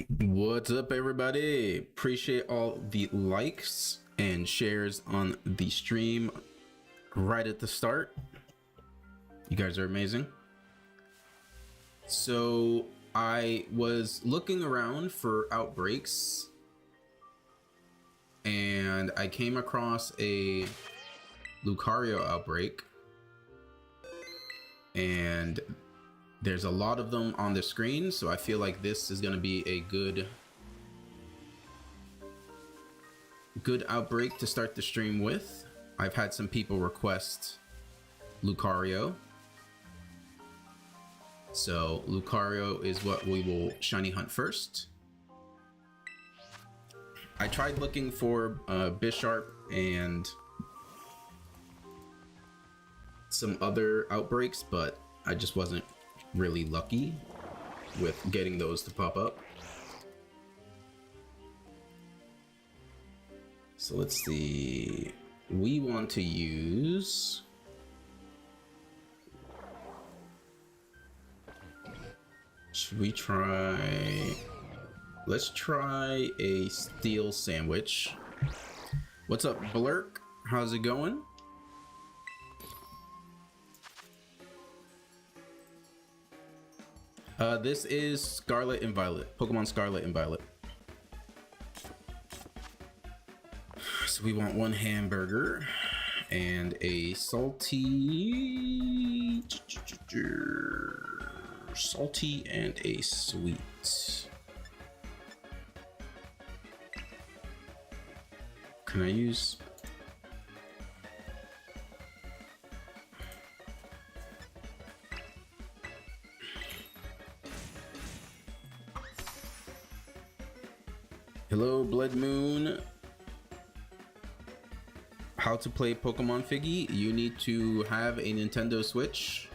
What's up, everybody? Appreciate all the likes and shares on the stream right at the start. You guys are amazing. So I was looking around for outbreaks and I came across a Lucario outbreak, and there's a lot of them on the screen, so I feel like this is going to be a good outbreak to start the stream with. I've had some people request Lucario, so Lucario is what we will shiny hunt first. I tried looking for Bisharp and some other outbreaks, but I just wasn't really lucky with getting those to pop up. So let's see. We want to use should we try let's try a steel sandwich. What's up, Blurk? How's it going? This is Scarlet and Violet, Pokemon Scarlet and Violet. So we want one hamburger and a salty and a sweet. Can I use? Hello, Blood Moon. How to play Pokemon Figgy? You need to have a Nintendo Switch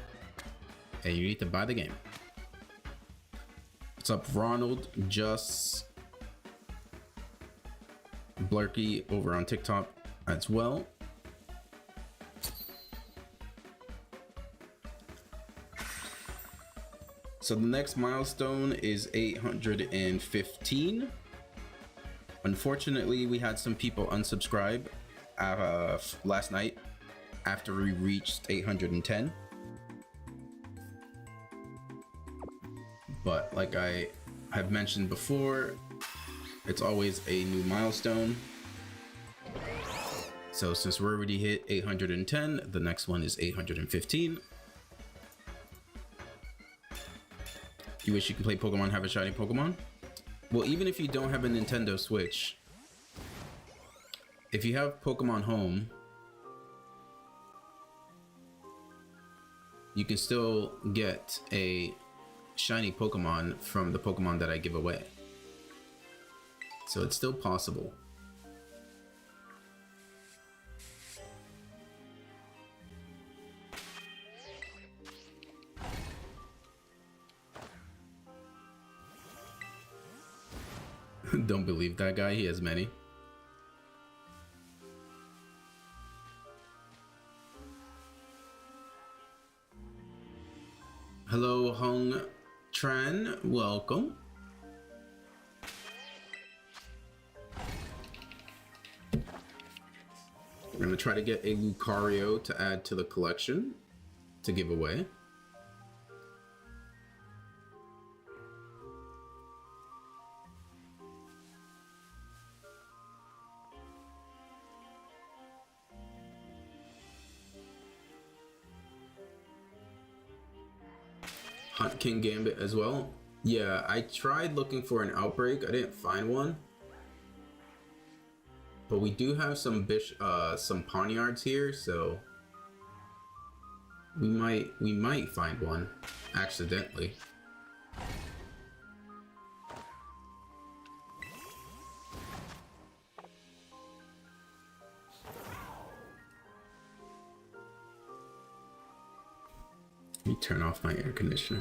and you need to buy the game. What's up, Ronald? Just Blurky over on TikTok as well. So the next milestone is 815. Unfortunately, we had some people unsubscribe last night after we reached 810. But like I have mentioned before, it's always a new milestone. So since we already hit 810, the next one is 815. You wish you could play Pokemon, have a shiny Pokemon? Well, even if you don't have a Nintendo Switch, if you have Pokemon Home, you can still get a shiny Pokemon from the Pokemon that I give away. So it's still possible. Don't believe that guy, he has many. Hello, Hung Tran, welcome. We're gonna try to get a Lucario to add to the collection to give away. Hunt King Gambit as well. Yeah, I tried looking for an outbreak. I didn't find one. But we do have some Pawniards here, so we might find one accidentally. Let me turn off my air conditioner.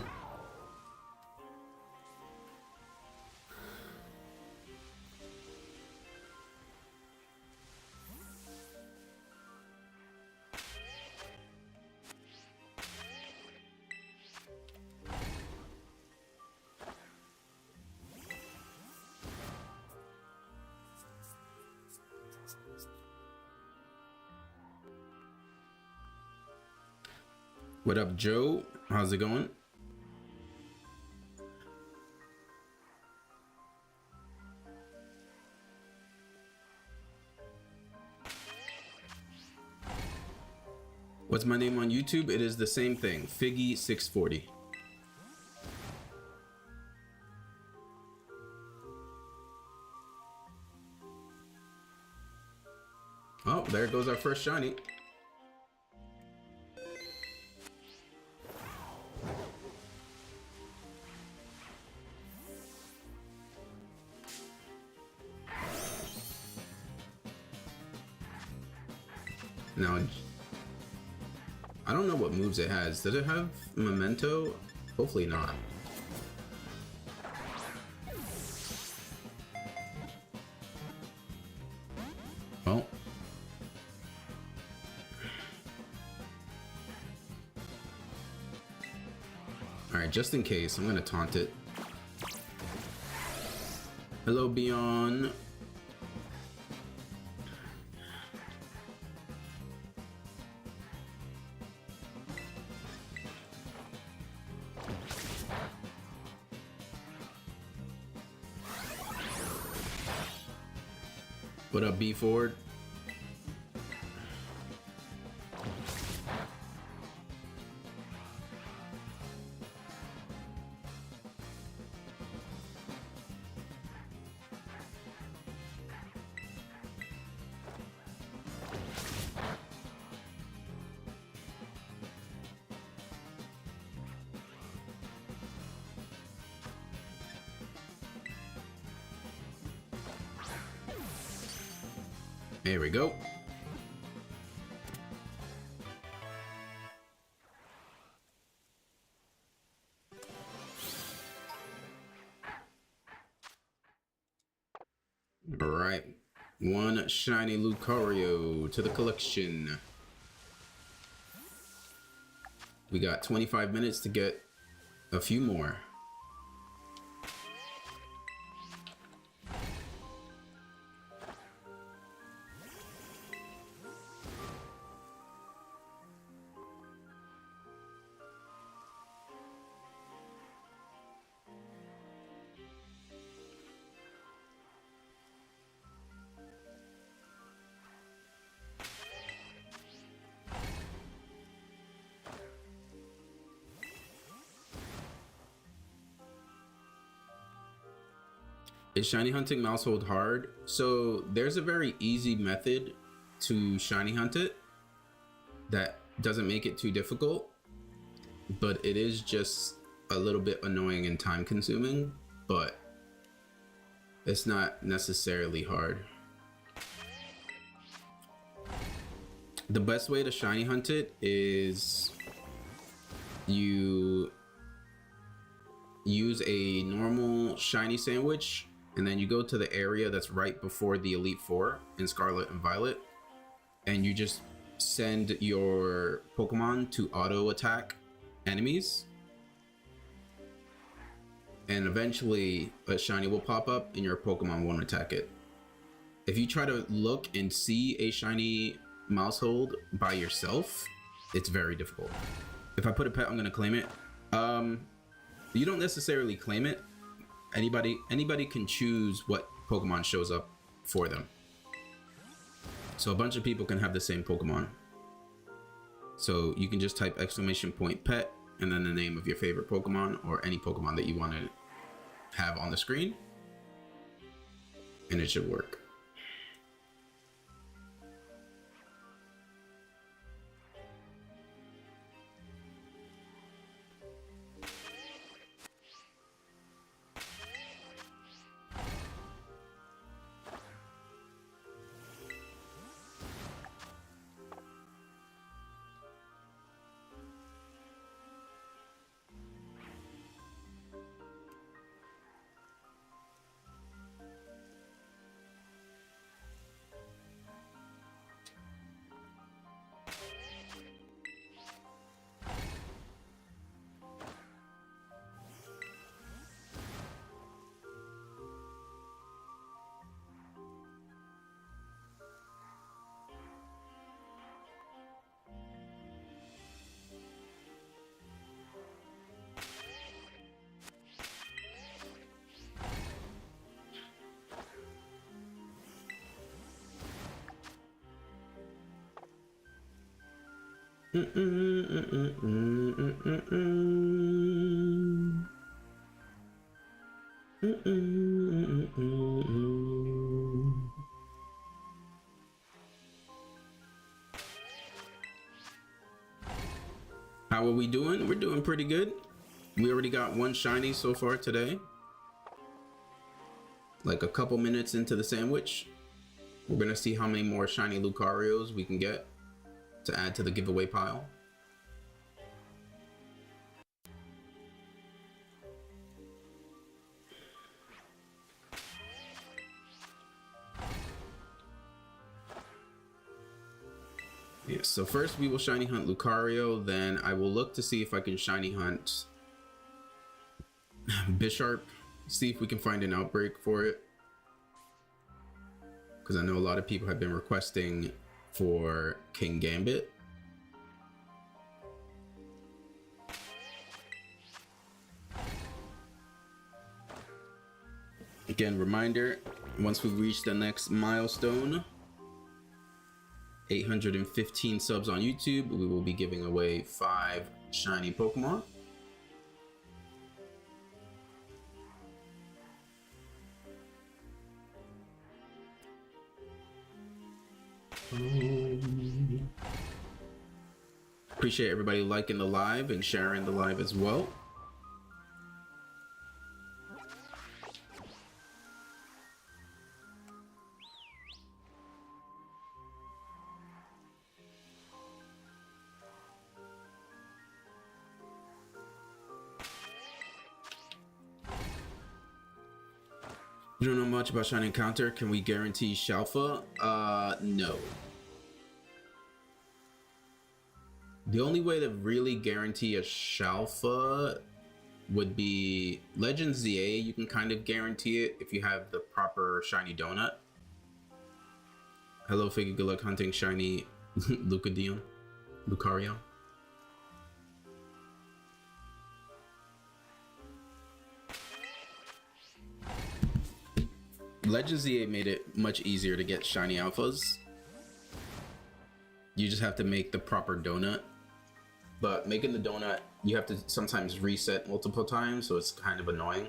What up, Joe? How's it going? What's my name on YouTube? It is the same thing, Figgy640. Oh, there goes our first shiny. Now, I don't know what moves it has. Does it have Memento? Hopefully not. Well. Alright, just in case, I'm gonna taunt it. Hello, Beyond. What up, B Ford? There we go. All right, one shiny Lucario to the collection. We got 25 minutes to get a few more. Is shiny hunting Maushold hard? So there's a very easy method to shiny hunt it that doesn't make it too difficult, but it is just a little bit annoying and time consuming, but it's not necessarily hard. The best way to shiny hunt it is you use a normal shiny sandwich, and then you go to the area that's right before the Elite Four in Scarlet and Violet, and you just send your Pokemon to auto attack enemies, and eventually a shiny will pop up and your Pokemon won't attack it. If you try to look and see a shiny Maushold by yourself, it's very difficult. If I put a pet, I'm gonna claim it. You don't necessarily claim it. Anybody can choose what Pokemon shows up for them. So a bunch of people can have the same Pokemon. So you can just type !pet and then the name of your favorite Pokemon or any Pokemon that you want to have on the screen, and it should work. How are we doing? We're doing pretty good. We already got one shiny so far today. Like a couple minutes into the sandwich. We're gonna see how many more shiny Lucarios we can get to add to the giveaway pile. Yeah, so first we will shiny hunt Lucario, then I will look to see if I can shiny hunt Bisharp, see if we can find an outbreak for it. Because I know a lot of people have been requesting for King Gambit. Again, reminder, once we reach the next milestone, 815 subs on YouTube, we will be giving away 5 shiny Pokemon. Appreciate everybody liking the live and sharing the live as well. You don't know much about Shiny Encounter. Can we guarantee Shalfa? No. The only way to really guarantee a Shalfa would be Legends ZA. You can kind of guarantee it if you have the proper shiny donut. Hello, Figgy. Good luck hunting shiny Lucario. Legends ZA made it much easier to get shiny alphas. You just have to make the proper donut. But making the donut, you have to sometimes reset multiple times, so it's kind of annoying.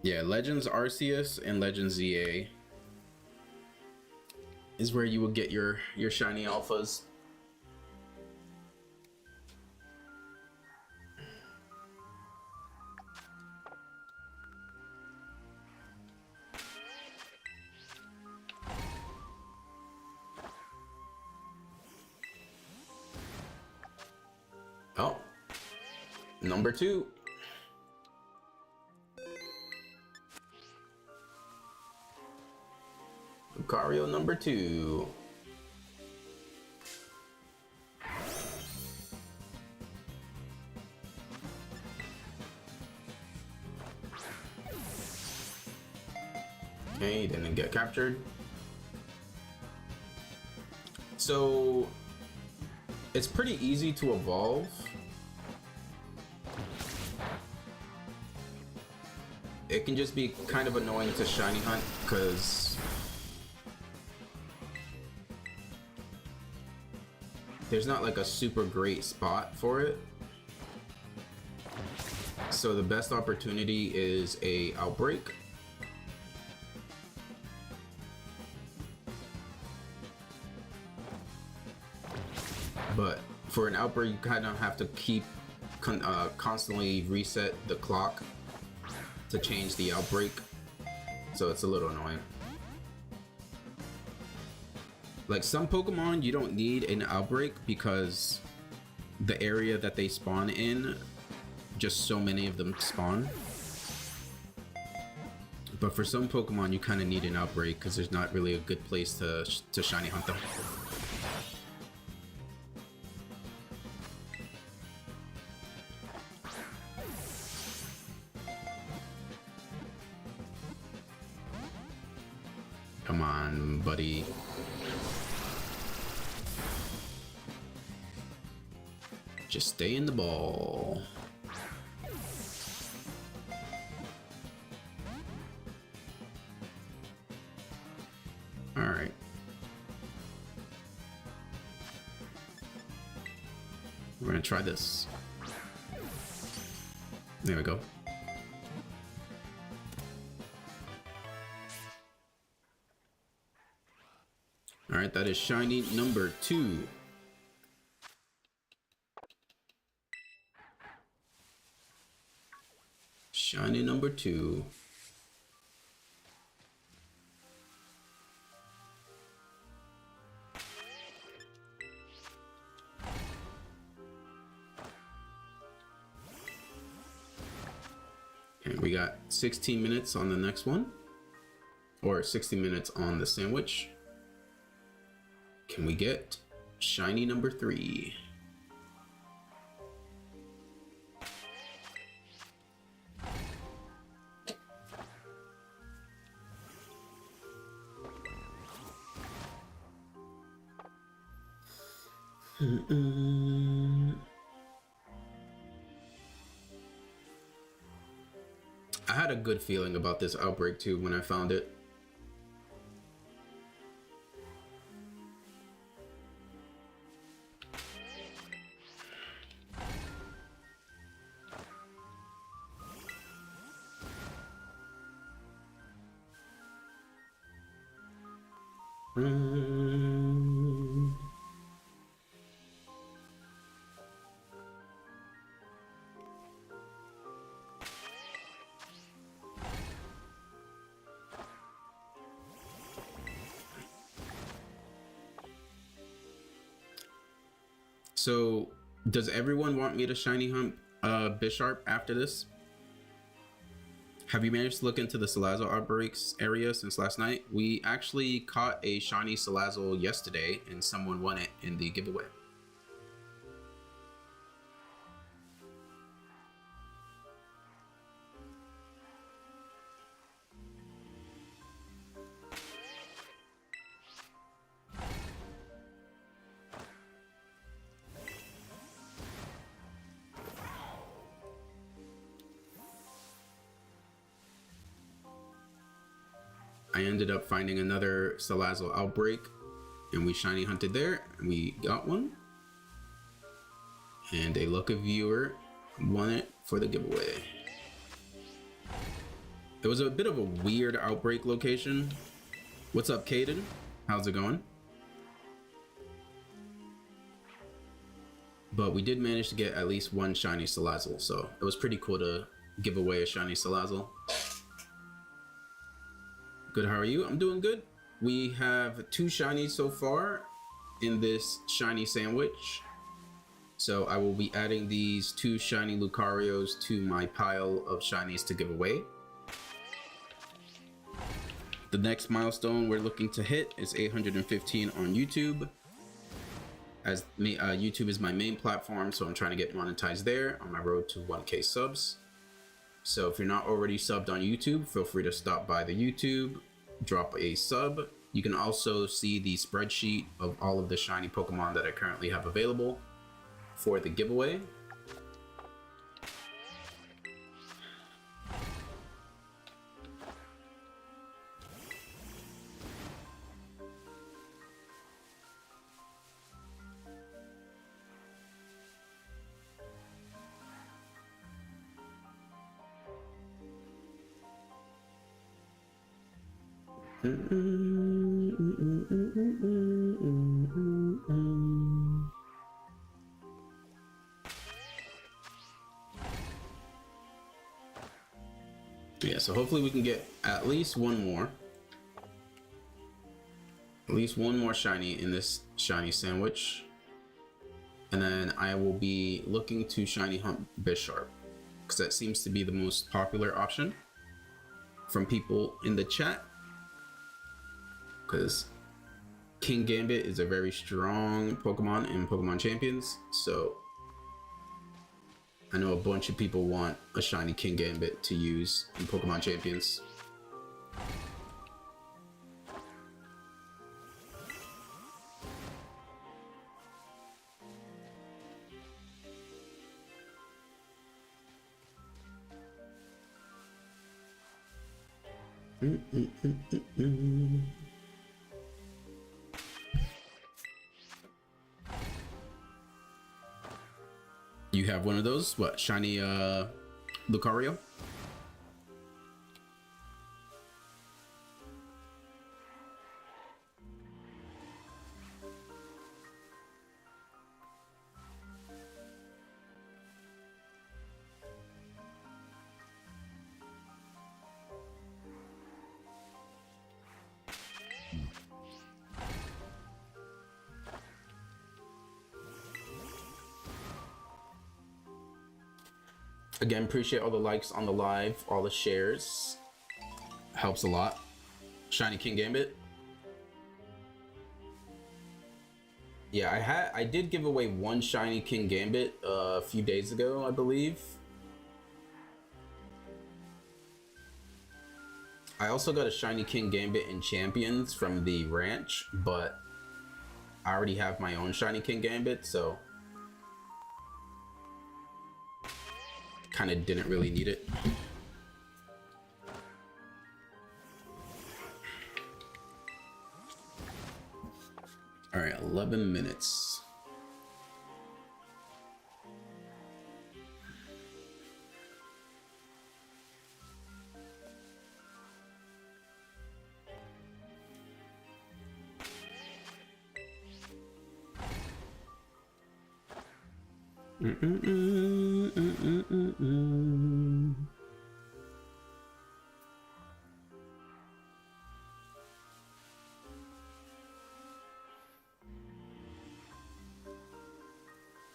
Yeah, Legends Arceus and Legends ZA is where you will get your shiny alphas. Oh, number 2. Lucario number 2. Okay, didn't get captured. So it's pretty easy to evolve. It can just be kind of annoying to shiny hunt because there's not like a super great spot for it. So the best opportunity is a outbreak. But for an outbreak, you kind of have to keep constantly reset the clock to change the outbreak. So it's a little annoying. Like some Pokemon, you don't need an outbreak because the area that they spawn in, just so many of them spawn. But for some Pokemon, you kind of need an outbreak because there's not really a good place to shiny hunt them. Come on, buddy. Just stay in the ball. All right. We're gonna try this. There we go. All right, that is shiny number 2. Shiny number 2. And we got 16 minutes on the next one, or 60 minutes on the sandwich. Can we get shiny number 3? I had a good feeling about this outbreak too when I found it. So, does everyone want me to shiny hunt Bisharp after this? Have you managed to look into the Salazzle outbreaks area since last night? We actually caught a shiny Salazzle yesterday and someone won it in the giveaway. I ended up finding another Salazzle outbreak and we shiny hunted there and we got one. And a lucky viewer won it for the giveaway. It was a bit of a weird outbreak location. What's up, Caden? How's it going? But we did manage to get at least one shiny Salazzle, so it was pretty cool to give away a shiny Salazzle. Good, how are you? I'm doing good. We have 2 shinies so far in this shiny sandwich. So I will be adding these 2 shiny Lucarios to my pile of shinies to give away. The next milestone we're looking to hit is 815 on YouTube. As YouTube is my main platform, so I'm trying to get monetized there on my road to 1K subs. So if you're not already subbed on YouTube, feel free to stop by the YouTube, drop a sub. You can also see the spreadsheet of all of the shiny Pokemon that I currently have available for the giveaway. Yeah, so hopefully we can get at least one more. At least one more shiny in this shiny sandwich. And then I will be looking to shiny hunt Bisharp, because that seems to be the most popular option from people in the chat. Because Kingambit is a very strong Pokemon in Pokemon Champions, so I know a bunch of people want a shiny Kingambit to use in Pokemon Champions. You have one of those? What, shiny Lucario? Again, appreciate all the likes on the live, all the shares. Helps a lot. Shiny Kingambit. Yeah, I did give away one shiny Kingambit a few days ago, I believe. I also got a shiny Kingambit in Champions from the ranch, but I already have my own shiny Kingambit, so kind of didn't really need it. All right, 11 minutes.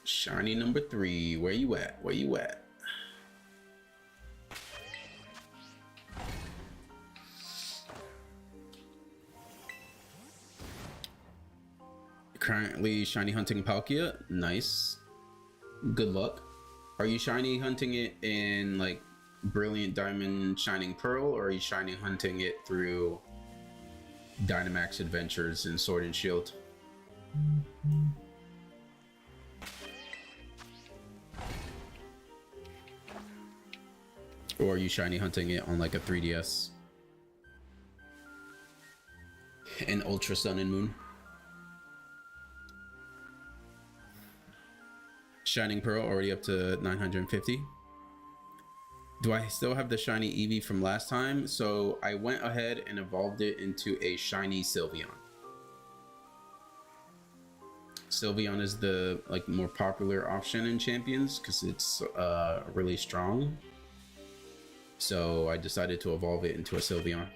Shiny number 3, where you at? Where you at? Currently shiny hunting Palkia. Nice. Good luck. Are you shiny hunting it in like Brilliant Diamond Shining Pearl, or are you shiny hunting it through Dynamax Adventures and Sword and Shield? Or are you shiny hunting it on like a 3DS? And Ultra Sun and Moon? Shining Pearl already up to 950. Do I still have the shiny Eevee from last time? So I went ahead and evolved it into a shiny Sylveon. Sylveon is the like more popular option in Champions because it's really strong. So I decided to evolve it into a Sylveon.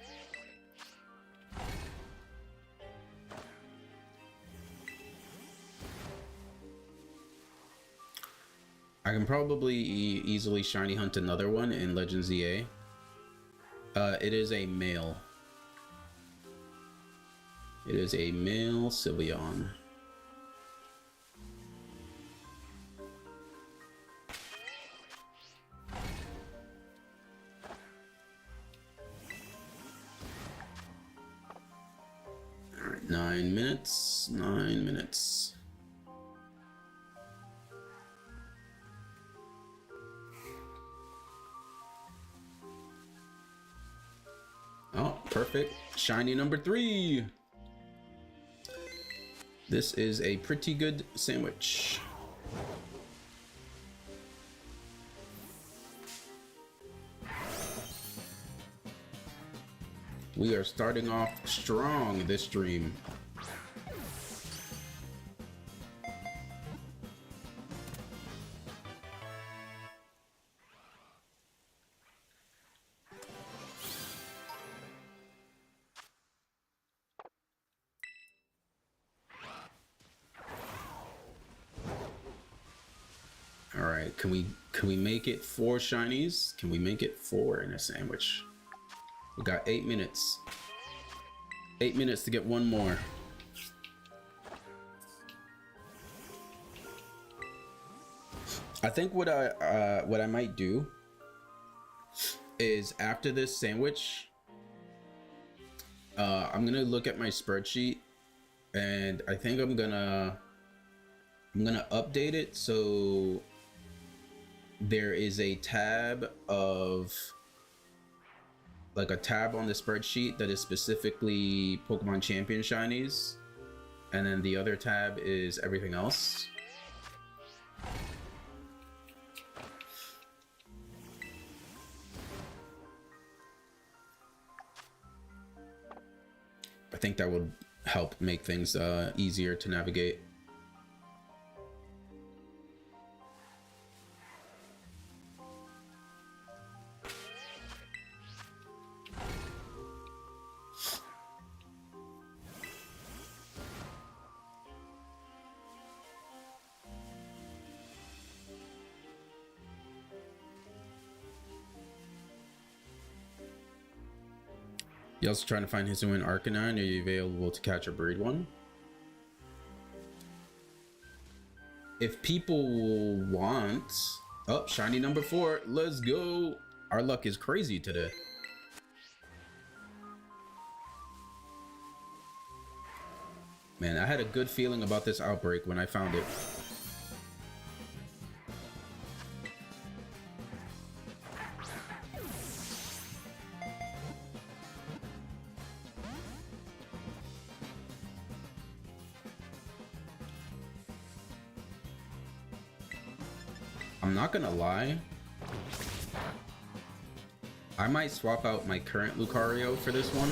I can probably easily shiny hunt another one in Legends EA. It is a male. It is a male Sylveon. All right, 9 minutes. 9 minutes. Oh, perfect. Shiny number 3. This is a pretty good sandwich. We are starting off strong this stream. All right, can we make it 4 shinies? Can we make it 4 in a sandwich? We got 8 minutes. 8 minutes to get one more. I think what I might do is after this sandwich, I'm gonna look at my spreadsheet, and I think I'm gonna update it so there is a tab of like a tab on the spreadsheet that is specifically Pokemon Champion shinies, and then the other tab is everything else. I think that would help make things easier to navigate. You also trying to find Hisuian Arcanine? Are you available to catch or breed one? If people want... Oh, shiny number 4. Let's go. Our luck is crazy today. Man, I had a good feeling about this outbreak when I found it. I'm not gonna lie, I might swap out my current Lucario for this one.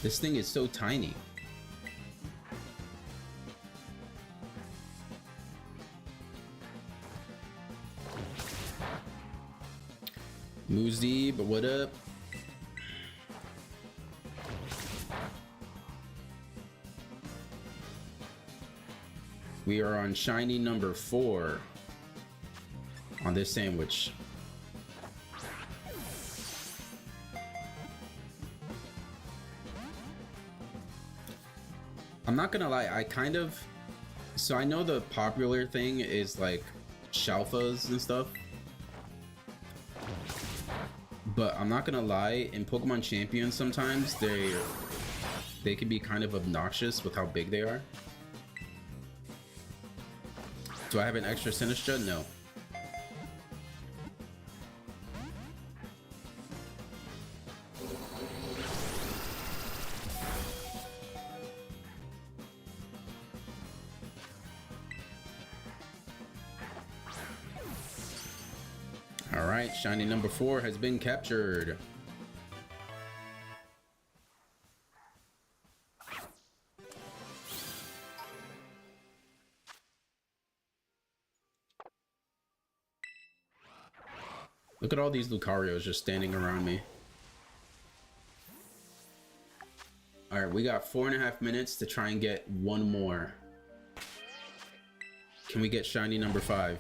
This thing is so tiny. Muzi, but what up? We are on shiny number 4 on this sandwich. I'm not gonna lie, so I know the popular thing is like Shalfas and stuff, but I'm not gonna lie, in Pokemon Champions sometimes they can be kind of obnoxious with how big they are. Do I have an extra Sinistcha? No. All right, shiny number 4 has been captured. Look at all these Lucarios just standing around me. All right, we got 4.5 minutes to try and get one more. Can we get shiny number 5?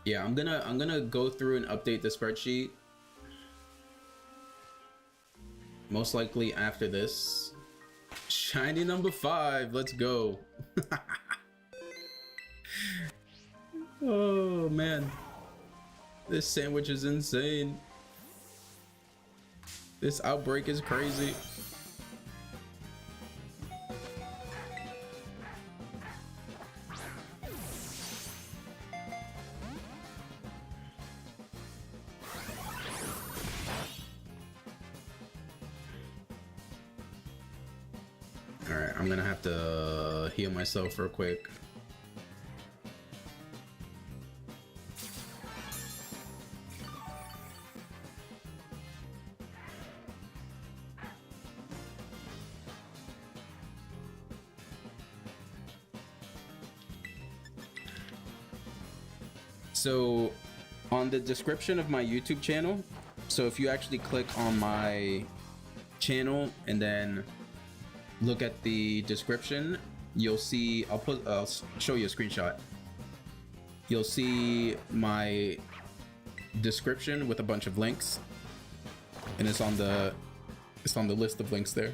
Yeah, I'm gonna go through and update the spreadsheet. Most likely after this. Shiny number 5, let's go. Oh man, this sandwich is insane. This outbreak is crazy. Alright, I'm gonna have to heal myself real quick. So on the description of my YouTube channel, so if you actually click on my channel and then look at the description, you'll see, I'll show you a screenshot. You'll see my description with a bunch of links, and it's on the list of links there.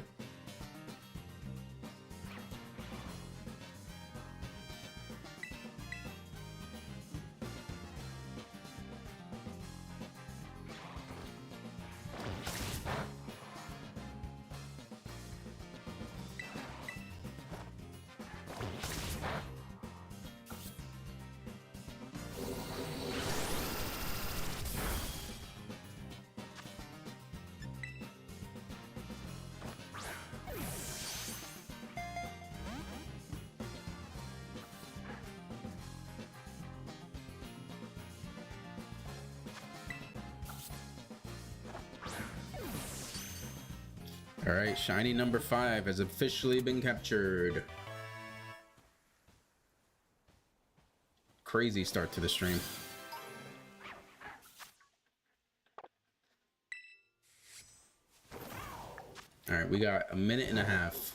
All right, shiny number 5 has officially been captured. Crazy start to the stream. All right, we got a minute and a half.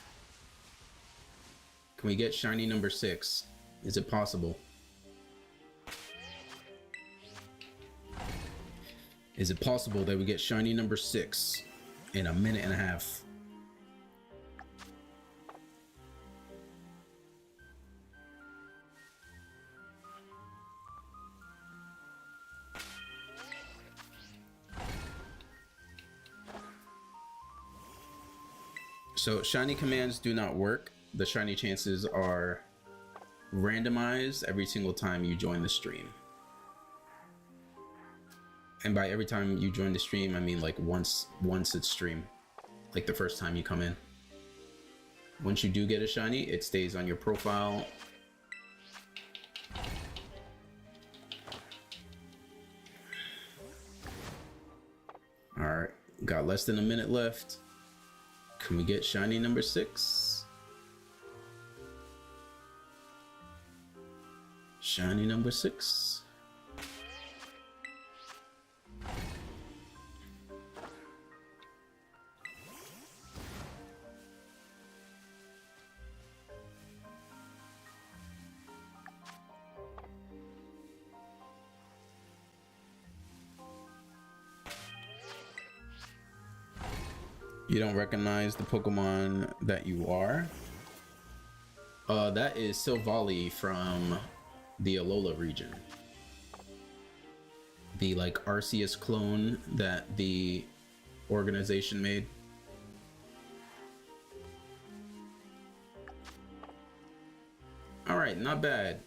Can we get shiny number 6? Is it possible? Is it possible that we get shiny number 6 in a minute and a half? So shiny commands do not work. The shiny chances are randomized every single time you join the stream. And by every time you join the stream, I mean like once it's streamed, like the first time you come in. Once you do get a shiny, it stays on your profile. All right, got less than a minute left. Can we get shiny number 6? Shiny number 6. You don't recognize the Pokemon that you are? That is Silvally from the Alola region. The like Arceus clone that the organization made. All right, not bad.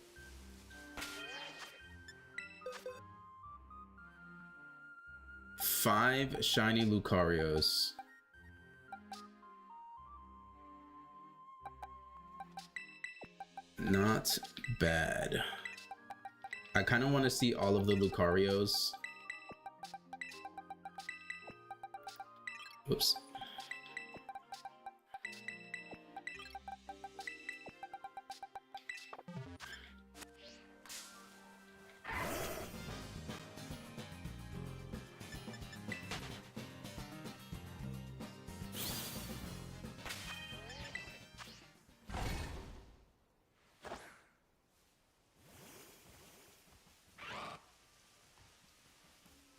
Five shiny Lucarios. Not bad. I kind of want to see all of the Lucarios. Whoops.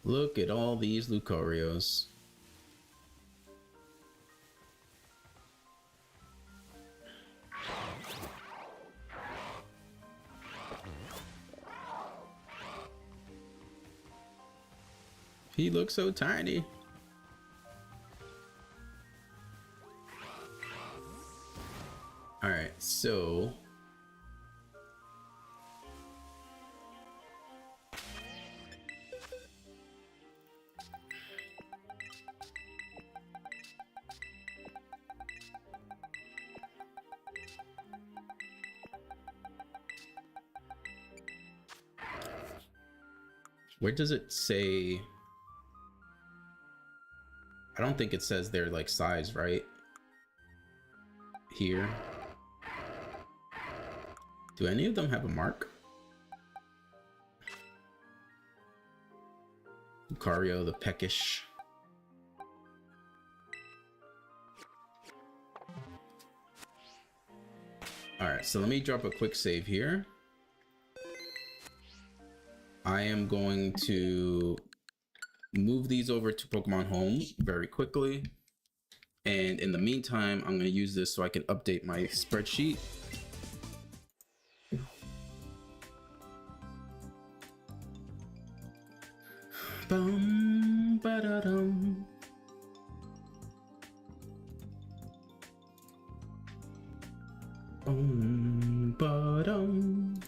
Look at all these Lucarios. He looks so tiny. All right, so where does it say? I don't think it says their like size, right? Here. Do any of them have a mark? Lucario the Peckish. Alright, so let me drop a quick save here. I am going to move these over to Pokemon Home very quickly. And in the meantime, I'm going to use this so I can update my spreadsheet. Bum, ba-da-dum. Bum, ba-dum.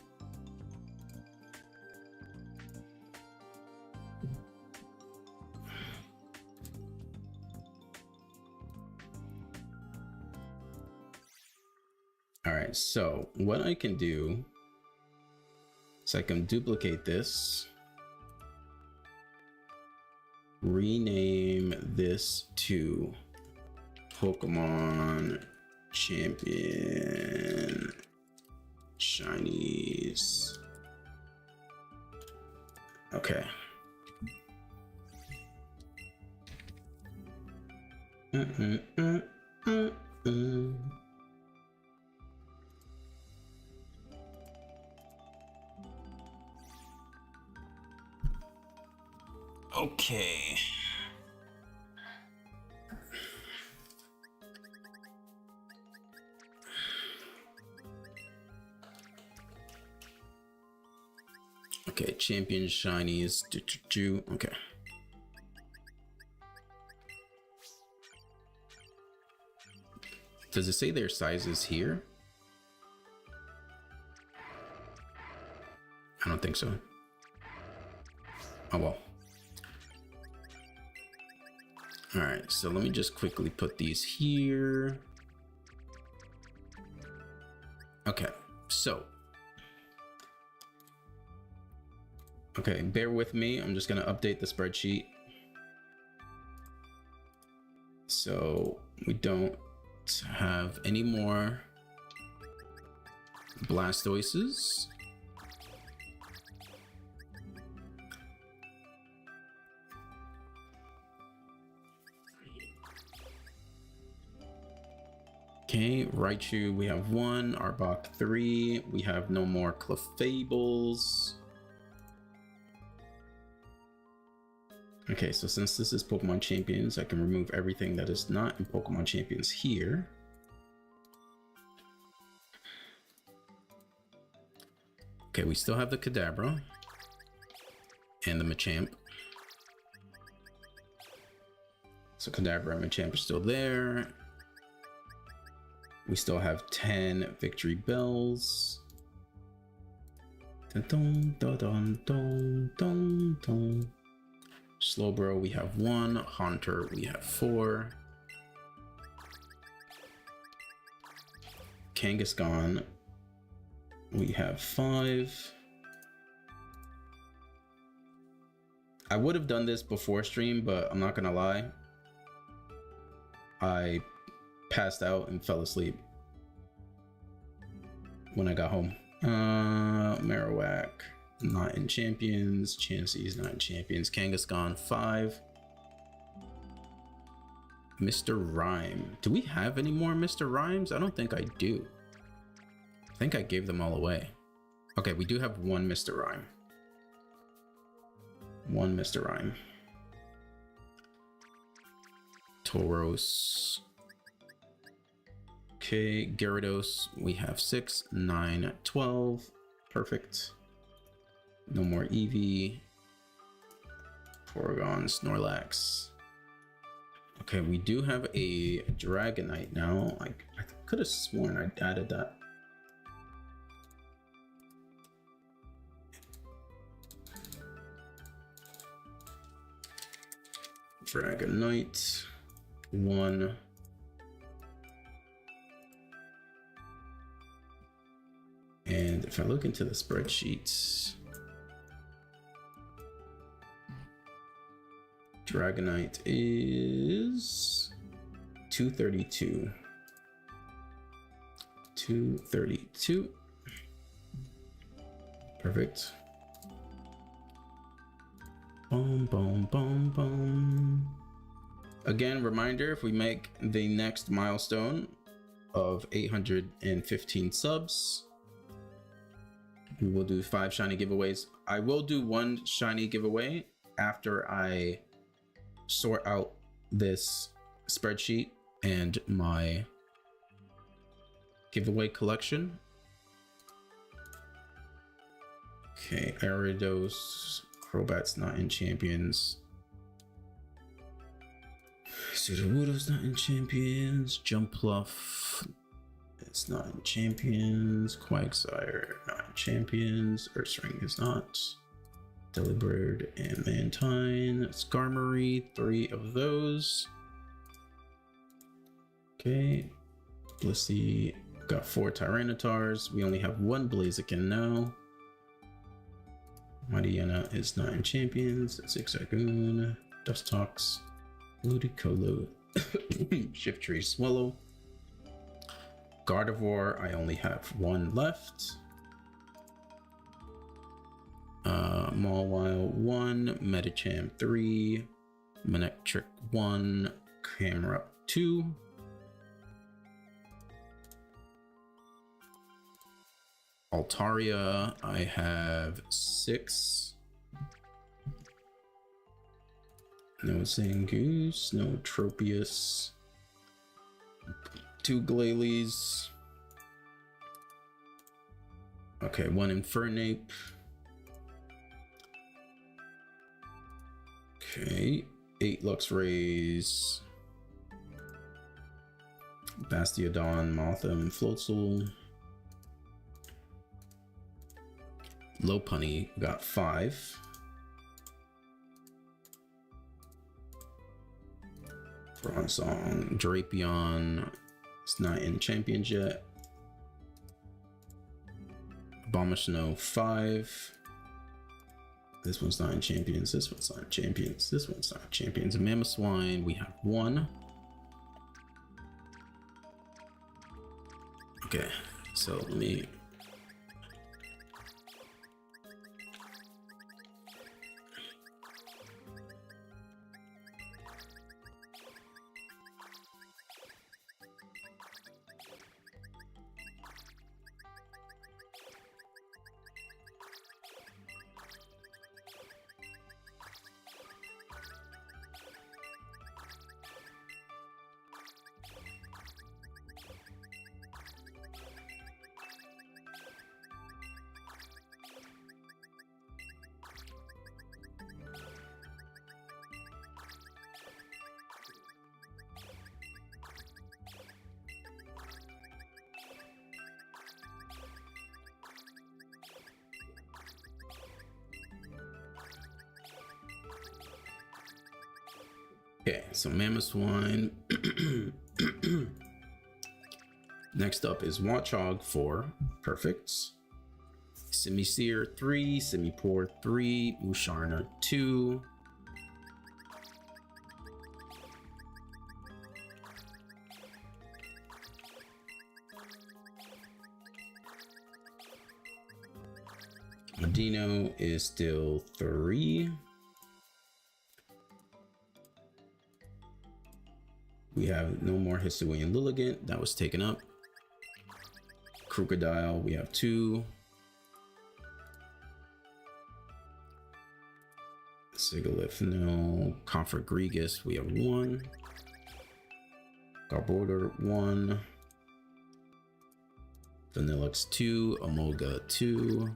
All right, so what I can do is I can duplicate this, rename this to Pokemon Champion Shinies. Okay. Okay. Okay, champion shinies. Okay. Does it say their sizes here? I don't think so. Oh well. All right, so let me just quickly put these here. Okay, so. Okay, bear with me. I'm just gonna update the spreadsheet. So we don't have any more Blastoises. Okay, Raichu, we have 1, Arbok 3, we have no more Clefables. Okay, so since this is Pokemon Champions, I can remove everything that is not in Pokemon Champions here. Okay, we still have the Kadabra and the Machamp. So Kadabra and Machamp are still there. We still have 10 Victory Bells. Dun, dun, dun, dun, dun, dun, dun. Slowbro, we have 1. Haunter, we have 4. Kangaskhan, we have 5. I would have done this before stream, but I'm not gonna lie. I passed out and fell asleep when I got home. Marowak, not in Champions. Chansey's not in Champions. Kangaskhan 5. Mr. Rhyme. Do we have any more Mr. Rhymes? I don't think I do. I think I gave them all away. Okay, we do have 1 Mr. Rhyme. 1 Mr. Rhyme. Tauros. Okay, Gyarados, we have 6, 9, 12. Perfect. No more Eevee. Porygon, Snorlax. Okay, we do have a Dragonite now. I could have sworn I added that. Dragonite. 1. And if I look into the spreadsheets, Dragonite is 232. 232. Perfect. Boom, boom, boom, boom. Again, reminder, if we make the next milestone of 815 subs, we will do 5 shiny giveaways. I will do 1 shiny giveaway after I sort out this spreadsheet and my giveaway collection. Okay, Ariados, Crobat's not in Champions. Sudowoodo's not in Champions. Jumpluff, it's not in Champions. Quagsire, not in Champions. Ursaring is not. Delibird and Mantine. Skarmory, 3 of those. Okay. Blissey, got 4 Tyrannotars. We only have 1 Blaziken now. Mariana is not in Champions. Zigzagoon, Dustox, Ludicolo, Shiftry Swallow. Gardevoir, I only have one left. Mawile 1, Medicham 3, Manectric 1, Camerupt 2. Altaria, I have 6. No Zangoose, no Tropius. 2 Glalie. Okay, 1 Infernape. Okay, 8 Luxrays. Bastiodon, Mothim, Floatzel. Lopunny got 5. Bronzong, Drapion, it's not in Champions yet. Abomasnow 5. This one's not in Champions, this one's not in Champions, this one's not in Champions. And Mamoswine, we have 1. Okay, so let me... Okay, so Mamoswine. Next up is Watchog 4. Perfect. Simisear 3, Simipour 3, Musharna 2. Medino is still 3. We have no more Hisuian Lilligant, that was taken up. Crocodile, we have 2. Sigilyph, no. Comfort Gregus, we have 1. Garbodor, 1. Vanillix, 2. Omolga, 2.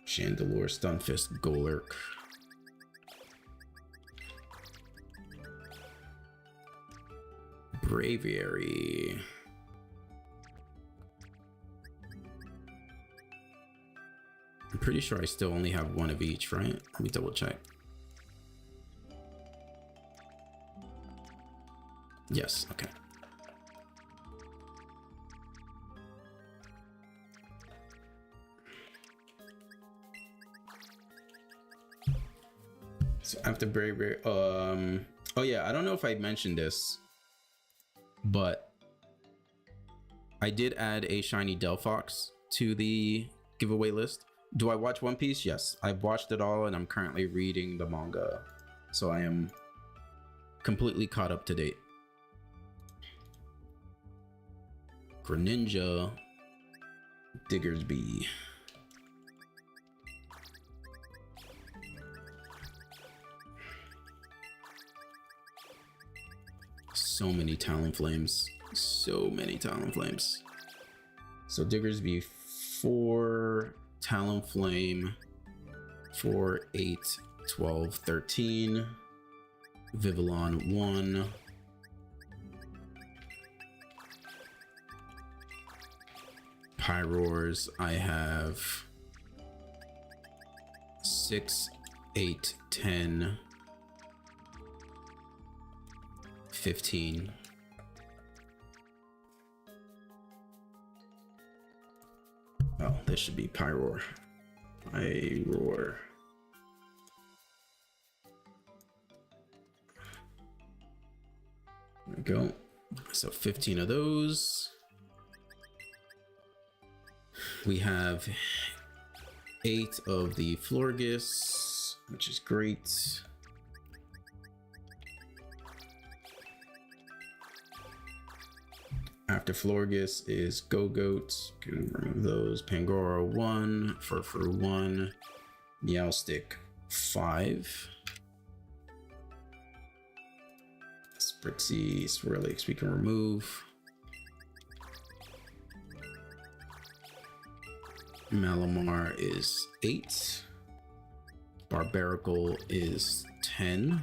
Chandelure, Stunfisk, Golurk. Braviary. I'm pretty sure I still only have 1 of each, right? Let me double check. Yes, okay. So after Braviary, oh yeah, I don't know if I mentioned this, but I did add a shiny Delphox to the giveaway list. Do I watch One Piece? Yes, I've watched it all and I'm currently reading the manga. So I am completely caught up to date. Greninja, Diggersby. So many Talonflames. So many Talonflames. So Diggersby 4, Talonflame 4, 8, 12, 13. Vivillon 1. Pyroars, I have 6, 8, 10, 15. Oh, this should be Pyroar. I roar. There we go. So 15 of those. We have 8 of the Florges, which is great. After Florges is Go-Goat. Can remove those. Pangoro 1, Furfur 1, Meowstic 5. Sprixie, Swirlix we can remove. Malamar is 8. Barbaracle is 10.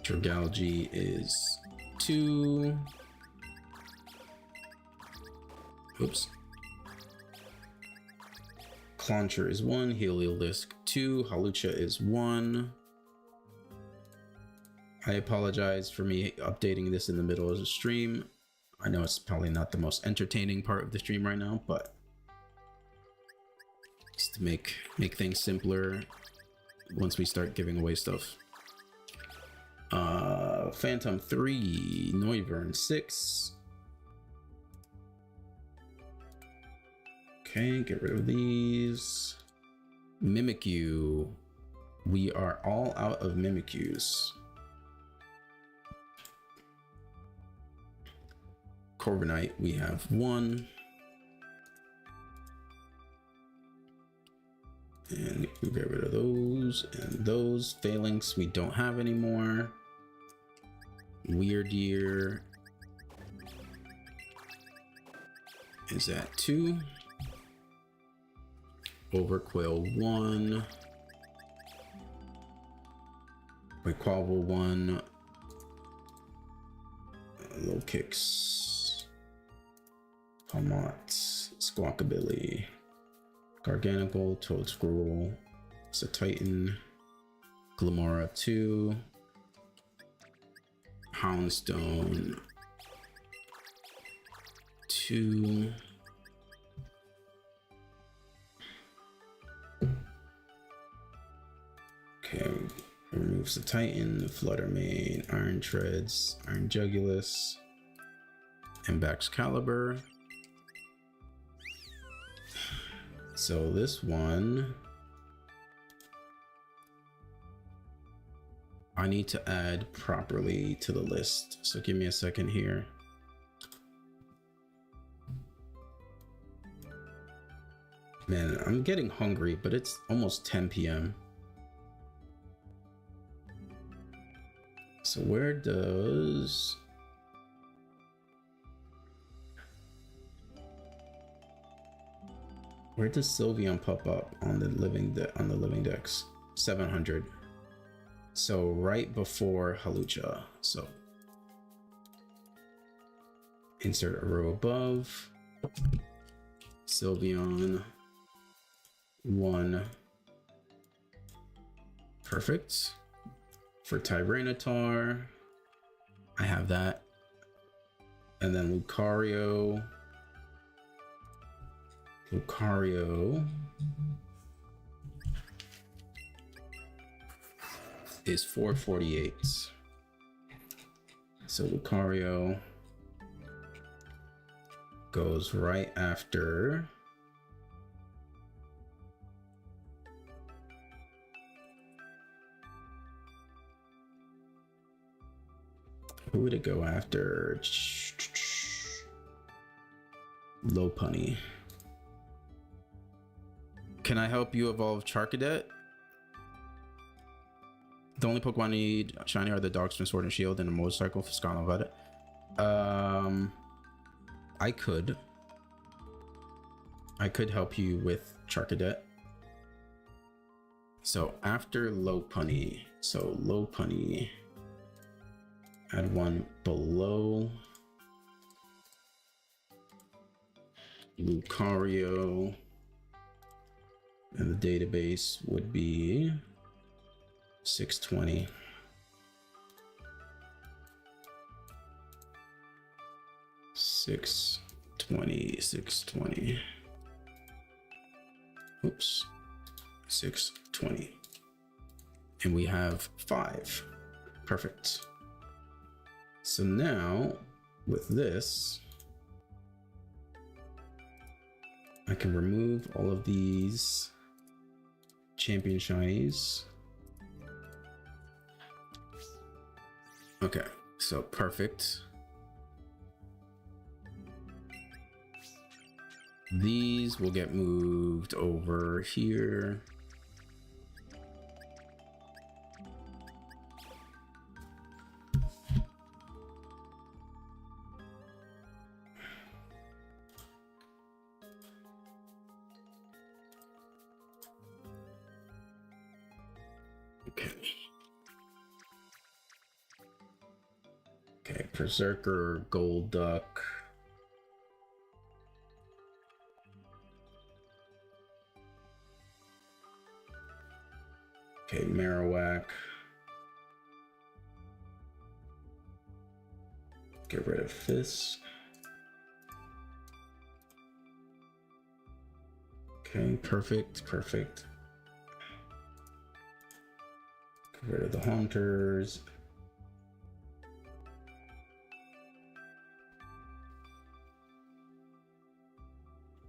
Dragalge is 2. Oops. Clauncher is 1. Heliolisk 2. Hawlucha is 1. I apologize for me updating this in the middle of the stream. I know it's probably not the most entertaining part of the stream right now, but just to make things simpler once we start giving away stuff. Phantom 3, Noivern 6. Okay, get rid of these. Mimikyu. We are all out of Mimikyus. Corviknight, we have 1. And we get rid of those and those. Phalanx we don't have anymore. Weirdeer is at 2. Overquill 1. Quaquaval 1. Low Kicks. Palmot. Squawkabilly. Garganical, Toadscruel, Titan, Glimmora 2, Houndstone 2, okay, removes the Titan, Fluttermane, Iron Treads, Iron Jugulus, and Baxcalibur. So this one, I need to add properly to the list. So give me a second here. Man, I'm getting hungry, but it's almost 10 p.m. So where does... Where does Sylveon pop up on the living decks? 700. So right before Hawlucha. So insert a row above. Sylveon 1. Perfect. For Tyranitar, I have that. And then Lucario. Lucario is 448. So Lucario goes right after who would it go after? Lopunny. Can I help you evolve Charcadet? The only Pokemon I need shiny are the Darksmith Sword and Shield and a motorcycle for Scarlet Violet. I could help you with Charcadet. So after Lopunny, so Lopunny, add one below Lucario. And the database would be 620. 620, 620. Oops, 620. And we have 5. Perfect. So now with this, I can remove all of these champion shinies. Okay, so perfect. These will get moved over here. Okay. Okay, Berserker, Gold Duck. Okay, Marowak. Get rid of this. Okay, perfect, perfect. Get rid of the Haunters.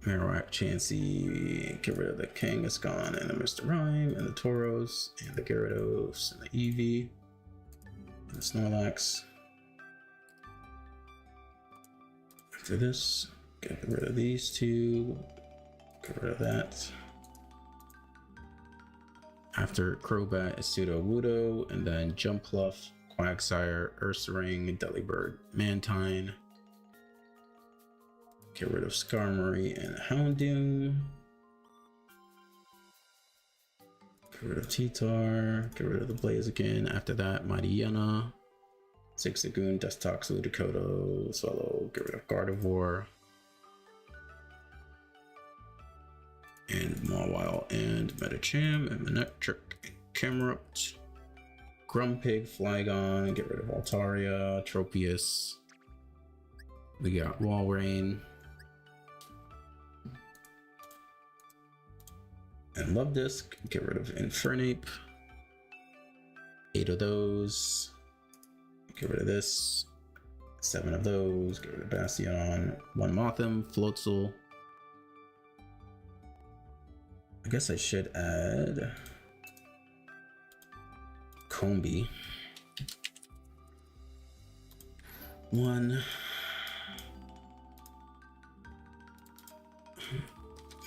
Marowak, Chansey, get rid of the Kangaskhan and the Mr. Rhyme and the Tauros and the Gyarados and the Eevee and the Snorlax. After this, get rid of these two, get rid of that. After Crobat is Sudowoodo, and then Jumpluff, Quagsire, Ursaring, Delibird, Mantine. Get rid of Skarmory and Houndoom. Get rid of Titar. Get rid of the Blaziken. After that, Mightyena, Zigzagoon, Dustox, Ludicolo, Swallow. Get rid of Gardevoir. And Mawile and Medicham and Manectric and Camerupt. Grumpig, Flygon. Get rid of Altaria, Tropius. We got Walrein. And Luvdisc, get rid of Infernape. 8 of those. Get rid of this. 7 of those. Get rid of Bastion. 1 Mothim, Floatzel. I guess I should add Combee. 1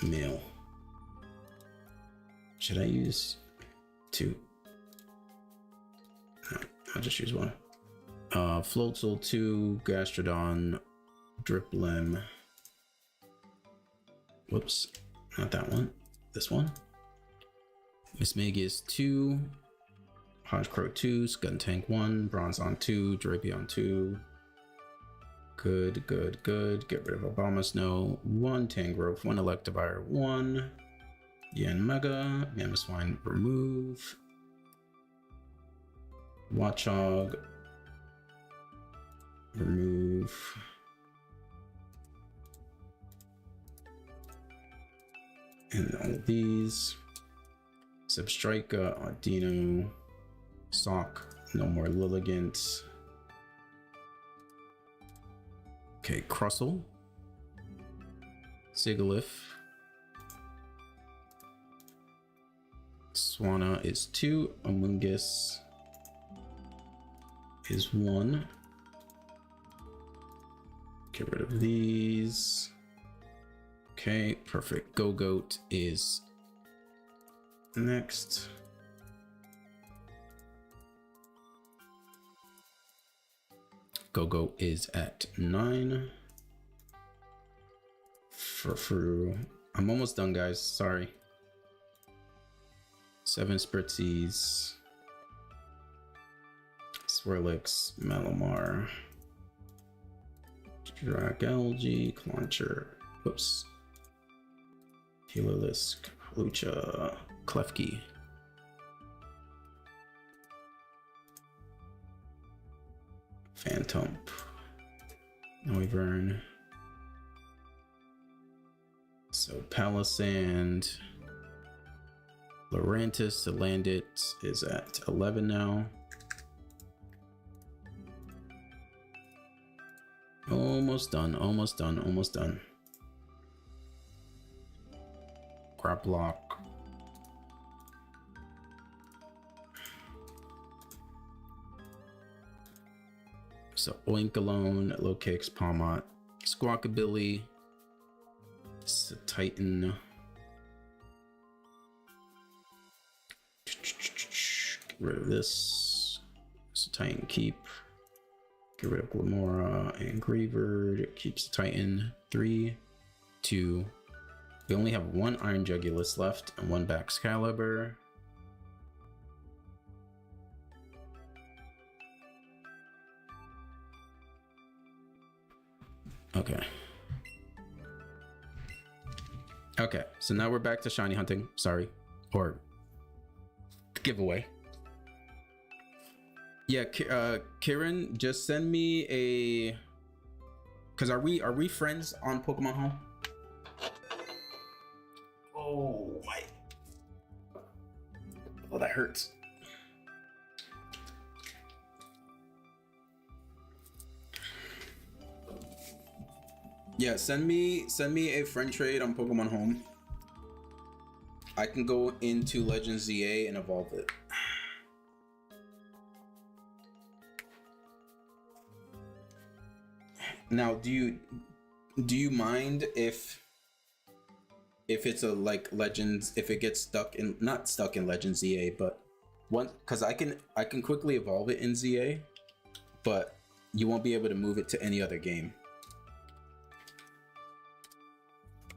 male. Should I use 2? No, I'll just use 1. Floatzel, 2, Gastrodon, Driplim. Whoops, not that one. This one. Mismagius, 2, Hodgecrow, 2, Skuntank, 1, Bronzong, 2, Drapion, 2. Good, good, good. Get rid of Abomasnow, 1, Tangrowth, 1, Electivire, 1. Yanmega, Mamoswine, remove. Watchog, remove. And all of these. Substrika, Audino, Sock, no more Lilligant. Okay, Crustle, Sigilyph. Swanna is 2, Amoonguss is 1. Get rid of these. Okay, perfect. Gogoat is next. Gogoat is at 9. Furfuru. I'm almost done, guys. Sorry. 7 Spritzies, Swirlix, Malamar, Dragalge, Clauncher, whoops, Heliolisk, Lucha, Klefki, Phantump, Noivern, So Palisand, Lurantis, Salandit is at 11 now. Almost done, almost done, almost done. Crop block. So Oinkalone, Lokix, Palmot, Squawkabilly, Titan. Get rid of this. Titan keep. Get rid of Glamora and Griever. It keeps the Titan. 3, 2. We only have one Iron Jugulus left and one Baxcalibur. Okay. Okay, so now we're back to shiny hunting. Sorry. Or giveaway. Yeah, Kieran, just send me a... Cause are we friends on Pokemon Home? Oh my... Oh, that hurts. Yeah, send me a friend trade on Pokemon Home. I can go into Legends ZA and evolve it. Now, do you mind if it's a like Legends, if it gets stuck in, not stuck in Legends ZA, but one, because I can quickly evolve it in ZA, but you won't be able to move it to any other game.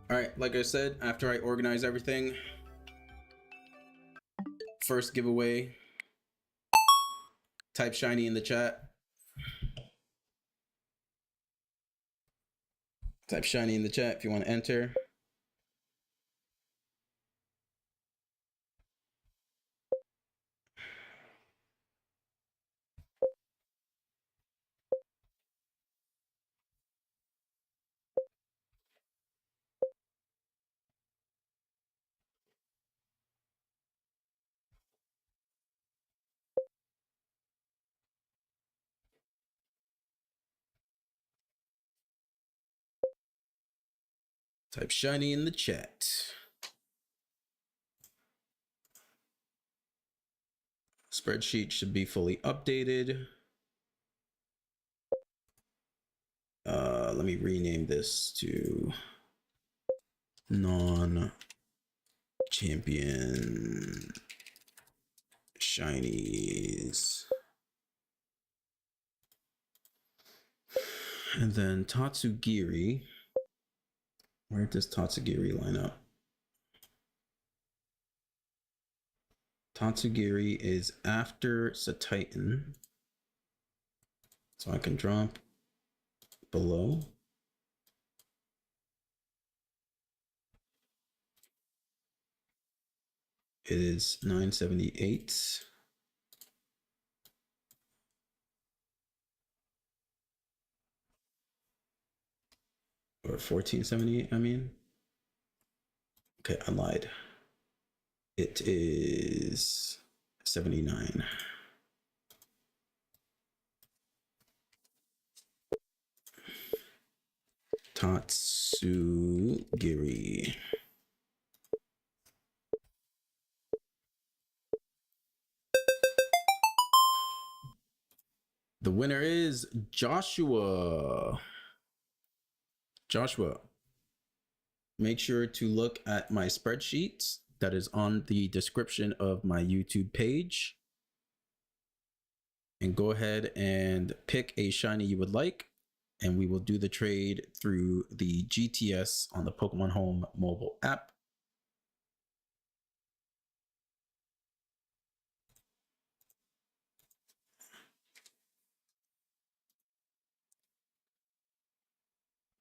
All right, like I said, after I organize everything, first giveaway, type shiny in the chat. Type shiny in the chat if you want to enter. Type shiny in the chat. Spreadsheet should be fully updated. Let me rename this to non-champion shinies. And then Tatsugiri. Where does Tatsugiri line up? Tatsugiri is after Satitan. So I can drop below. It is 978. Or 1478, I mean. Okay, I lied. It is 79. Tatsugiri. The winner is Joshua. Joshua, make sure to look at my spreadsheet that is on the description of my YouTube page. And go ahead and pick a shiny you would like, and we will do the trade through the GTS on the Pokemon Home mobile app.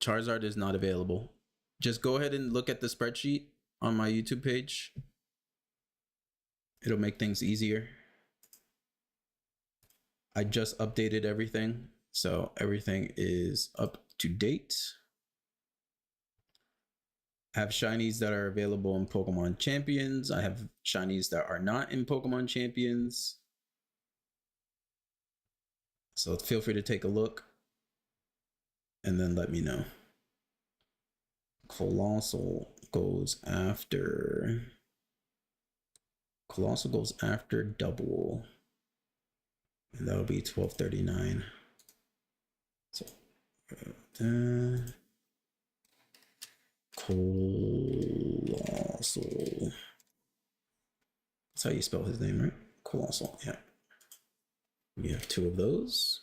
Charizard is not available. Just go ahead and look at the spreadsheet on my YouTube page. It'll make things easier. I just updated everything, so everything is up to date. I have shinies that are available in Pokemon Champions. I have shinies that are not in Pokemon Champions. So feel free to take a look and then let me know. Colossal goes after double. And that'll be 1239. So Colossal. That's how you spell his name, right? Colossal, yeah. We have 2 of those.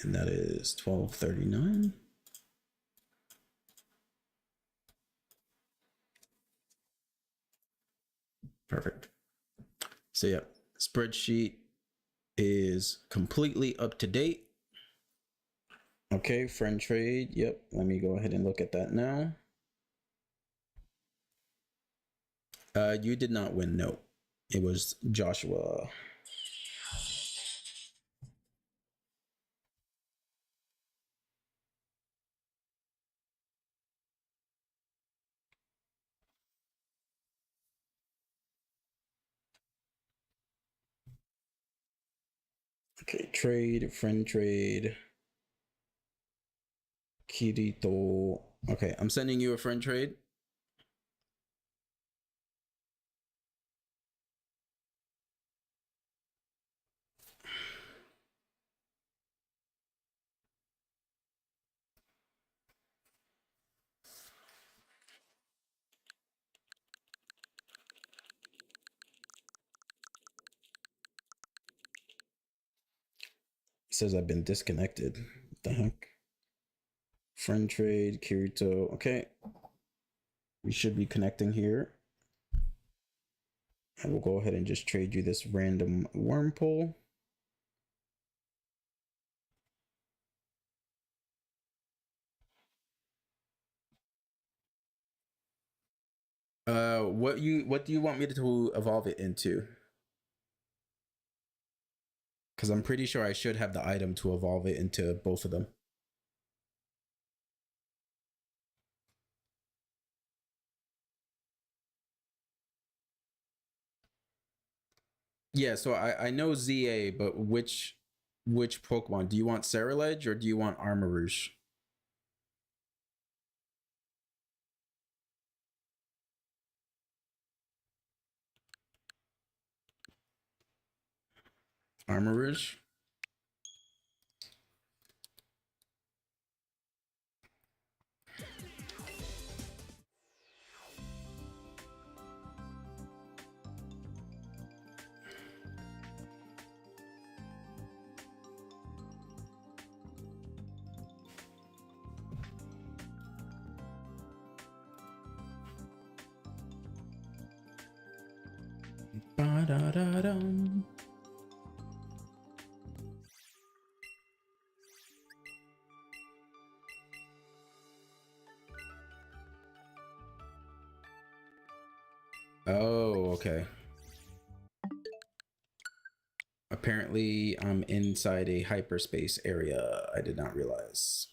And that is 1239. Perfect. So yeah, spreadsheet is completely up to date. Okay, friend trade. Yep, let me go ahead and look at that now. You did not win, no. It was Joshua. Okay, trade, friend trade. Kirito. Okay, I'm sending you a friend trade. It says I've been disconnected. What the heck? Friend trade, Kirito. Okay. We should be connecting here. I will go ahead and just trade you this random Wurmple. What do you want me to evolve it into? Because I'm pretty sure I should have the item to evolve it into both of them. Yeah, so I know ZA, but which Pokemon? Do you want Ceruledge or do you want Armarouge? Armarouge? Ba-da-da-dum. Oh, okay. Apparently, I'm inside a hyperspace area. I did not realize.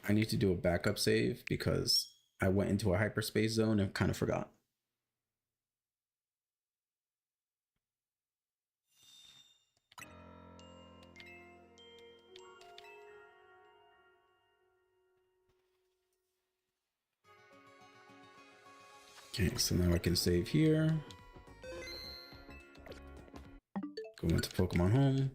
I need to do a backup save because I went into a hyperspace zone and kind of forgot. Okay, so now I can save here. Go into Pokemon Home.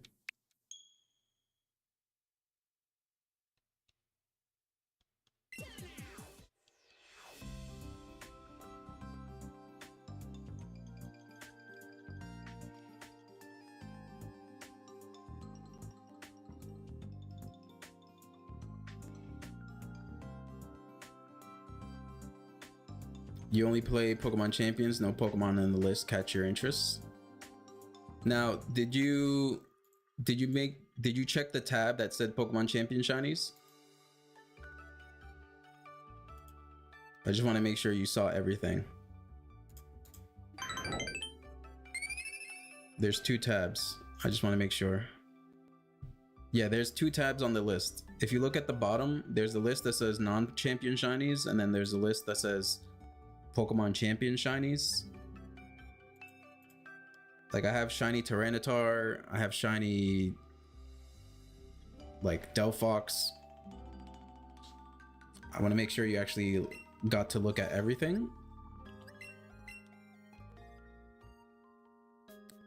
You only play Pokemon Champions, no Pokemon on the list catch your interest. Now, did you check the tab that said Pokemon Champion Shinies? I just want to make sure you saw everything. There's 2 tabs. I just want to make sure. Yeah, there's 2 tabs on the list. If you look at the bottom, there's a list that says non-champion shinies, and then there's a list that says Pokemon champion shinies. Like, I have shiny Tyranitar, I have shiny like Delphox. I want to make sure you actually got to look at everything.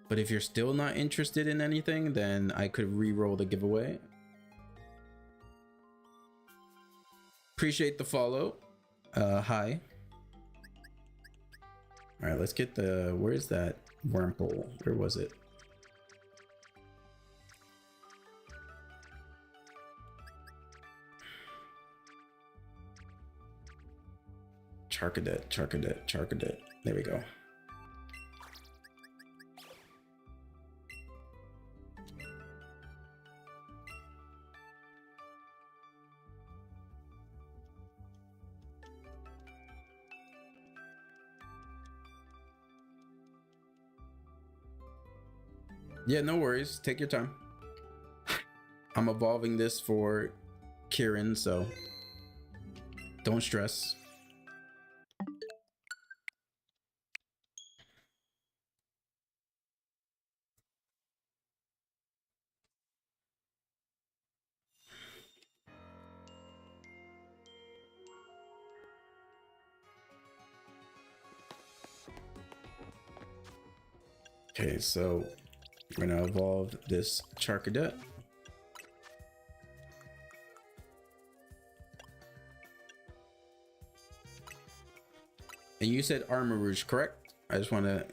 But if you're still not interested in anything, then I could re-roll the giveaway. Appreciate the follow. Hi. All right, let's get the, where's that Wurmple? Where was it? Charcadet. There we go. Yeah, no worries. Take your time. I'm evolving this for Kieran, so don't stress. Okay, so we're gonna evolve this Charcadet. And you said Armarouge, correct? I just want to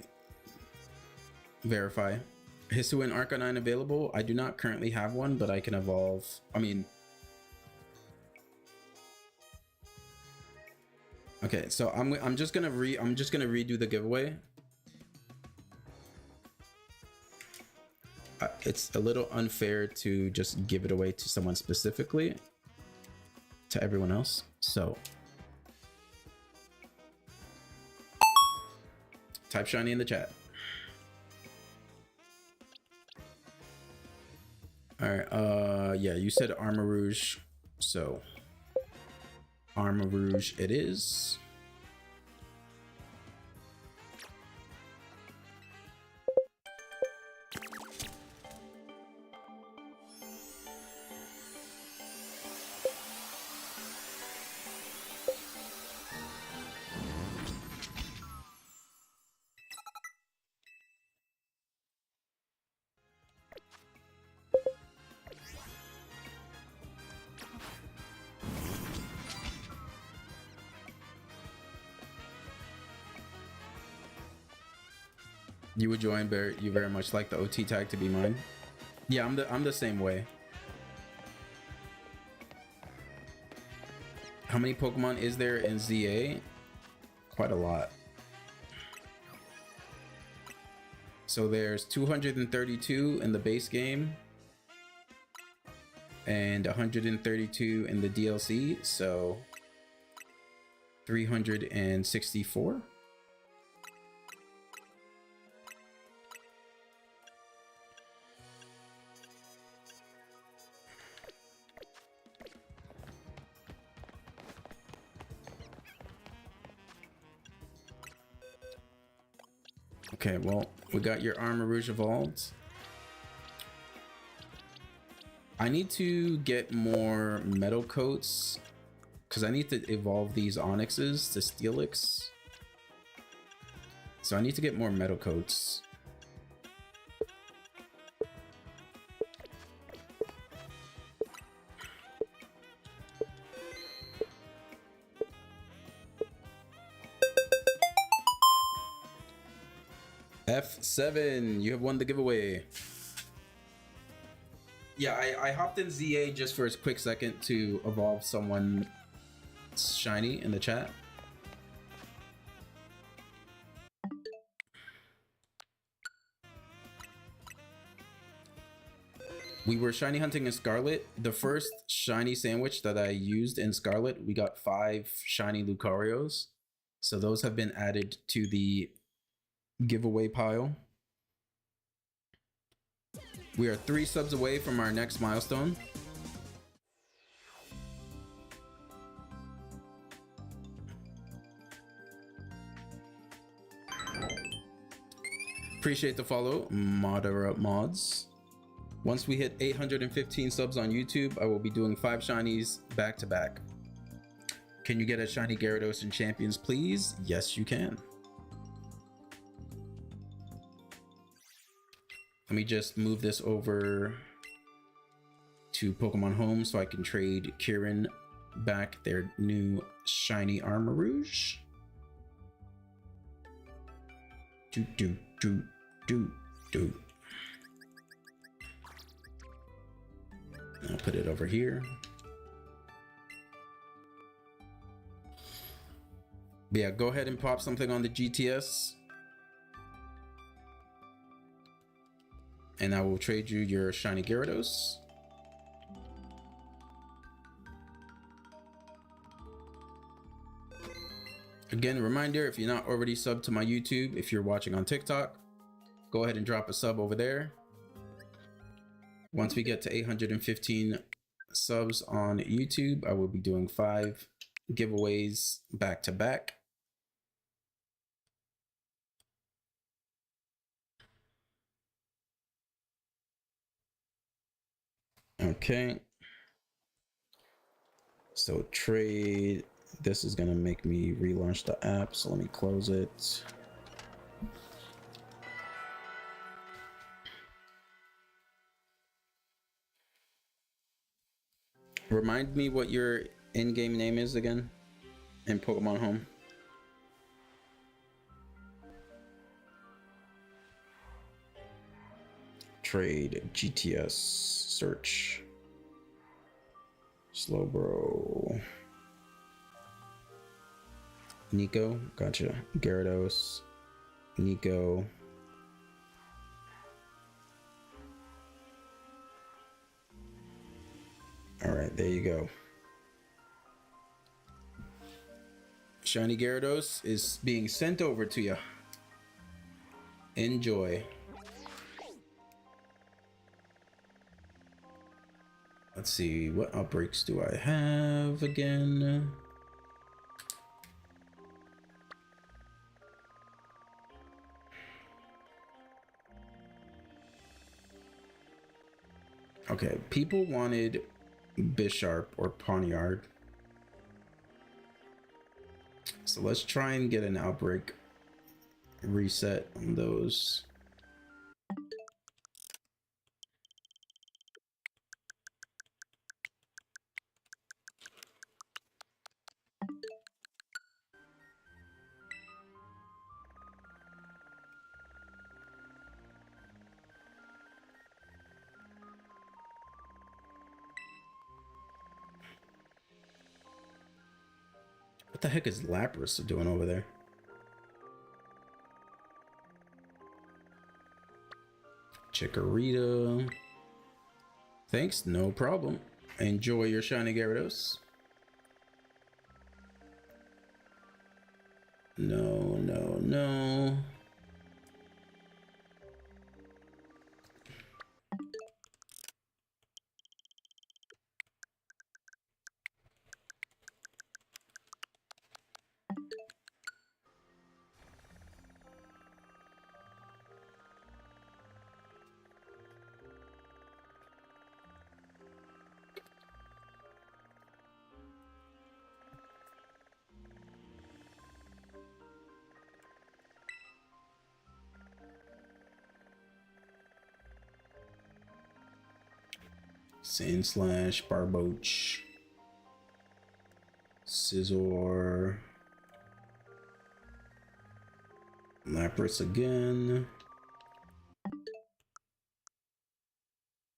verify. Hisuian Arcanine available? I do not currently have one, but I can evolve. I mean, okay, so I'm just gonna redo the giveaway. It's a little unfair to just give it away to someone specifically, to everyone else. So type shiny in the chat. All right, yeah, you said Armarouge, so Armarouge it is. You would join, but you very much like the OT tag to be mine. Yeah, I'm the same way. How many Pokemon is there in ZA? Quite a lot. So there's 232 in the base game and 132 in the DLC, so 364. Okay, well, we got your Armarouge evolved. I need to get more metal coats because I need to evolve these Onyxes to Steelix. So I need to get more metal coats. F7, you have won the giveaway. Yeah, I hopped in ZA just for a quick second to evolve someone shiny in the chat. We were shiny hunting in Scarlet. The first shiny sandwich that I used in Scarlet, we got 5 shiny Lucarios. So those have been added to the giveaway pile. We are 3 subs away from our next milestone. Appreciate the follow, Moderate Mods. Once we hit 815 subs on YouTube, I will be doing 5 shinies back to back. Can you get a shiny Gyarados in Champions, please? Yes, you can. Let me just move this over to Pokemon Home so I can trade Kieran back their new shiny Armarouge. I'll put it over here. But yeah, go ahead and pop something on the GTS. And I will trade you your shiny Gyarados. Again, reminder, if you're not already subbed to my YouTube, if you're watching on TikTok, go ahead and drop a sub over there. Once we get to 815 subs on YouTube, I will be doing 5 giveaways back to back. Okay. So trade. This is gonna make me relaunch the app, so let me close it. Remind me what your in-game name is again in Pokemon Home. Trade, GTS, search. Slowbro. Nico, gotcha. Gyarados, Nico. All right, there you go. Shiny Gyarados is being sent over to you. Enjoy. Let's see, what outbreaks do I have again? Okay, people wanted Bisharp or Pawniard. So let's try and get an outbreak reset on those. What the heck is Lapras doing over there? Chikorita. Thanks, no problem. Enjoy your shiny Gyarados. No, no, no. Sandslash, Barboach, Scizor, Lapras again.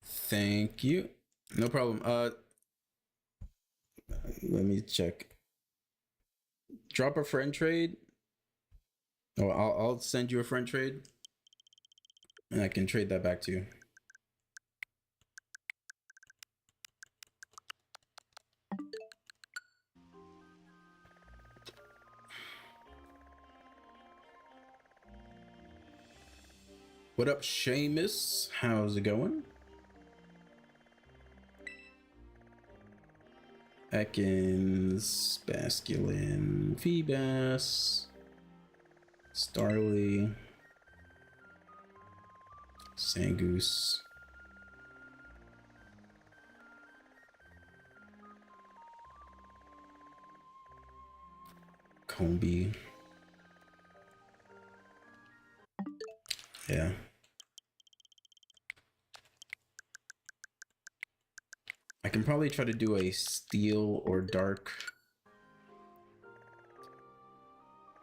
Thank you. No problem. Let me check. Drop a friend trade. Oh, I'll send you a friend trade, and I can trade that back to you. What up, Seamus? How's it going? Ekans, Basculin, Feebas, Starly, Sangoose. Combi. Yeah. I can probably try to do a steel or dark.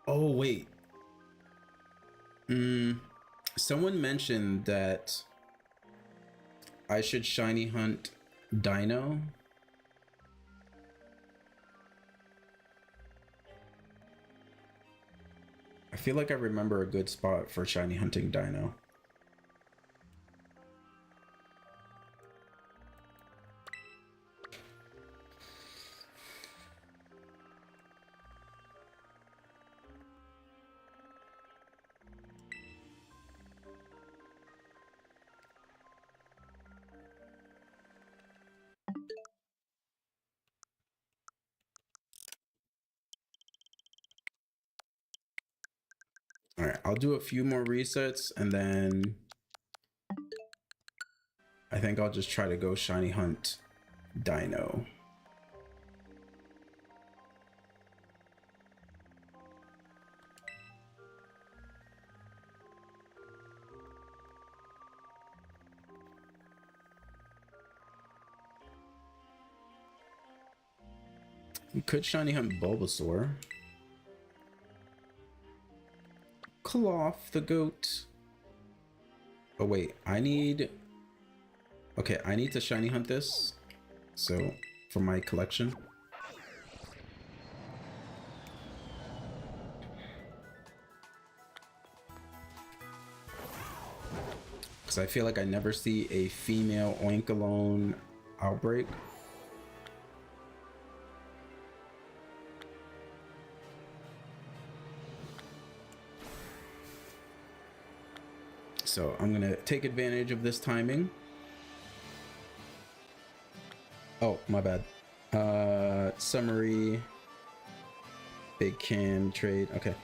Oh, wait. Someone mentioned that I should shiny hunt Dino. I feel like I remember a good spot for shiny hunting Dino. All right, I'll do a few more resets and then I think I'll just try to go shiny hunt Dino. We could shiny hunt Bulbasaur. Cloth the goat. Oh wait, I need... Okay, I need to shiny hunt this. So, for my collection. Because I feel like I never see a female Oinkologne outbreak. So I'm gonna take advantage of this timing. Oh, my bad. Summary. Big Cam trade. Okay.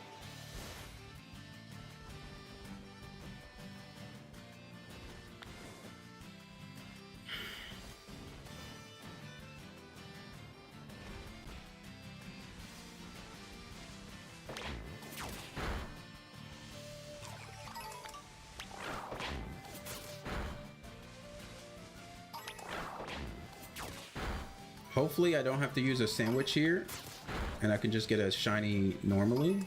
Hopefully I don't have to use a sandwich here and I can just get a shiny normally.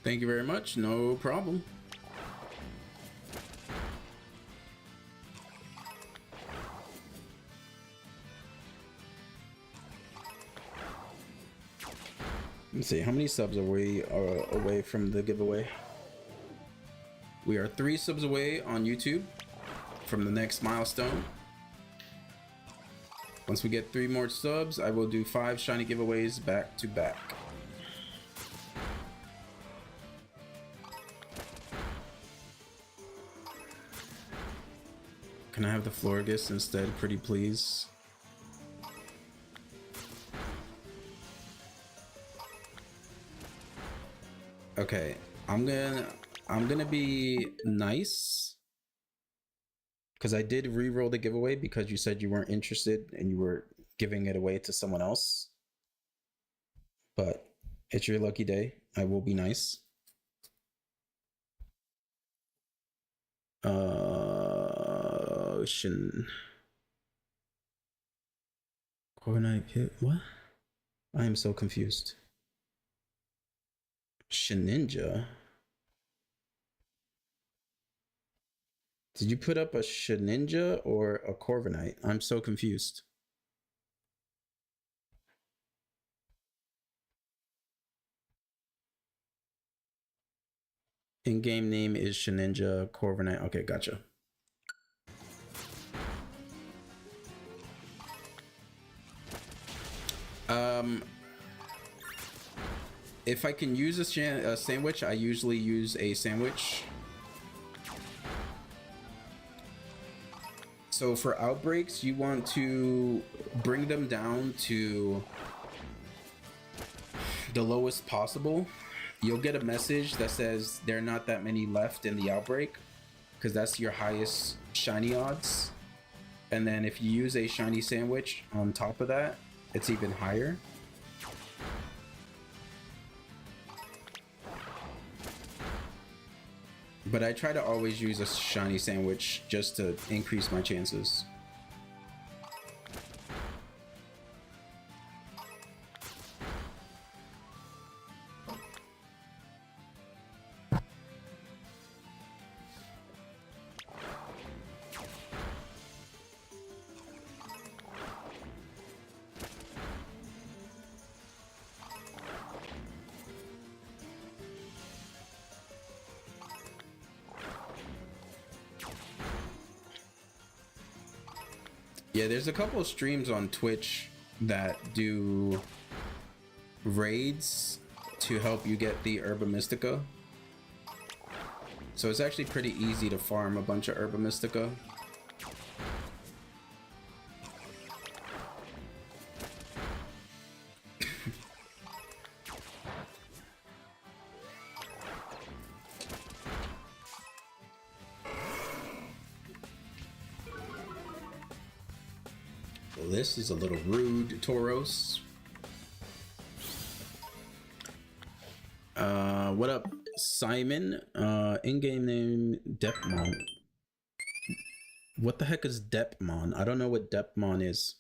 Thank you very much. No problem. Let's see, how many subs are we away from the giveaway? We are 3 subs away on YouTube from the next milestone. Once we get 3 more subs, I will do 5 shiny giveaways back to back. Can I have the Florges instead, pretty please? Okay, I'm gonna be nice because I did re-roll the giveaway because you said you weren't interested and you were giving it away to someone else. But it's your lucky day. I will be nice. Shin. Corviknight hit. What? I am so confused. Shininja? Did you put up a Shininja or a Corviknight? I'm so confused. In-game name is Shininja Corviknight. Okay, gotcha. If I can use a sandwich, I usually use a sandwich. So for outbreaks, you want to bring them down to the lowest possible. You'll get a message that says there are not that many left in the outbreak, because that's your highest shiny odds. And then if you use a shiny sandwich on top of that, it's even higher. But I try to always use a shiny sandwich just to increase my chances. Yeah, there's a couple of streams on Twitch that do raids to help you get the Herba Mystica. So it's actually pretty easy to farm a bunch of Herba Mystica. Well, this is a little rude, Tauros. What up, Simon? In-game name Depmon. What the heck is Depmon? I don't know what Depmon is.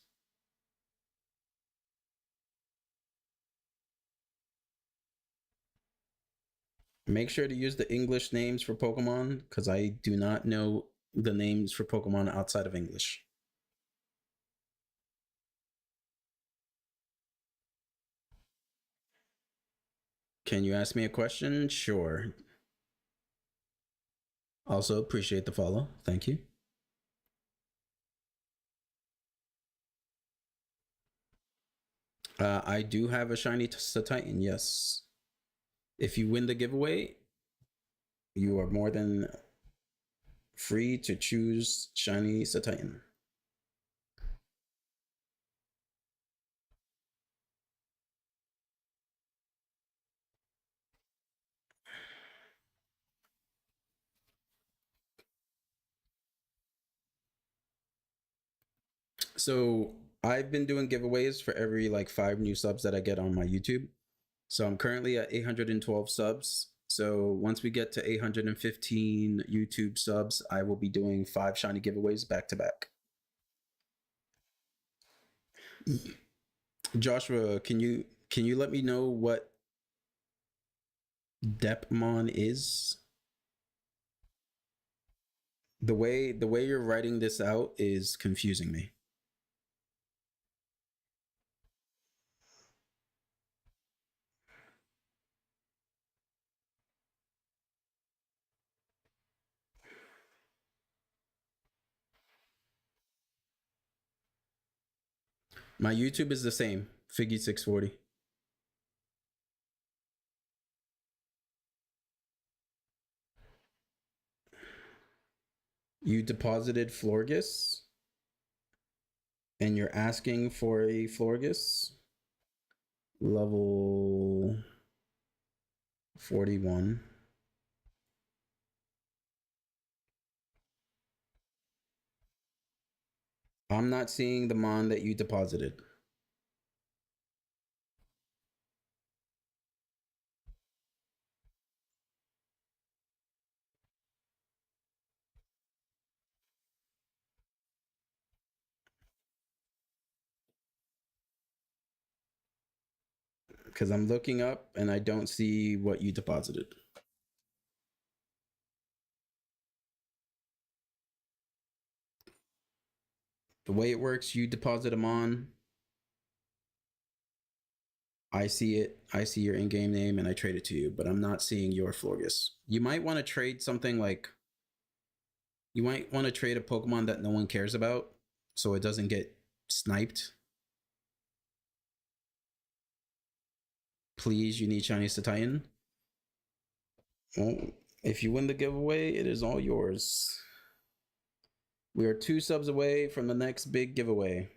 Make sure to use the English names for Pokemon, because I do not know the names for Pokemon outside of English. Can you ask me a question? Sure. Also, appreciate the follow. Thank you. I do have a shiny Titan, yes. If you win the giveaway, you are more than free to choose shiny Titan. So I've been doing giveaways for every like 5 new subs that I get on my YouTube. So I'm currently at 812 subs. So once we get to 815 YouTube subs, I will be doing 5 shiny giveaways back to back. Joshua, can you let me know what Depmon is? The way you're writing this out is confusing me. My YouTube is the same, Figgy640. You deposited Florges, and you're asking for a Florges level 41. I'm not seeing the mon that you deposited. Because I'm looking up and I don't see what you deposited. The way it works, you deposit them on. I see it. I see your in-game name and I trade it to you, but I'm not seeing your Florges. You might want to trade something like... You might want to trade a Pokemon that no one cares about so it doesn't get sniped. Please, you need Chinese to Titan. Well, if you win the giveaway, it is all yours. We are 2 subs away from the next big giveaway.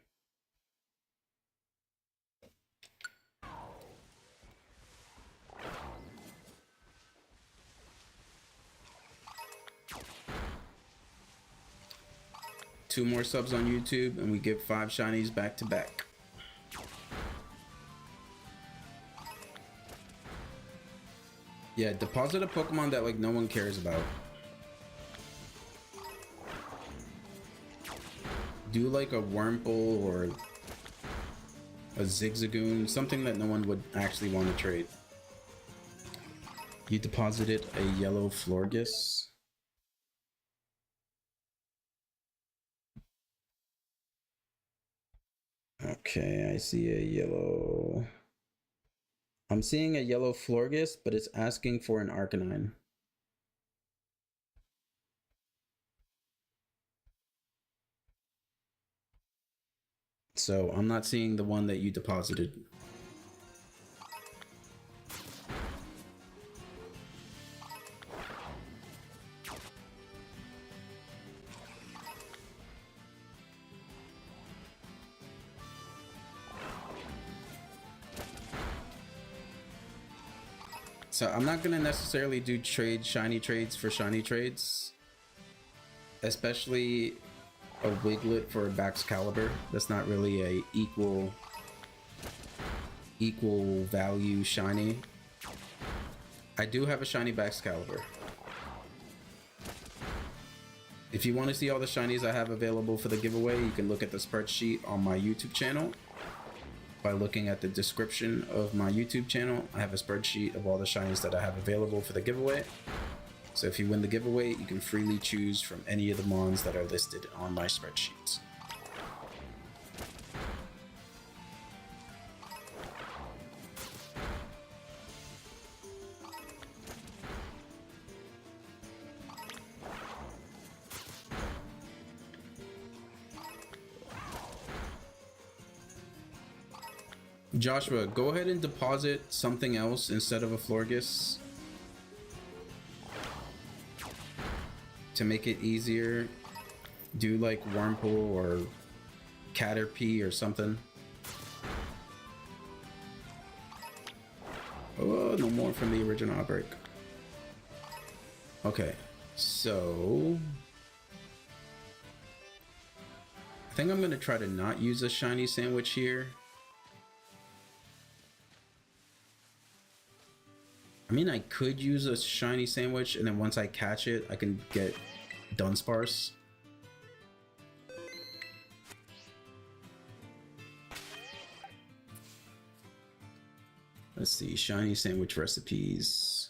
Two more subs on YouTube and we give 5 shinies back to back. Yeah, deposit a Pokemon that like no one cares about. Do like a Wurmple or a Zigzagoon, something that no one would actually want to trade. You deposited a yellow Florges. Okay, I see a yellow... I'm seeing a yellow Florges, but it's asking for an Arcanine. So I'm not seeing the one that you deposited. So I'm not gonna necessarily do shiny trades for shiny trades, especially a Wiglet for a Baxcalibur. That's not really a equal value shiny. I do have a shiny Baxcalibur. If you want to see all the shinies I have available for the giveaway, you can look at the spreadsheet on my YouTube channel. By looking at the description of my YouTube channel, I have a spreadsheet of all the shinies that I have available for the giveaway. So if you win the giveaway, you can freely choose from any of the mons that are listed on my spreadsheets. Joshua, go ahead and deposit something else instead of a Florges to make it easier. Do like Wurmple or Caterpie or something. Oh, no more from the original outbreak. Okay, so I think I'm gonna try to not use a shiny sandwich here. I mean, I could use a shiny sandwich, and then once I catch it, I can get Dunsparce. Let's see, shiny sandwich recipes.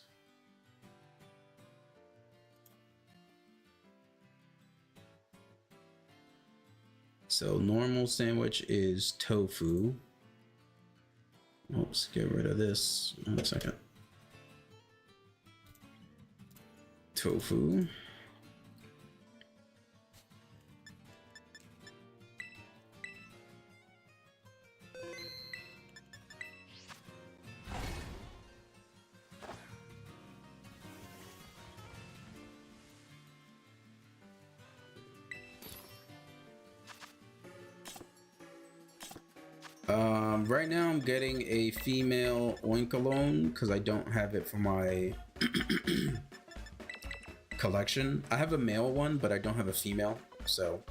So normal sandwich is tofu. Oops, get rid of this. 1 second. Tofu. Right now I'm getting a female Oinkologne because I don't have it for my collection. I have a male one, but I don't have a female, so.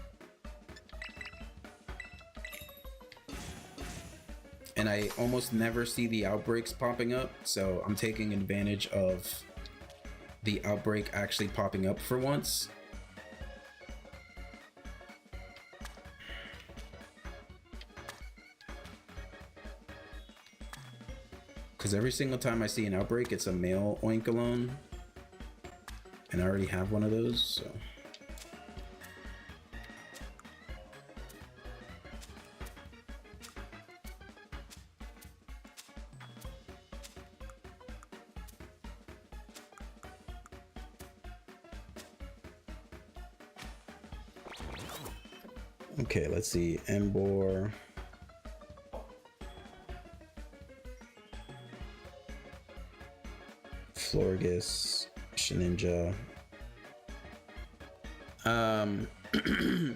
And I almost never see the outbreaks popping up, so I'm taking advantage of the outbreak actually popping up for once. Because every single time I see an outbreak, it's a male Oinkologne. And I already have one of those, so... Okay, let's see. Emboar. Florges. Shedinja.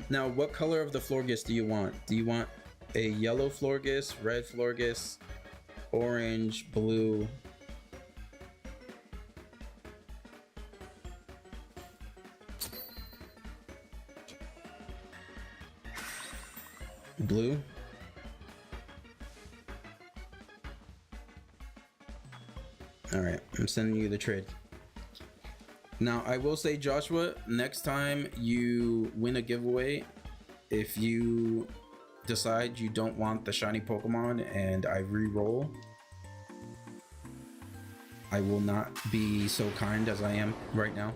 Now, what color of the Florges do you want? Do you want a yellow Florges, red Florges, orange, blue? Blue? Alright, I'm sending you the trade. Now, I will say, Joshua, next time you win a giveaway, if you decide you don't want the shiny Pokemon and I re-roll, I will not be so kind as I am right now.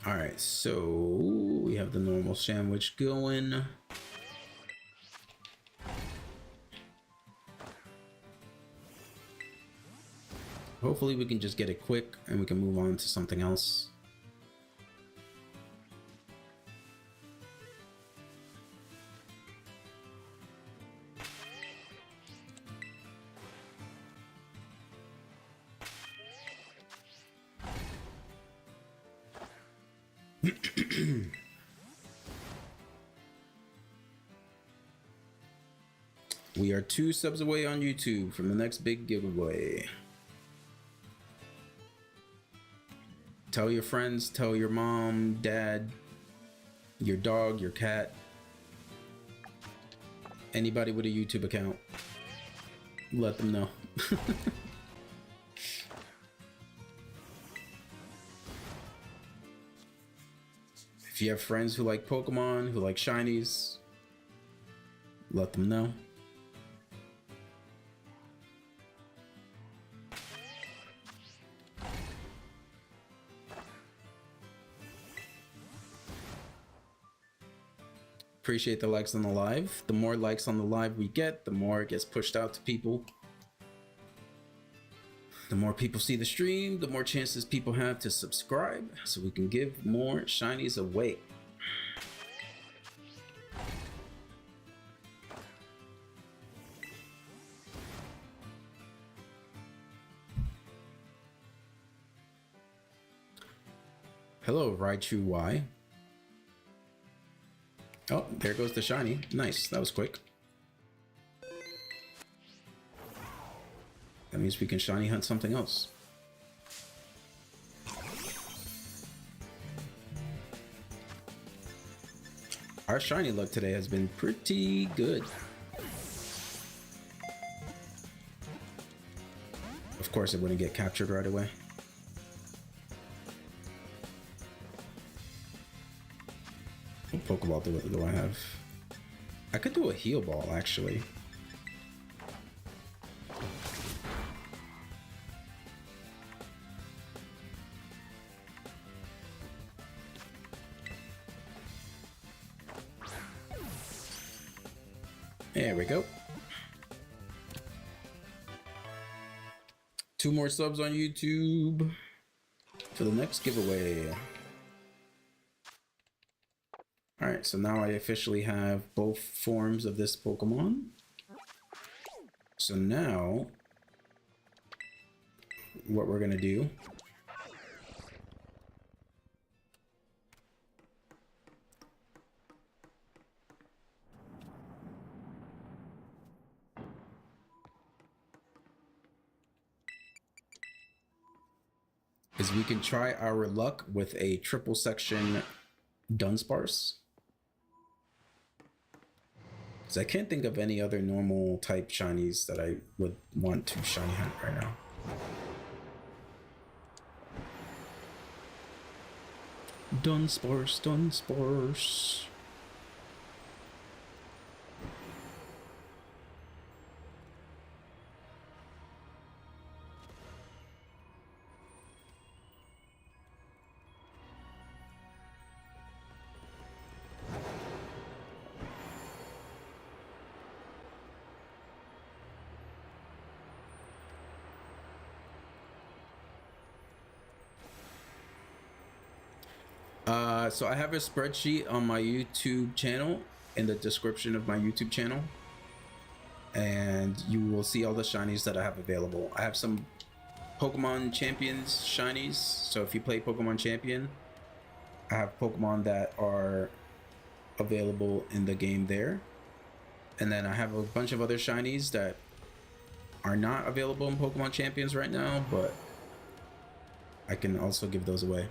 All right, so we have the normal sandwich going. Hopefully we can just get it quick and we can move on to something else. We are 2 subs away on YouTube from the next big giveaway. Tell your friends, tell your mom, dad, your dog, your cat, anybody with a YouTube account. Let them know. If you have friends who like Pokemon, who like shinies, let them know. Appreciate the likes on the live. The more likes on the live we get, the more it gets pushed out to people. The more people see the stream, the more chances people have to subscribe, so we can give more shinies away. Hello, Raichu Y. Oh, there goes the shiny. Nice, that was quick. That means we can shiny hunt something else. Our shiny luck today has been pretty good. Of course, it wouldn't get captured right away. What Pokeball do I have? I could do a heal ball, actually. There we go. 2 more subs on YouTube for the next giveaway. Alright, so now I officially have both forms of this Pokemon. So now, what we're gonna do is we can try our luck with a triple section Dunsparce. I can't think of any other normal type shinies that I would want to shiny hunt right now. Dunsparce, Dunsparce. So I have a spreadsheet on my YouTube channel in the description of my YouTube channel, and you will see all the shinies that I have available. I have some Pokemon Champions shinies, so if you play Pokemon Champion, I have Pokemon that are available in the game there, and then I have a bunch of other shinies that are not available in Pokemon Champions right now, but I can also give those away.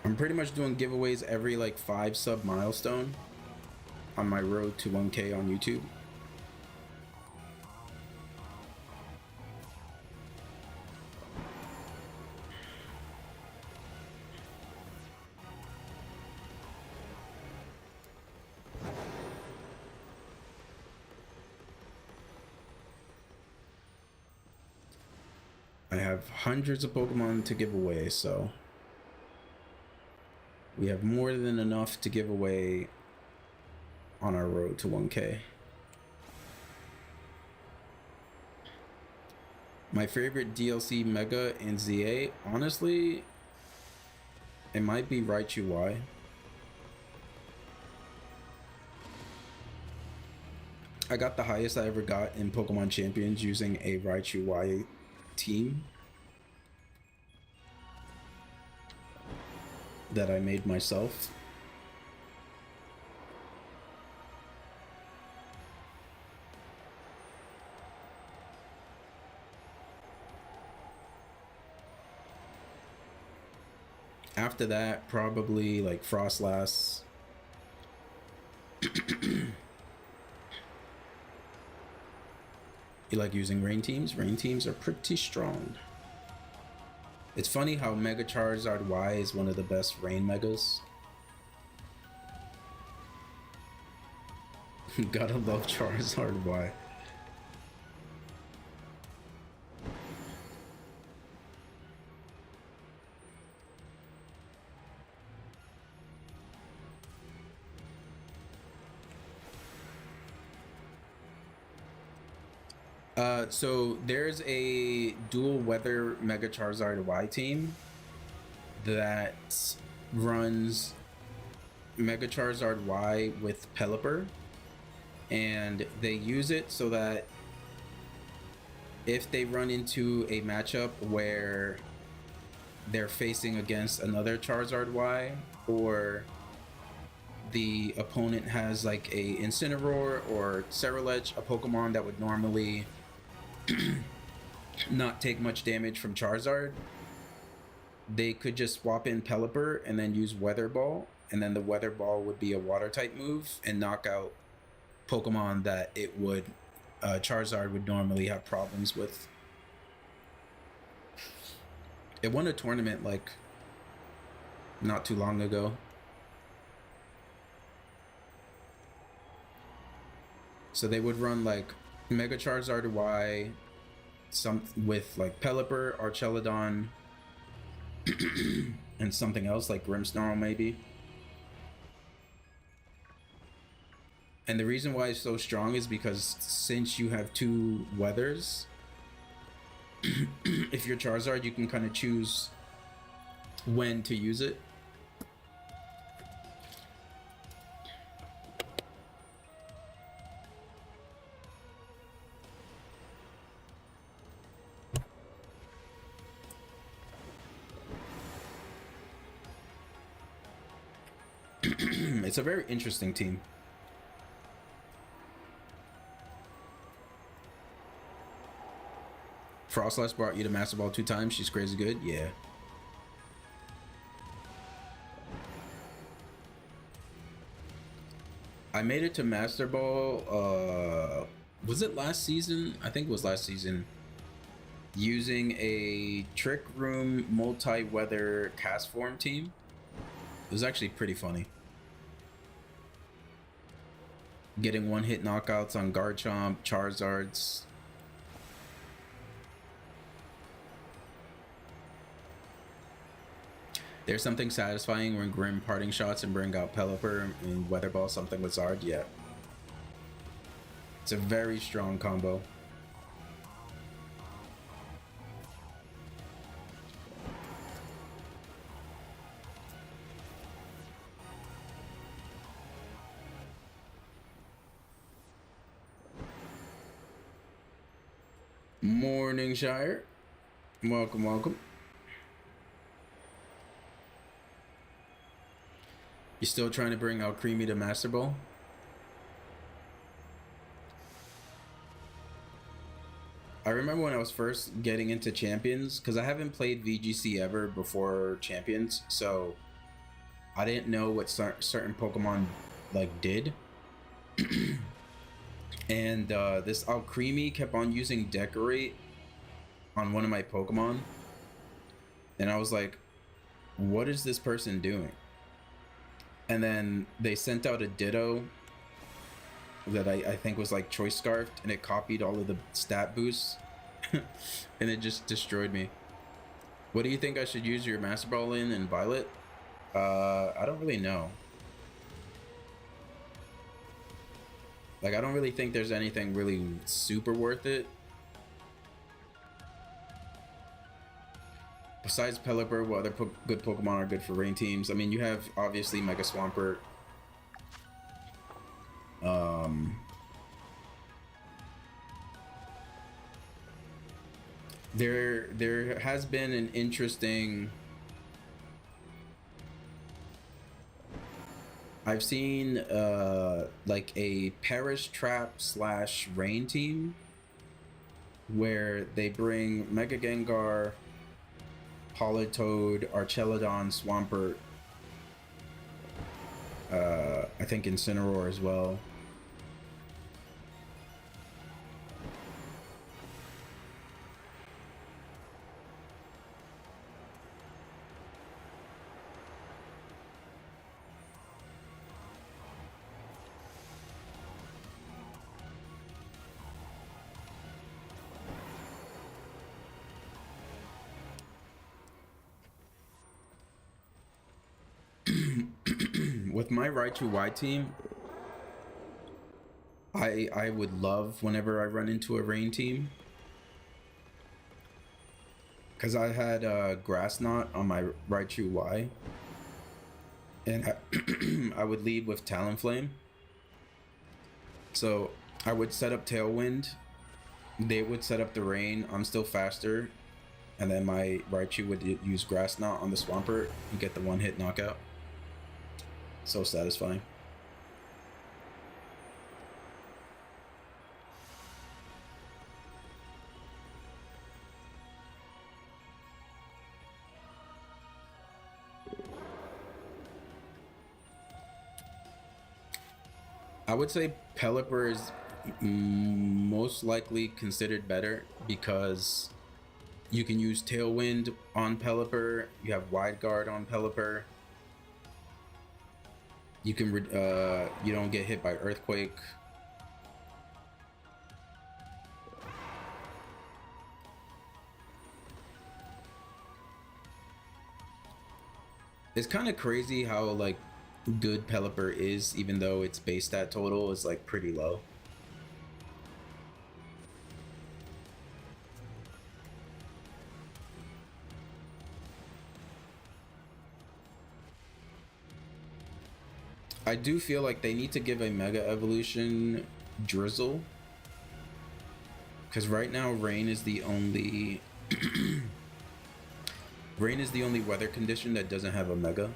I'm pretty much doing giveaways every like 5 sub milestone on my road to 1K on YouTube. I have hundreds of Pokemon to give away, so we have more than enough to give away on our road to 1K. My favorite DLC Mega in ZA, honestly, it might be Raichu Y. I got the highest I ever got in Pokemon Champions using a Raichu Y team that I made myself. After that, probably like Frostlass. You like using rain teams? Rain teams are pretty strong. It's funny how Mega Charizard Y is one of the best rain megas. Gotta love Charizard Y. So there's a dual weather Mega Charizard Y team that runs Mega Charizard Y with Pelipper, and they use it so that if they run into a matchup where they're facing against another Charizard Y, or the opponent has like a Incineroar or Ceruledge, a Pokemon that would normally not take much damage from Charizard, they could just swap in Pelipper and then use Weather Ball, and then the Weather Ball would be a water type move and knock out Pokemon that it would Charizard would normally have problems with. It won a tournament like not too long ago. So they would run like Mega Charizard Y, some with like Pelipper, Archelodon, and something else like Grimmsnarl maybe. And the reason why it's so strong is because since you have two weathers, if you're Charizard, you can kind of choose when to use it. It's a very interesting team. Frostlass brought you to Master Ball 2 times. She's crazy good. Yeah. I made it to Master Ball. Was it last season? I think it was last season. Using a Trick Room multi-weather cast form team. It was actually pretty funny. Getting one-hit knockouts on Garchomp, Charizards. There's something satisfying when Grim parting shots and bring out Pelipper and Weather Ball something with Zard. Yeah. It's a very strong combo. Morning, Shire. Welcome, welcome. You still trying to bring out Creamy to Master Ball? I remember when I was first getting into Champions, because I haven't played VGC ever before Champions, so I didn't know what certain Pokemon like did. And this Alcremie kept on using Decorate on one of my Pokemon, and I was like, what is this person doing? And then they sent out a Ditto that I think was like Choice Scarfed, and it copied all of the stat boosts and it just destroyed me. What do you think I should use your Master Ball in Violet? I don't really know. Like, I don't really think there's anything really super worth it. Besides Pelipper, what other good Pokemon are good for rain teams? I mean, you have obviously Mega Swampert. There has been an interesting. I've seen like a Perish Trap / rain team where they bring Mega Gengar, Politoed, Archelodon, Swampert, I think Incineroar as well. With my Raichu Y team, I would love whenever I run into a rain team, because I had Grass Knot on my Raichu Y, and I would lead with Talonflame. So I would set up Tailwind, they would set up the rain, I'm still faster, and then my Raichu would use Grass Knot on the Swampert and get the one-hit knockout. So satisfying. I would say Pelipper is most likely considered better because you can use Tailwind on Pelipper, you have Wide Guard on Pelipper. You can you don't get hit by Earthquake. It's kind of crazy how like good Pelipper is, even though its base stat total is like pretty low. I do feel like they need to give a Mega Evolution Drizzle, because right now rain is the only rain is the only weather condition that doesn't have a Mega.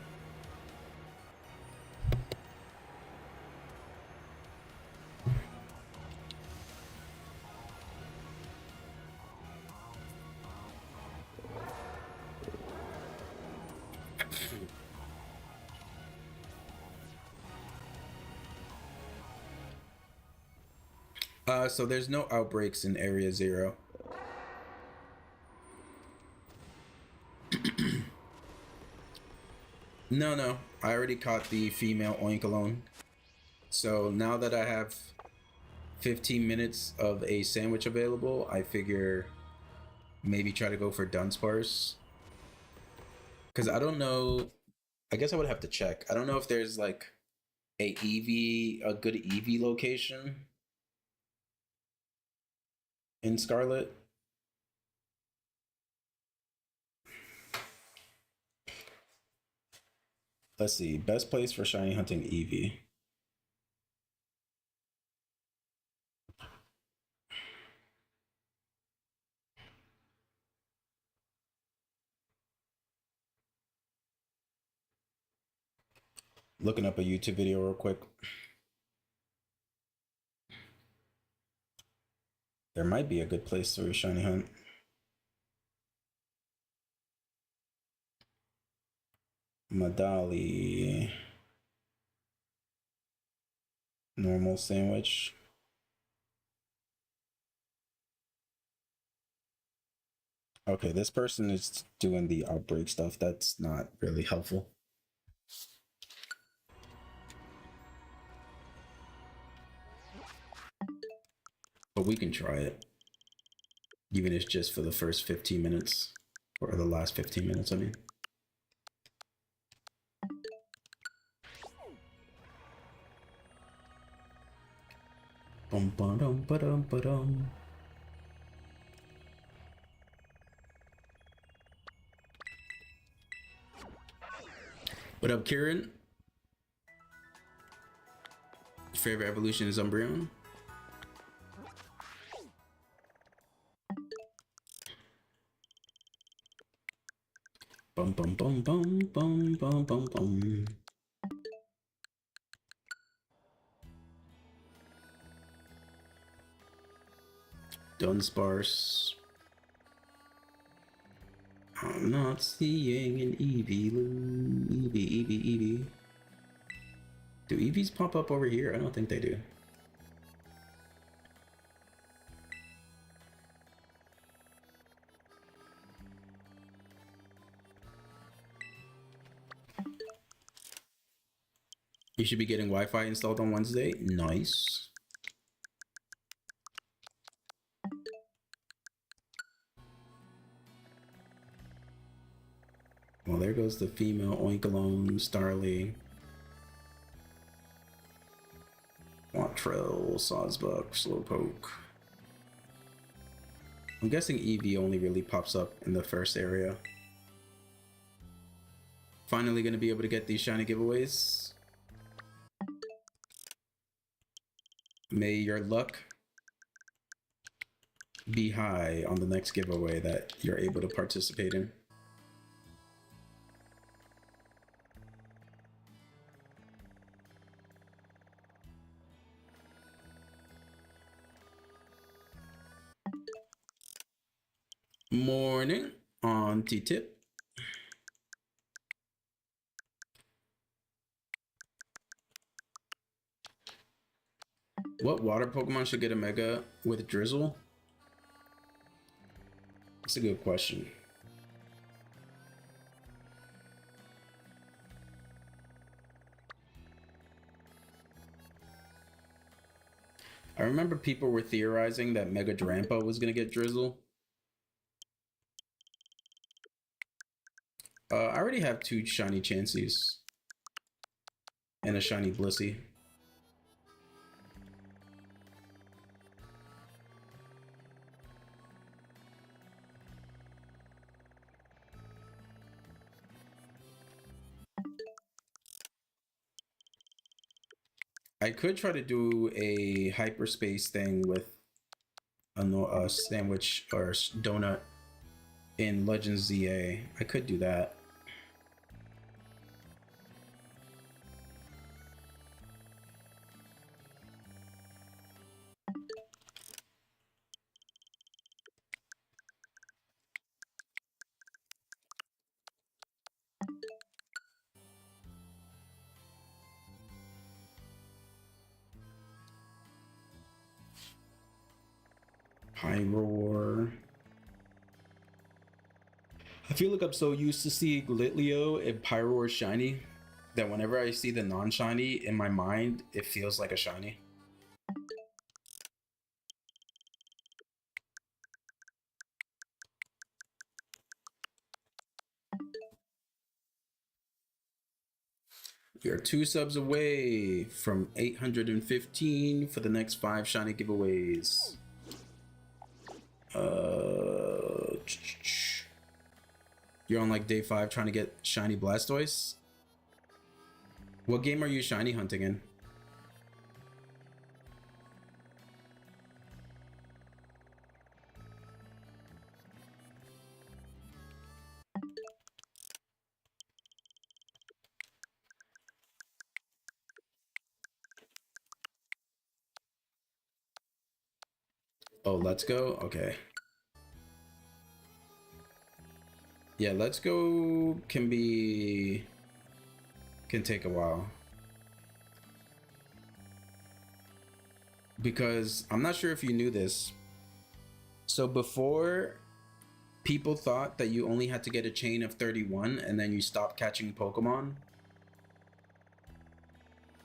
So there's no outbreaks in Area Zero. No. I already caught the female Oinkologne. So now that I have 15 minutes of a sandwich available, I figure maybe try to go for Dunsparce. Because I don't know. I guess I would have to check. I don't know if there's like a good EV location in Scarlet. Let's see. Best place for shiny hunting Eevee. Looking up a YouTube video real quick. There might be a good place for a shiny hunt. Medali. Normal sandwich. Okay, this person is doing the outbreak stuff. That's not really helpful. But we can try it. Even if it's just for the first 15 minutes. Or the last 15 minutes, I mean. Bum ba dum ba dum ba dum. What up, Kieran? Your favorite evolution is Umbreon? Bum bum bum bum bum bum bum bum. Dunsparce. I'm not seeing an Eevee. Eevee. Do Eevees pop up over here? I don't think they do. You should be getting Wi-Fi installed on Wednesday. Nice. Well, there goes the female Oinkologne, Starly, Quantrell, Sawsbuck, Slowpoke. I'm guessing Eevee only really pops up in the first area. Finally gonna be able to get these shiny giveaways. May your luck be high on the next giveaway that you're able to participate in. Morning on T-Tip. What water Pokemon should get a Mega with Drizzle? That's a good question. I remember people were theorizing that Mega Drampa was gonna get Drizzle. I already have 2 shiny Chanseys and a shiny Blissey. I could try to do a hyperspace thing with a sandwich or donut in Legends ZA. I could do that. Pyroar. I feel like I'm so used to seeing Litleo and Pyroar shiny that whenever I see the non-shiny in my mind, it feels like a shiny. You're 2 subs away from 815 for the next 5 shiny giveaways. You're on like day 5 trying to get shiny Blastoise? What game are you shiny hunting in? Oh, Let's Go? Okay. Yeah, Let's Go can take a while. Because I'm not sure if you knew this. So before, people thought that you only had to get a chain of 31 and then you stopped catching Pokemon.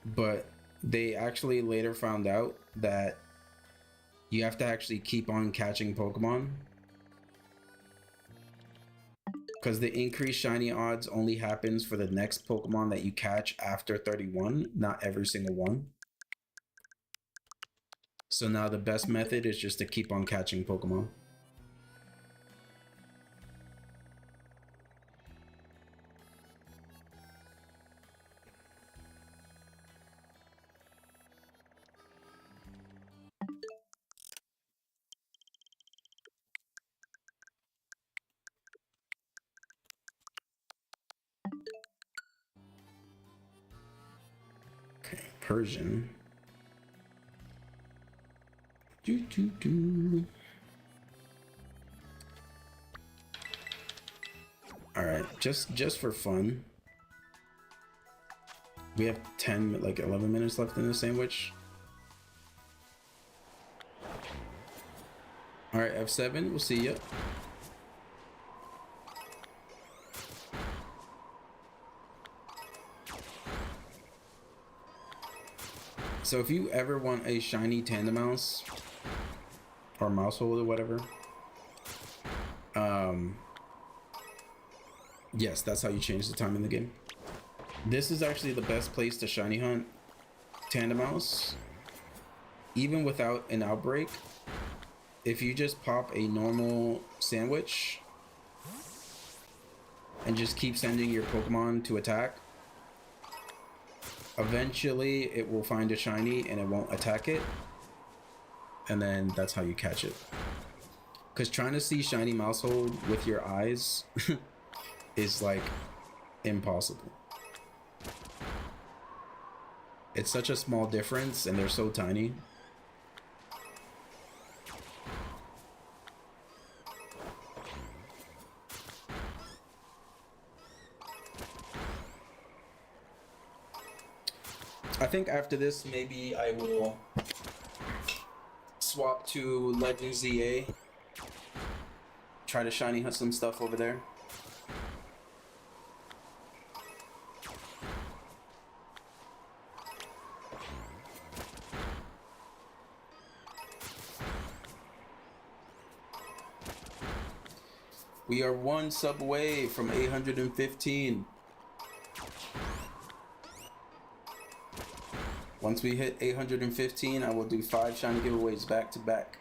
But they actually later found out that you have to actually keep on catching Pokemon. Because the increased shiny odds only happens for the next Pokemon that you catch after 31, not every single one. So now the best method is just to keep on catching Pokemon. Okay, Persian. All right, just for fun, we have 11 minutes left in the sandwich. All right, F7, we'll see ya. So if you ever want a shiny Tandemaus or Mousehold or whatever, yes, that's how you change the time in the game. This is actually the best place to shiny hunt Tandemaus, even without an outbreak. If you just pop a normal sandwich and just keep sending your Pokemon to attack, eventually it will find a shiny and it won't attack it, and then that's how you catch it. Because trying to see shiny Mousehold with your eyes is like impossible. It's such a small difference and they're so tiny. I think after this, maybe I will swap to Legends ZA. Try to shiny hunt some stuff over there. We are 1 sub away from 815. Once we hit 815, I will do 5 shiny giveaways back to back.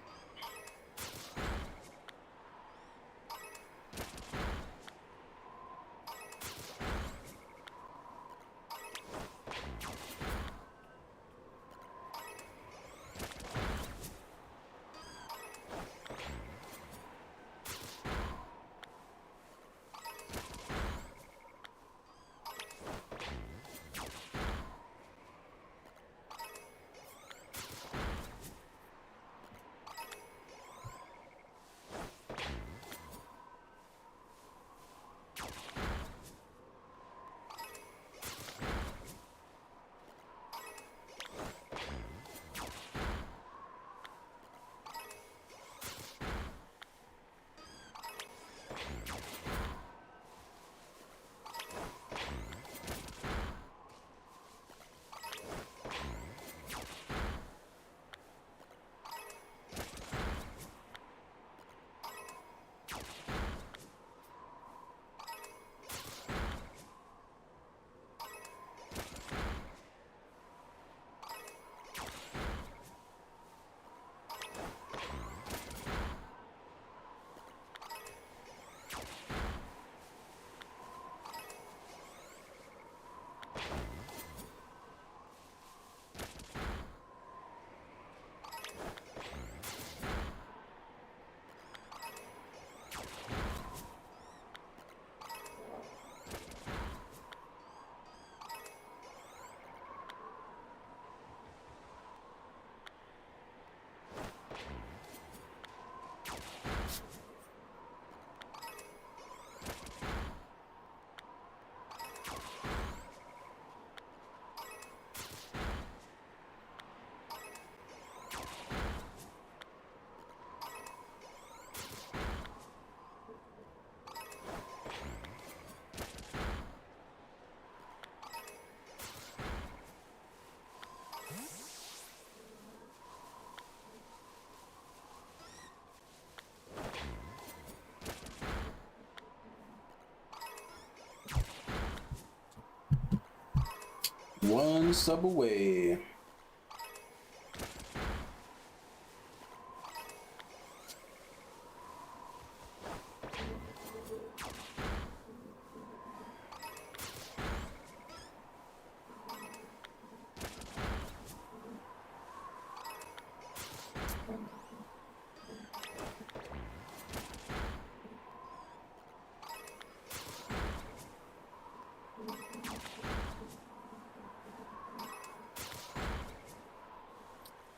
One sub away.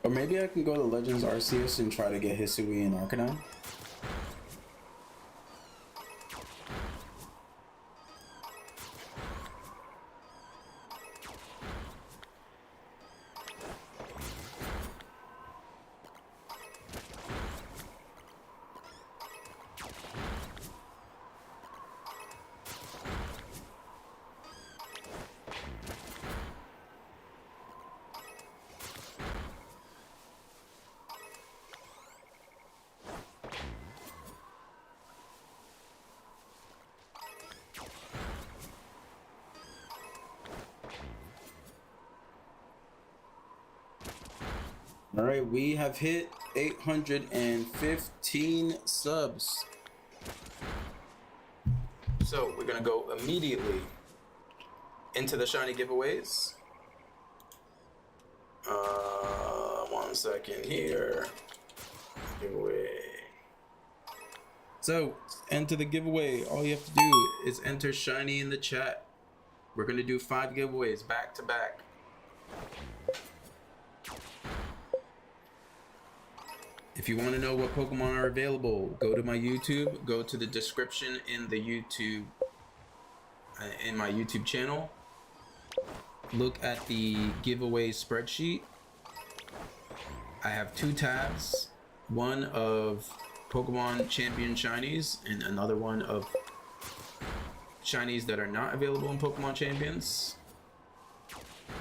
Or maybe I can go to Legends Arceus and try to get Hisui and Arcanine. All right, we have hit 815 subs. So we're gonna go immediately into the shiny giveaways. 1 second here. Giveaway. So enter the giveaway. All you have to do is enter shiny in the chat. We're gonna do 5 giveaways back to back. If you want to know what Pokemon are available, go to my YouTube, go to the description in the YouTube, in my YouTube channel. Look at the giveaway spreadsheet. I have 2 tabs, one of Pokemon Champion Shinies and another one of Shinies that are not available in Pokemon Champions.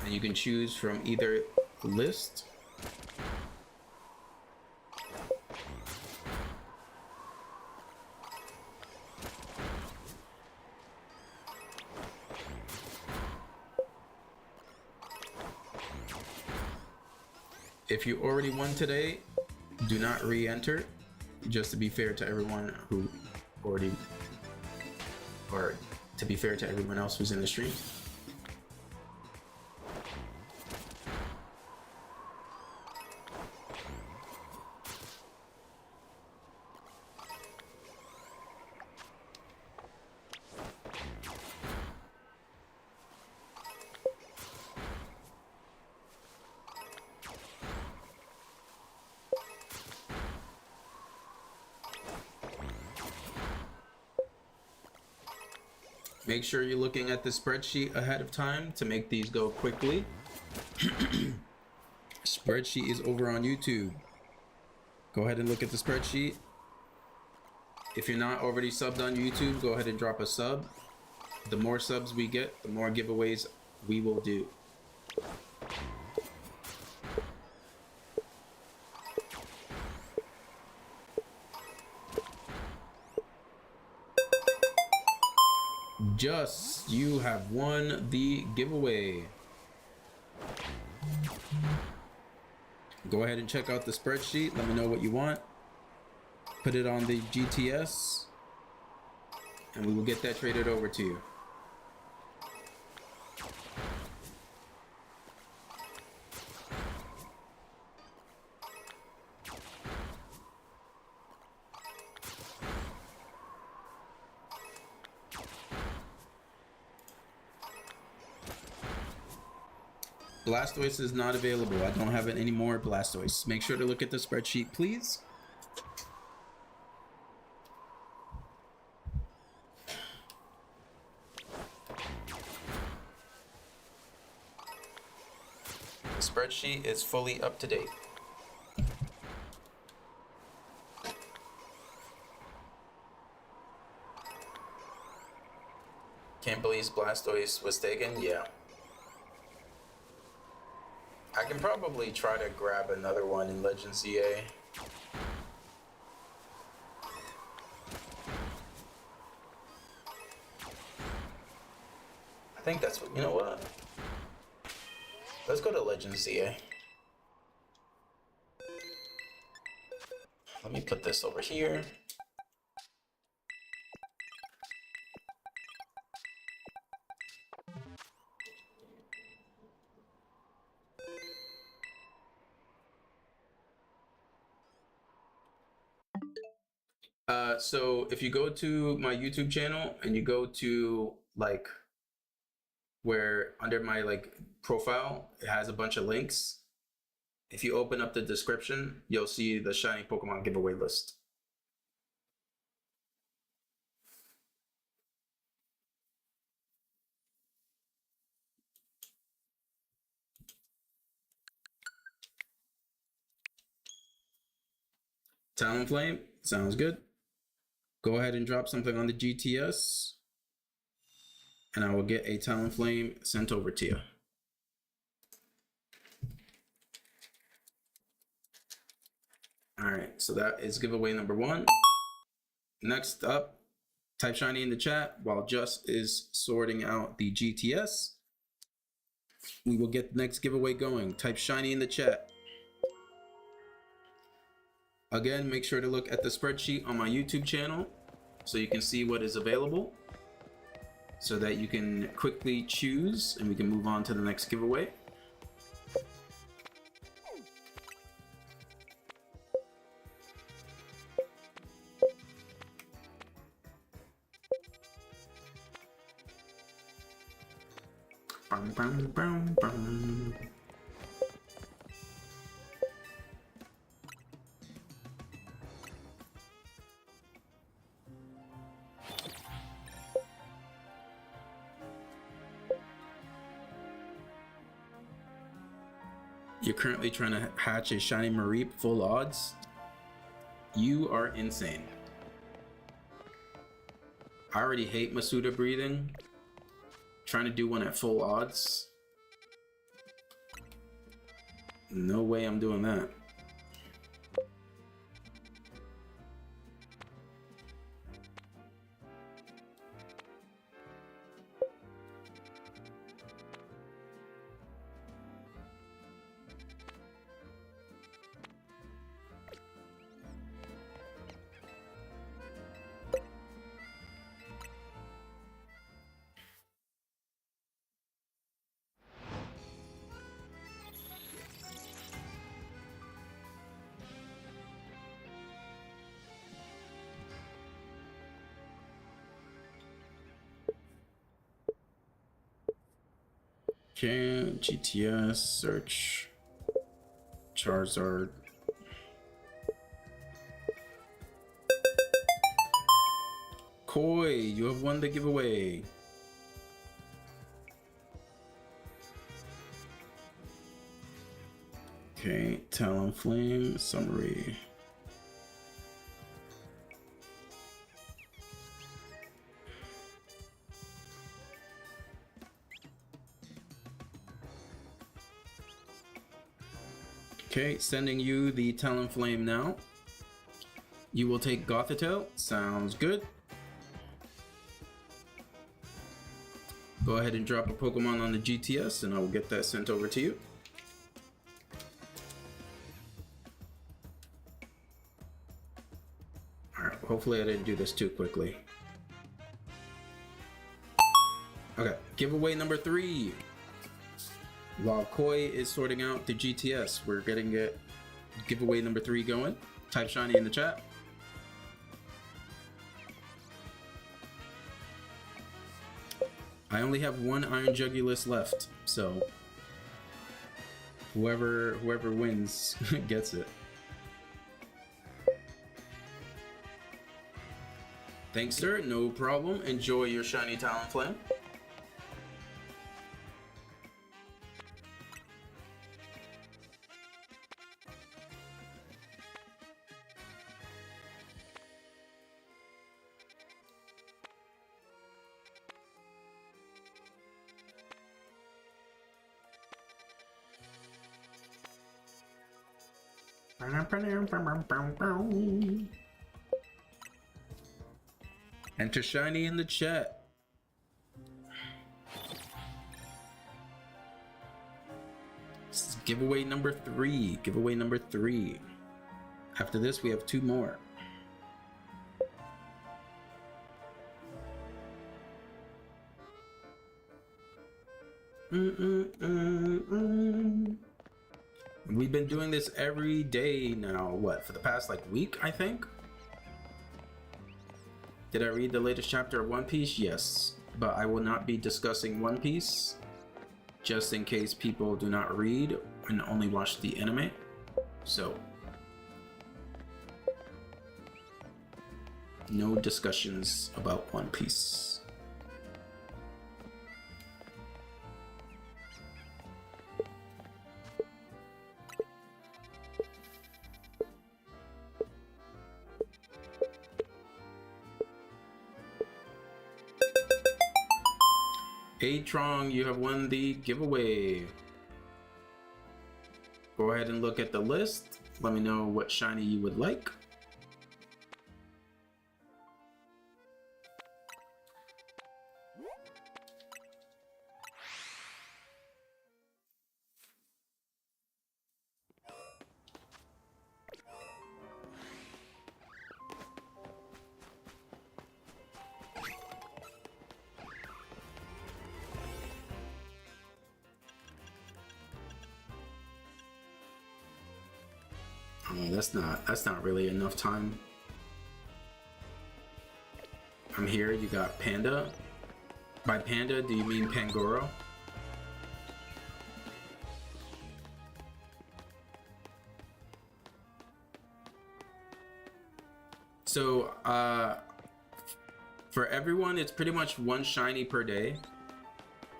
And you can choose from either list. If you already won today, do not re-enter, just to be fair to everyone who already, or to be fair to everyone else who's in the stream. Make sure you're looking at the spreadsheet ahead of time to make these go quickly. Spreadsheet is over on YouTube. Go ahead and look at the spreadsheet. If you're not already subbed on YouTube, go ahead and drop a sub. The more subs we get, the more giveaways we will do. Just, you have won the giveaway. Go ahead and check out the spreadsheet. Let me know what you want. Put it on the GTS, and we will get that traded over to you. Blastoise is not available. I don't have any more Blastoise. Make sure to look at the spreadsheet, please. The spreadsheet is fully up to date. Can't believe Blastoise was taken? Yeah. I can probably try to grab another one in Legends EA. I think that's what, you know what? Let's go to Legends ZA. Let me put this over here. So if you go to my YouTube channel and you go to like where under my like profile, it has a bunch of links. If you open up the description, you'll see the shiny Pokemon giveaway list. Talonflame, sounds good. Go ahead and drop something on the GTS, and I will get a Talonflame sent over to you. All right, so that is giveaway number 1. Next up, type shiny in the chat while Just is sorting out the GTS. We will get the next giveaway going. Type shiny in the chat. Again, make sure to look at the spreadsheet on my YouTube channel so you can see what is available, so that you can quickly choose and we can move on to the next giveaway. Bum, bum, bum, bum. You're currently trying to hatch a shiny Mareep full odds? You are insane. I already hate Masuda breathing. Trying to do one at full odds? No way I'm doing that. Okay, GTS, search, Charizard. Koi, you have won the giveaway. Okay, Talonflame, summary. Okay, sending you the Talonflame now. You will take Gothitelle. Sounds good. Go ahead and drop a Pokemon on the GTS and I will get that sent over to you. Alright, hopefully I didn't do this too quickly. Okay, giveaway number 3. While Koi is sorting out the GTS, we're getting it giveaway number 3 going. Type shiny in the chat. I only have one Iron Jugulus left, so whoever wins gets it. Thanks, sir. No problem. Enjoy your shiny Talonflame. Enter shiny in the chat. Giveaway number 3. Giveaway number 3. After this, we have 2 more. We've been doing this every day now, what, for the past like week, I think? Did I read the latest chapter of One Piece? Yes, but I will not be discussing One Piece, just in case people do not read and only watch the anime. So, no discussions about One Piece. Trong, you have won the giveaway. Go ahead and look at the list. Let me know what shiny you would like. That's not really enough time. I'm here. You got Panda. By Panda, do you mean Pangoro? So, for everyone, it's pretty much 1 shiny per day.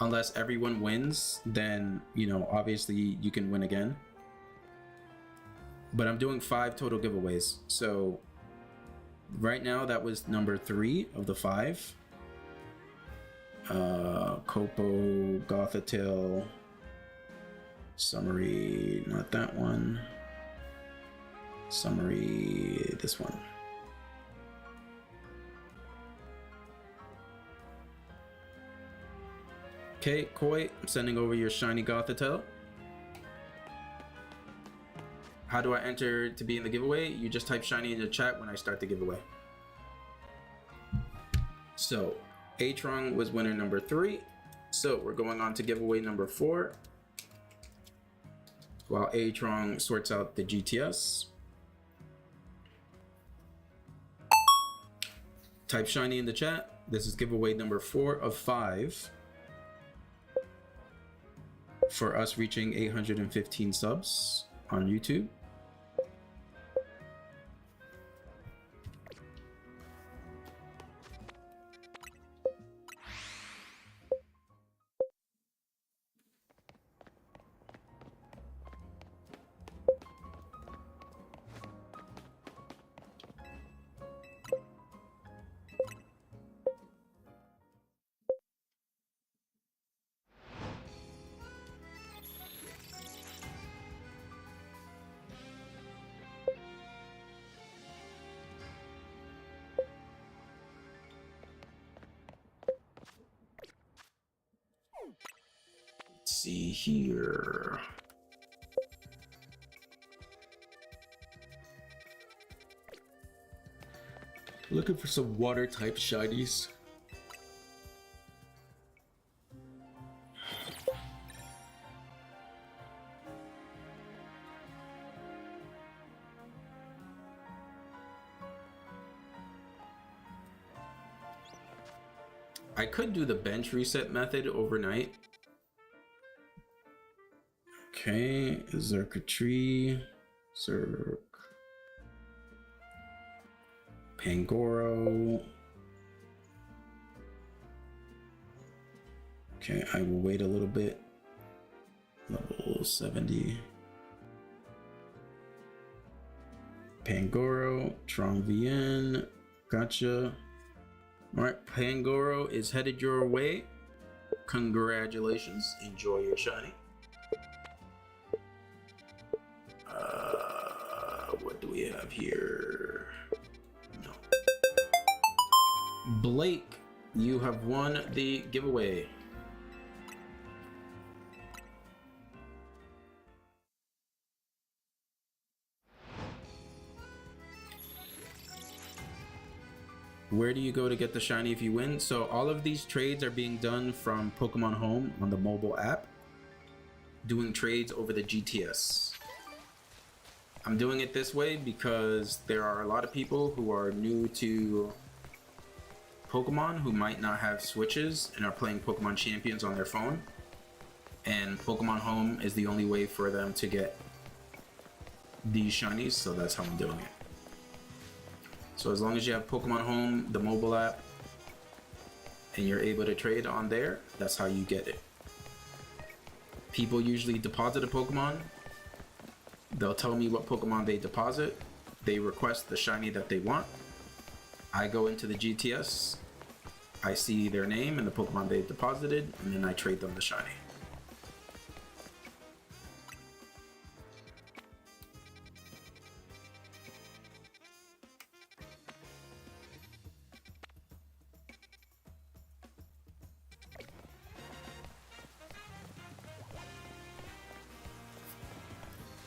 Unless everyone wins, then, you know, obviously you can win again. But I'm doing 5 total giveaways. So right now that was number 3 of the 5. Kopo, Gothitelle, Summary, not that one. Summary, this one. Okay, Koi, I'm sending over your shiny Gothitelle. How do I enter to be in the giveaway? You just type shiny in the chat when I start the giveaway. So, Atron was winner number 3. So, we're going on to giveaway number 4. While Atron sorts out the GTS. Type shiny in the chat. This is giveaway number 4 of 5. For us reaching 815 subs on YouTube. See here. Looking for some water type shinies. I could do the bench reset method overnight. Okay, Xurkitree, Zerk, Pangoro. Okay, I will wait a little bit. Level 70. Pangoro, Trong VN, gotcha. Alright, Pangoro is headed your way. Congratulations, enjoy your shiny. What do we have here? No. Blake, you have won the giveaway. Where do you go to get the shiny if you win? So all of these trades are being done from Pokemon Home on the mobile app, doing trades over the GTS. I'm doing it this way because there are a lot of people who are new to Pokemon who might not have Switches and are playing Pokemon Champions on their phone. And Pokemon Home is the only way for them to get these shinies, so that's how I'm doing it. So as long as you have Pokemon Home, the mobile app, and you're able to trade on there, that's how you get it. People usually deposit a Pokemon. They'll tell me what Pokemon they deposit. They request the shiny that they want. I go into the GTS. I see their name and the Pokemon they deposited, and then I trade them the shiny.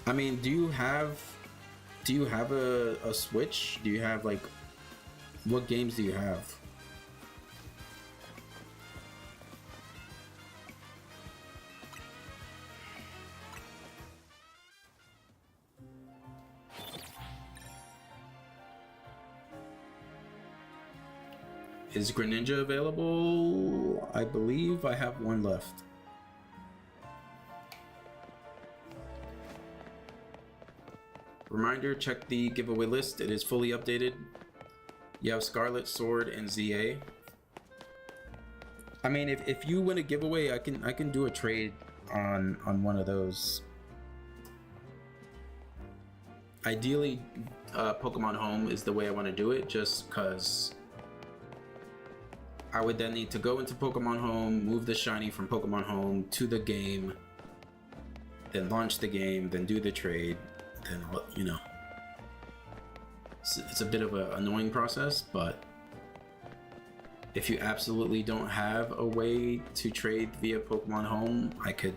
I mean, do you have a Switch? Do you have, like, what games do you have? Is Greninja available? I believe I have one left. Reminder, check the giveaway list. It is fully updated. You have Scarlet, Sword, and ZA. I mean, if you win a giveaway, I can do a trade on one of those. Ideally, Pokemon Home is the way I want to do it, just because I would then need to go into Pokemon Home, move the shiny from Pokemon Home to the game, then launch the game, then do the trade. And, you know, it's a bit of an annoying process, but if you absolutely don't have a way to trade via Pokemon Home, I could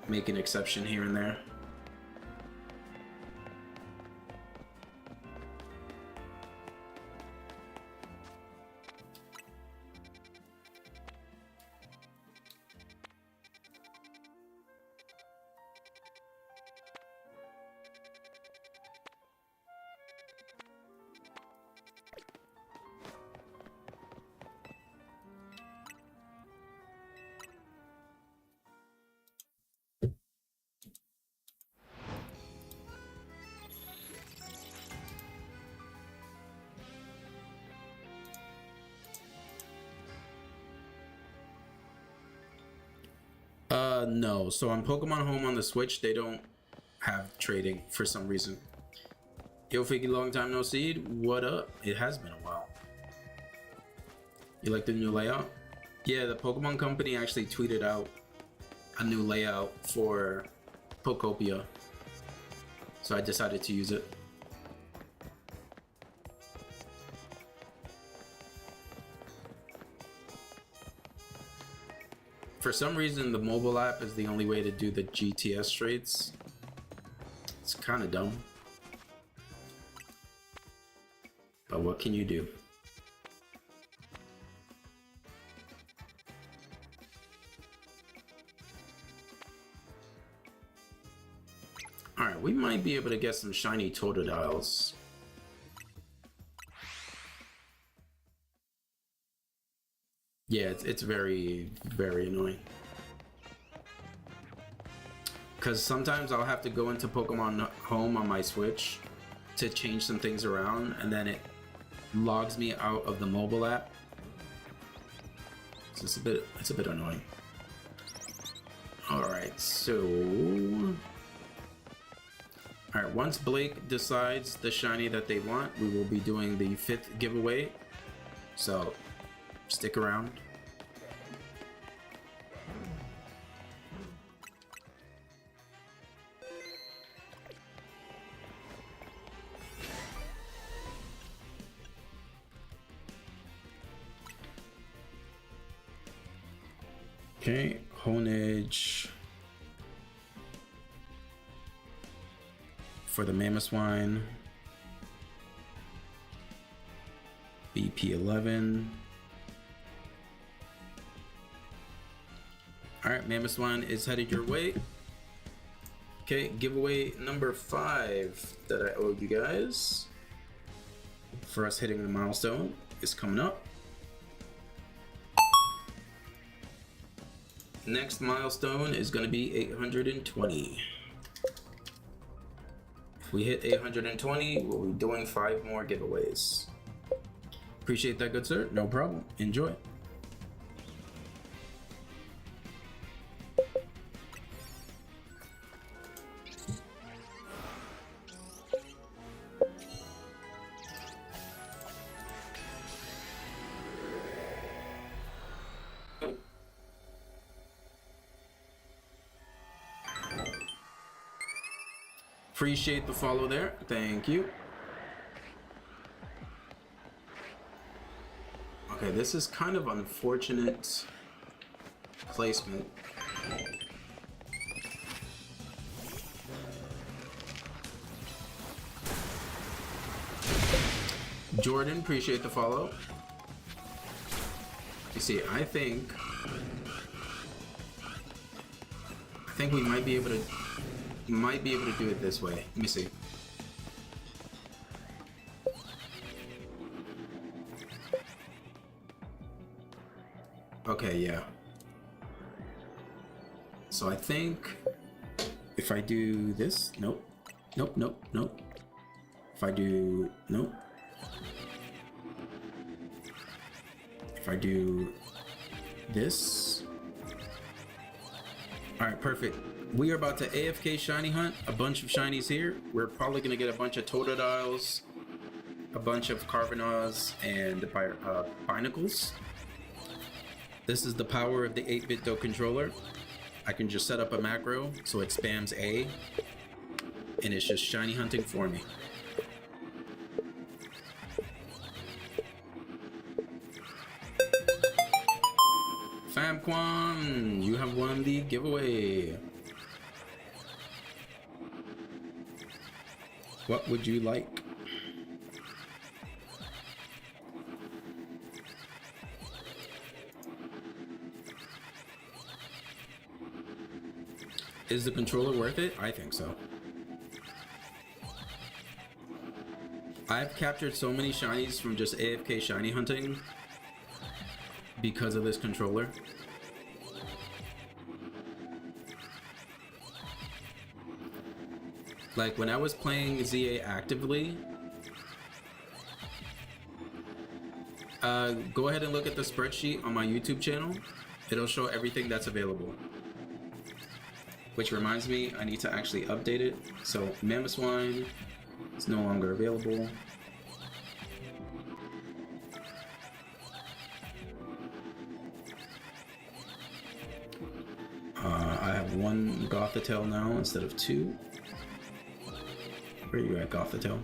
make an exception here and there. No. So on Pokemon Home on the Switch, they don't have trading for some reason. Yo, Figgy, long time no see. What up? It has been a while. You like the new layout? Yeah, the Pokemon Company actually tweeted out a new layout for Pokopia, so I decided to use it. For some reason, the mobile app is the only way to do the GTS trades. It's kind of dumb. But what can you do? Alright, we might be able to get some shiny Totodiles. Yeah, it's very, very annoying. Because sometimes I'll have to go into Pokemon Home on my Switch to change some things around, and then it logs me out of the mobile app. So it's a bit annoying. Alright, so... Alright, once Blake decides the shiny that they want, we will be doing the 5th giveaway. So, stick around. Okay, Honedge for the Mamoswine. P11. All right, Mammoth Swan is headed your way. Okay, giveaway number 5 that I owed you guys for us hitting the milestone is coming up. Next milestone is going to be 820. If we hit 820, we'll be doing 5 more giveaways. Appreciate that, good sir. No problem. Enjoy. Appreciate the follow there. Thank you. Okay, this is kind of unfortunate placement. Jordan, appreciate the follow. You see, I think we might be able to do it this way. Let me see. Okay, yeah. So I think if I do this, nope. Nope, nope, nope. If I do, nope. If I do this. All right, perfect. We are about to AFK shiny hunt a bunch of shinies here. We're probably gonna get a bunch of Totodiles, a bunch of Carvanhas, and Binacles. This is the power of the 8-bit Do controller. I can just set up a macro so it spams A, and it's just shiny hunting for me. Famquan, you have won the giveaway. What would you like? Is the controller worth it? I think so. I've captured so many shinies from just AFK shiny hunting because of this controller. Like when I was playing ZA actively, go ahead and look at the spreadsheet on my YouTube channel. It'll show everything that's available. Which reminds me, I need to actually update it. So Mammoth Swine is no longer available. I have 1 Gothitelle now instead of 2. Where are you at, Gothitelle?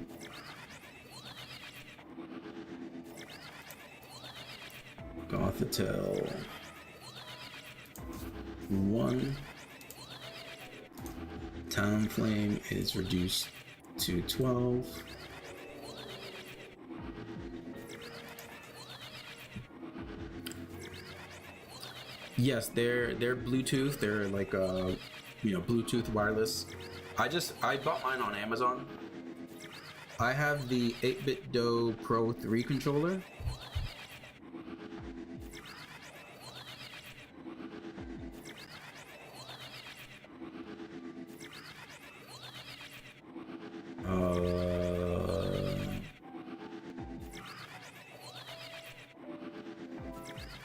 Gothitelle 1. Talonflame is reduced to 12. Yes, they're Bluetooth. They're like Bluetooth wireless. I bought mine on Amazon. I have the 8-bit Do Pro 3 controller.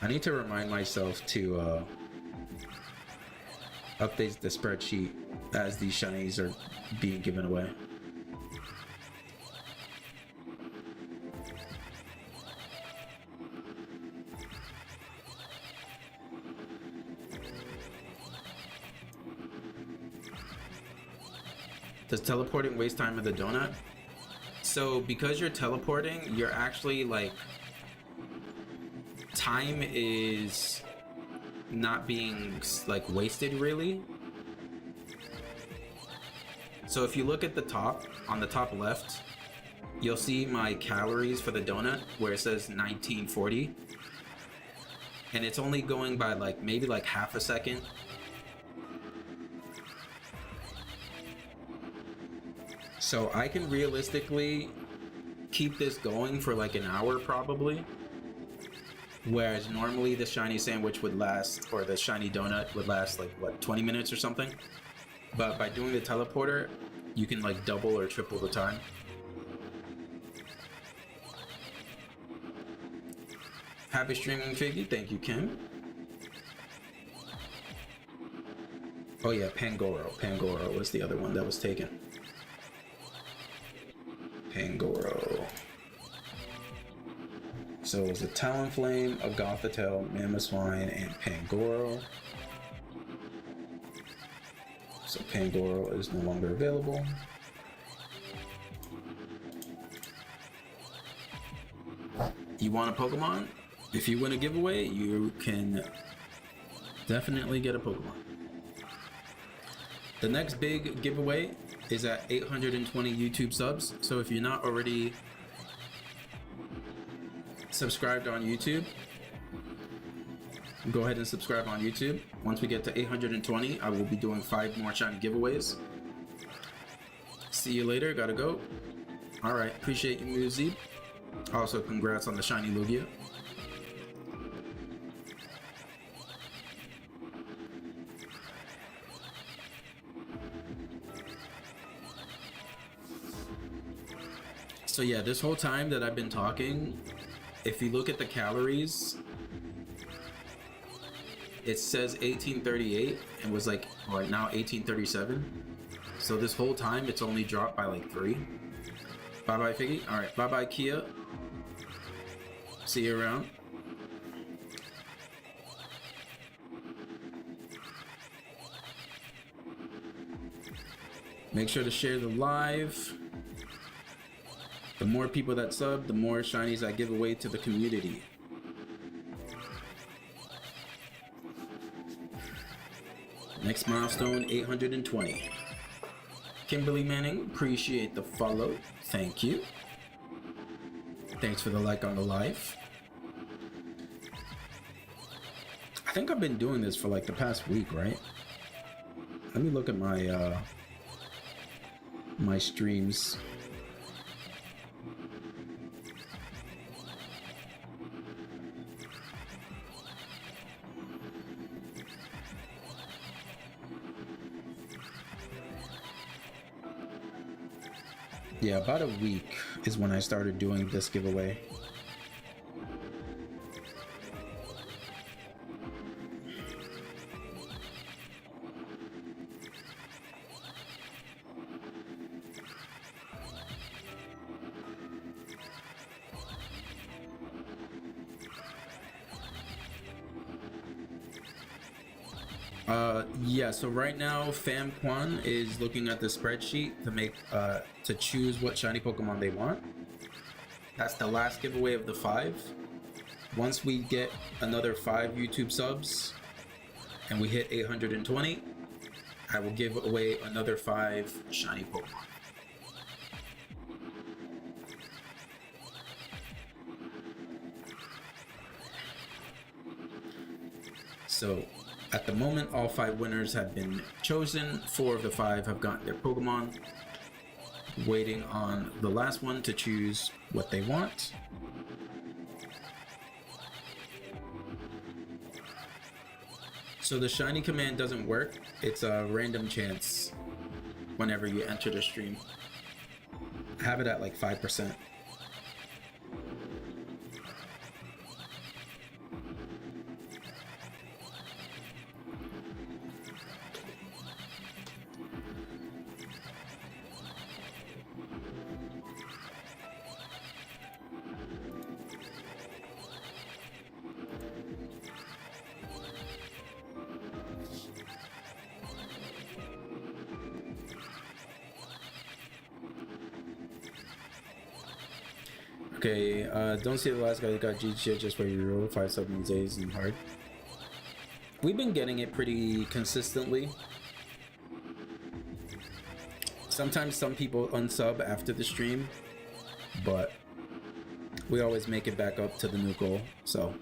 I need to remind myself to update the spreadsheet as these shinies are being given away. Does teleporting waste time in the donut? So because you're teleporting, you're actually like, time is not being like wasted really. So if you look at the top, on the top left, you'll see my calories for the donut where it says 1940, and it's only going by like maybe like half a second. So I can realistically keep this going for like an hour probably, whereas normally the shiny sandwich would last, or the shiny donut would last like what, 20 minutes or something. But by doing the teleporter, you can like double or triple the time. Happy streaming, Figgy. Thank you, Kim. Oh yeah, Pangoro. Pangoro was the other one that was taken. Pangoro. So it was a Talonflame, a Gothitelle, Mamoswine, and Pangoro. So Pangoro is no longer available. You want a Pokemon? If you win a giveaway, you can definitely get a Pokemon. The next big giveaway is at 820 YouTube subs. So if you're not already subscribed on YouTube, go ahead and subscribe on YouTube. Once we get to 820, I will be doing 5 more shiny giveaways. See you later. Gotta go. All right. Appreciate you, Muzib. Also, congrats on the shiny Lugia. So yeah, this whole time that I've been talking, if you look at the calories, it says 1838 and was like, or now 1837. So this whole time it's only dropped by like 3. Bye bye, Figgy. All right, bye bye, Kia. See you around. Make sure to share the live. The more people that sub, the more shinies I give away to the community. Next milestone, 820. Kimberly Manning, appreciate the follow. Thank you. Thanks for the like on the live. I think I've been doing this for like the past week, right? Let me look at my my streams. Yeah, about a week is when I started doing this giveaway. Yeah, so right now Fam Quan is looking at the spreadsheet to make to choose what shiny Pokemon they want. That's the last giveaway of the 5. Once we get another 5 YouTube subs and we hit 820, I will give away another 5 shiny Pokemon. So at the moment, all 5 winners have been chosen. 4 of the 5 have gotten their Pokemon. Waiting on the last one to choose what they want. So the shiny command doesn't work. It's a random chance whenever you enter the stream. I have it at like 5%. Okay, don't see the last guy that got GG just where you roll 5-7 days and hard. We've been getting it pretty consistently. Sometimes some people unsub after the stream but we always make it back up to the new goal. So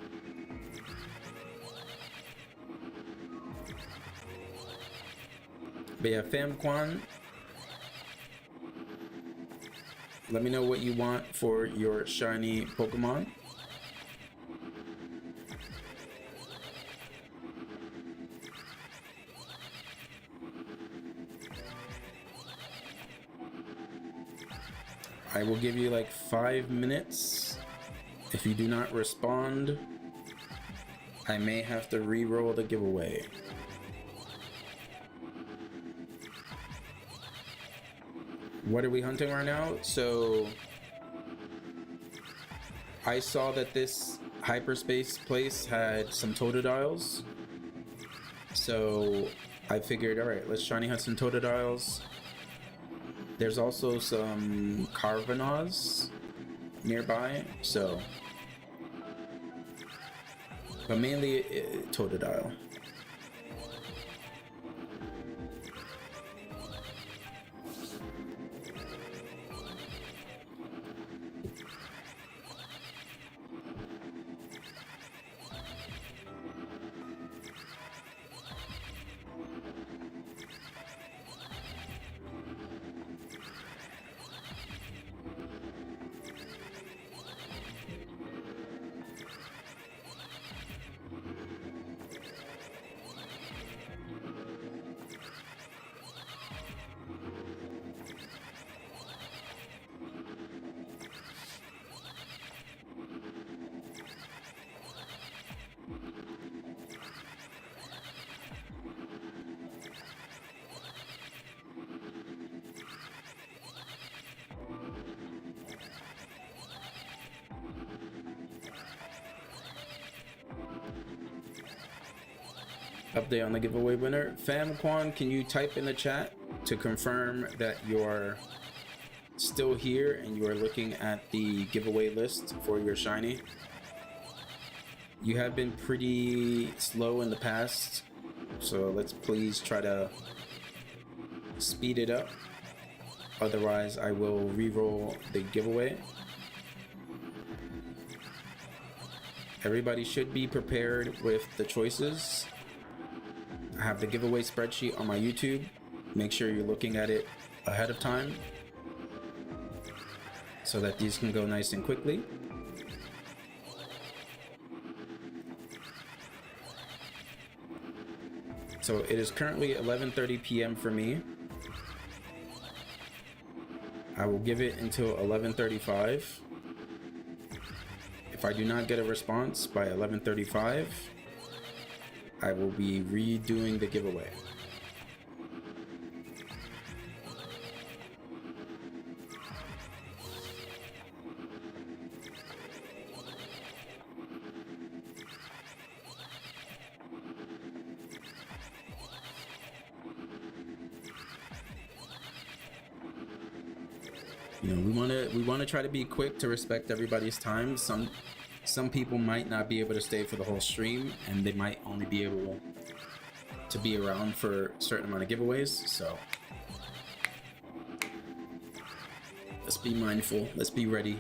but yeah, Fam Quan, let me know what you want for your shiny Pokemon. I will give you like 5 minutes. If you do not respond, I may have to re-roll the giveaway. What are we hunting right now? So I saw that this hyperspace place had some Totodiles. So I figured, all right, let's shiny hunt some Totodiles. There's also some Carvanhaus nearby, so, but mainly Totodile. Update on the giveaway winner. Fam Quan, can you type in the chat to confirm that you're still here and you are looking at the giveaway list for your shiny? You have been pretty slow in the past, so let's please try to speed it up. Otherwise, I will re-roll the giveaway. Everybody should be prepared with the choices. I have the giveaway spreadsheet on my YouTube. Make sure you're looking at it ahead of time so that these can go nice and quickly. So it is currently 11:30 p.m. for me. I will give it until 11:35. If I do not get a response by 11:35, I will be redoing the giveaway. You know, we want to try to be quick to respect everybody's time. Some people might not be able to stay for the whole stream, and they might only be able to be around for a certain amount of giveaways, so let's be mindful, let's be ready.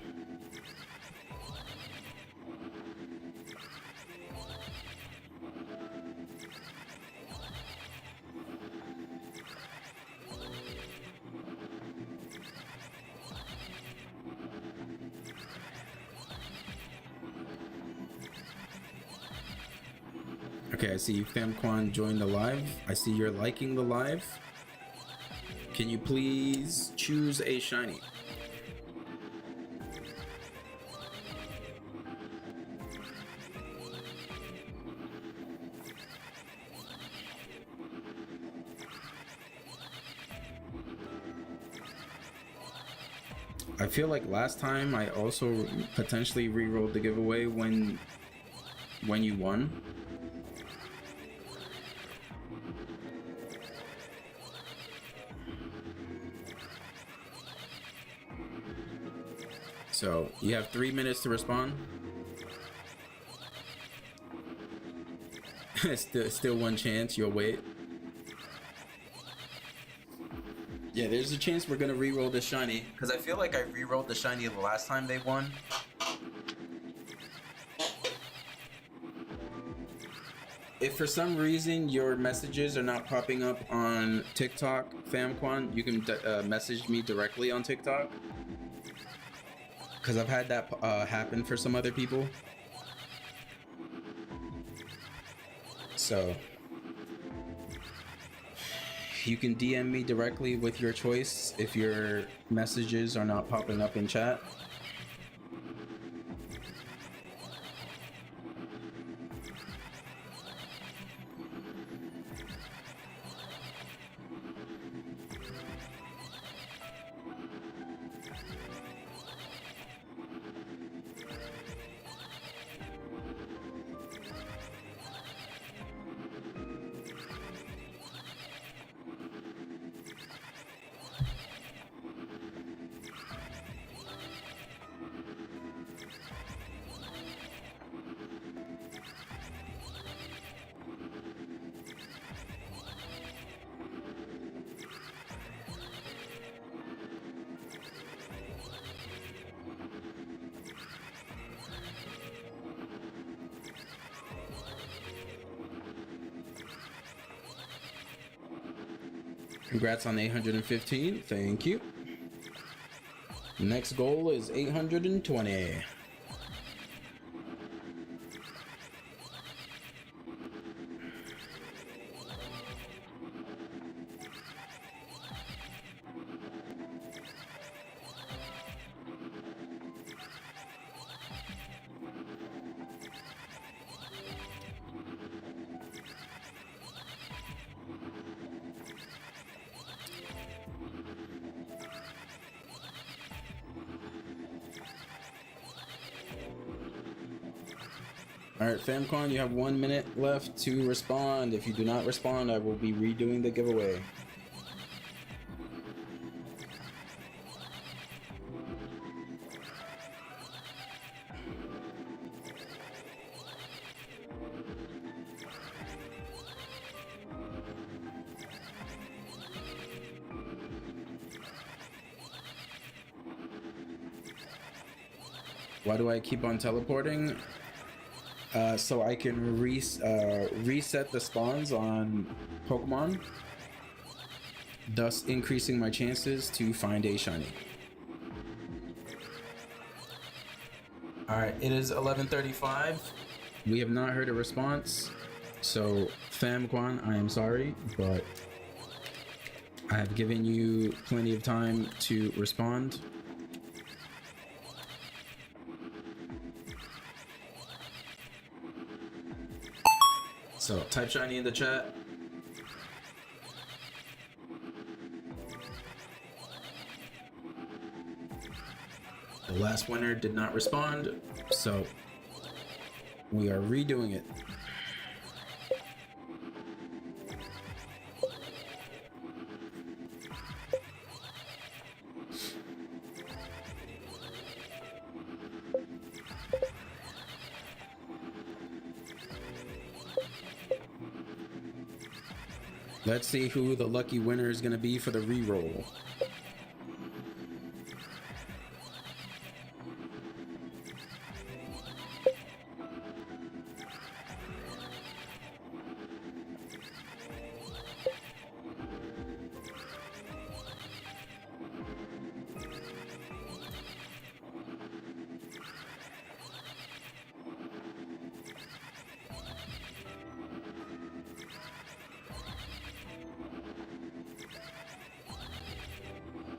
Okay, I see FamQuan joined the live. I see you're liking the live. Can you please choose a shiny? I feel like last time I also potentially re-rolled the giveaway when you won. So you have 3 minutes to respond. still one chance. You'll wait. Yeah, there's a chance we're gonna re-roll the shiny because I feel like I re-rolled the shiny the last time they won. If for some reason your messages are not popping up on TikTok, FamQuan, you can message me directly on TikTok because I've had that happen for some other people. So you can DM me directly with your choice if your messages are not popping up in chat. Congrats on 815. Thank you. Next goal is 820. Alright, FamQuan, you have 1 minute left to respond. If you do not respond, I will be redoing the giveaway. Why do I keep on teleporting? So I can reset the spawns on Pokemon, thus increasing my chances to find a shiny. Alright, it is 11:35. We have not heard a response. So, FamQuan, I am sorry, but I have given you plenty of time to respond. So type shiny in the chat. The last winner did not respond, so we are redoing it. Let's see who the lucky winner is going to be for the reroll.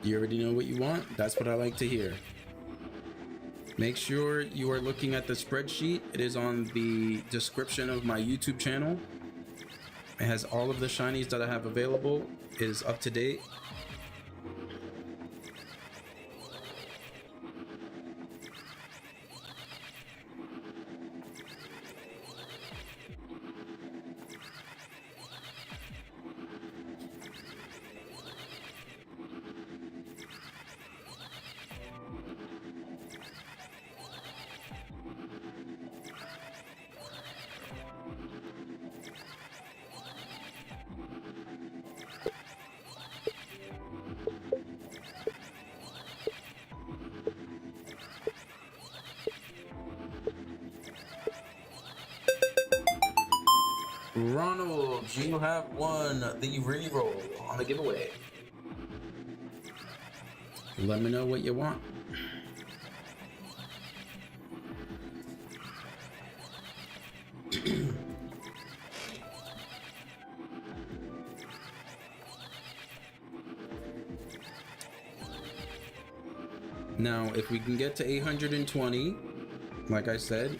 You already know what you want? That's what I like to hear. Make sure you are looking at the spreadsheet. It is on the description of my YouTube channel. It has all of the shinies that I have available. It is up to date. Ronald, you have won the re-roll on the giveaway. Let me know what you want. Now, if we can get to 820, like I said,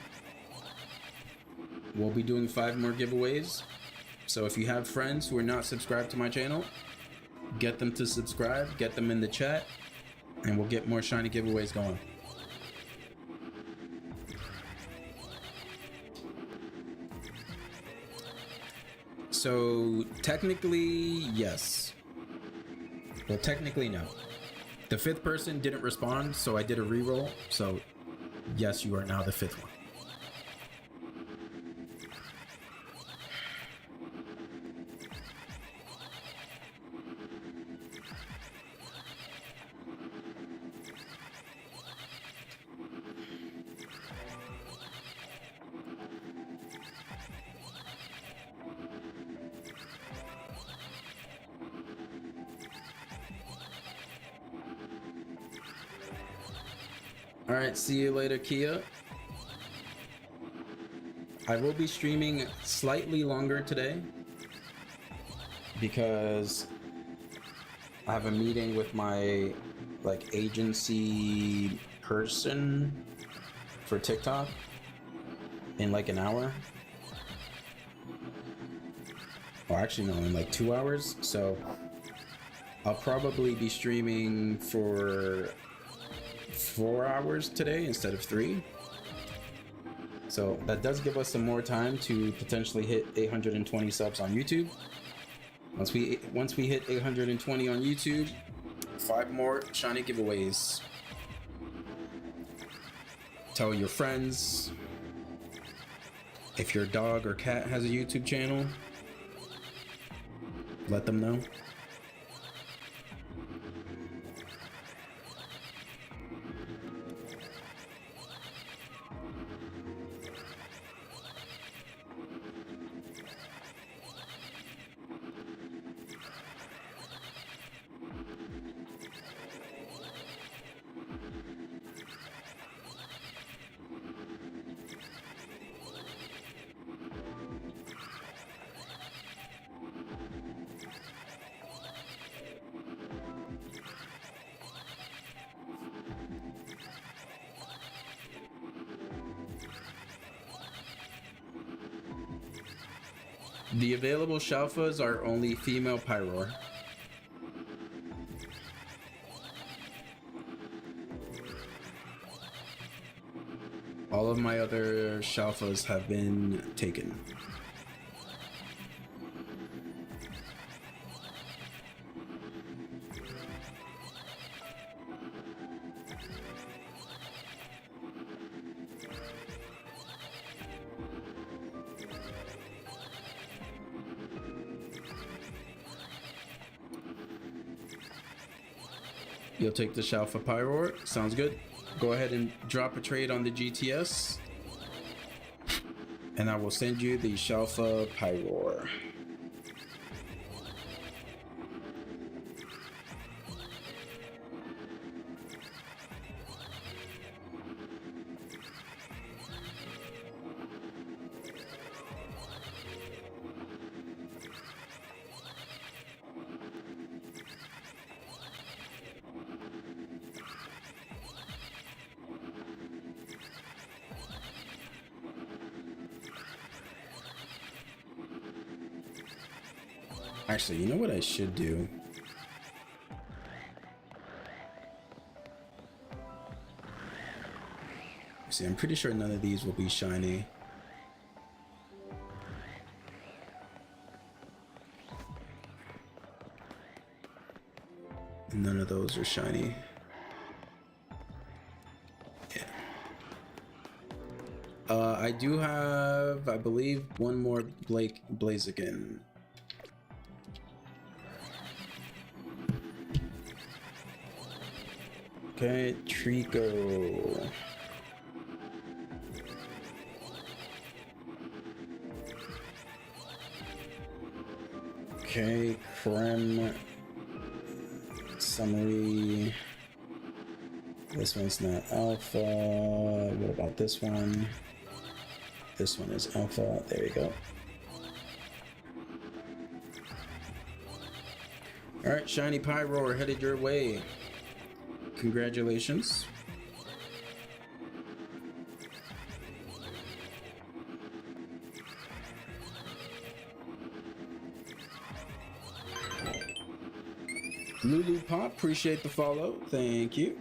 we'll be doing 5 more giveaways. So if you have friends who are not subscribed to my channel, get them to subscribe, get them in the chat, and we'll get more shiny giveaways going. So technically, yes. Well, technically, no. The 5th person didn't respond, so I did a reroll. So yes, you are now the 5th one. All right, see you later, Kia. I will be streaming slightly longer today because I have a meeting with my agency person for TikTok in like an hour. Well, actually no, in like 2 hours. So I'll probably be streaming for 4 hours today instead of 3. So that does give us some more time to potentially hit 820 subs on YouTube. Once we hit 820 on YouTube, 5 more shiny giveaways. Tell your friends. If your dog or cat has a YouTube channel, let them know. The available Shalfas are only female Pyroar. All of my other Shalfas have been taken. You'll take the Shalfa Pyroar. Sounds good. Go ahead and drop a trade on the GTS. And I will send you the Shalfa Pyroar. Actually, you know what I should do? See, I'm pretty sure none of these will be shiny. And none of those are shiny. Yeah. I do have, I believe, one more Blaziken. Okay, Trico. Okay, Creme summary. This one's not alpha. What about this one? This one is alpha. There you go. All right, Shiny Pyroar headed your way. Congratulations. Lulu Pop, appreciate the follow. Thank you.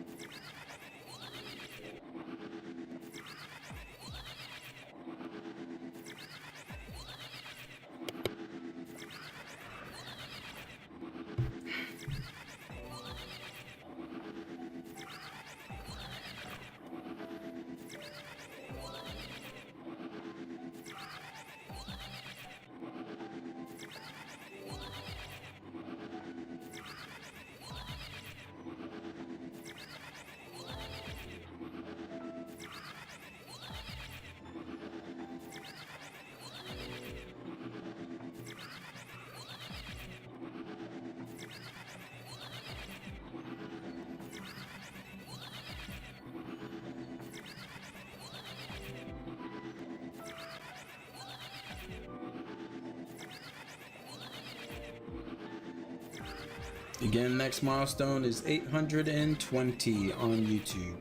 Again, next milestone is 820 on YouTube.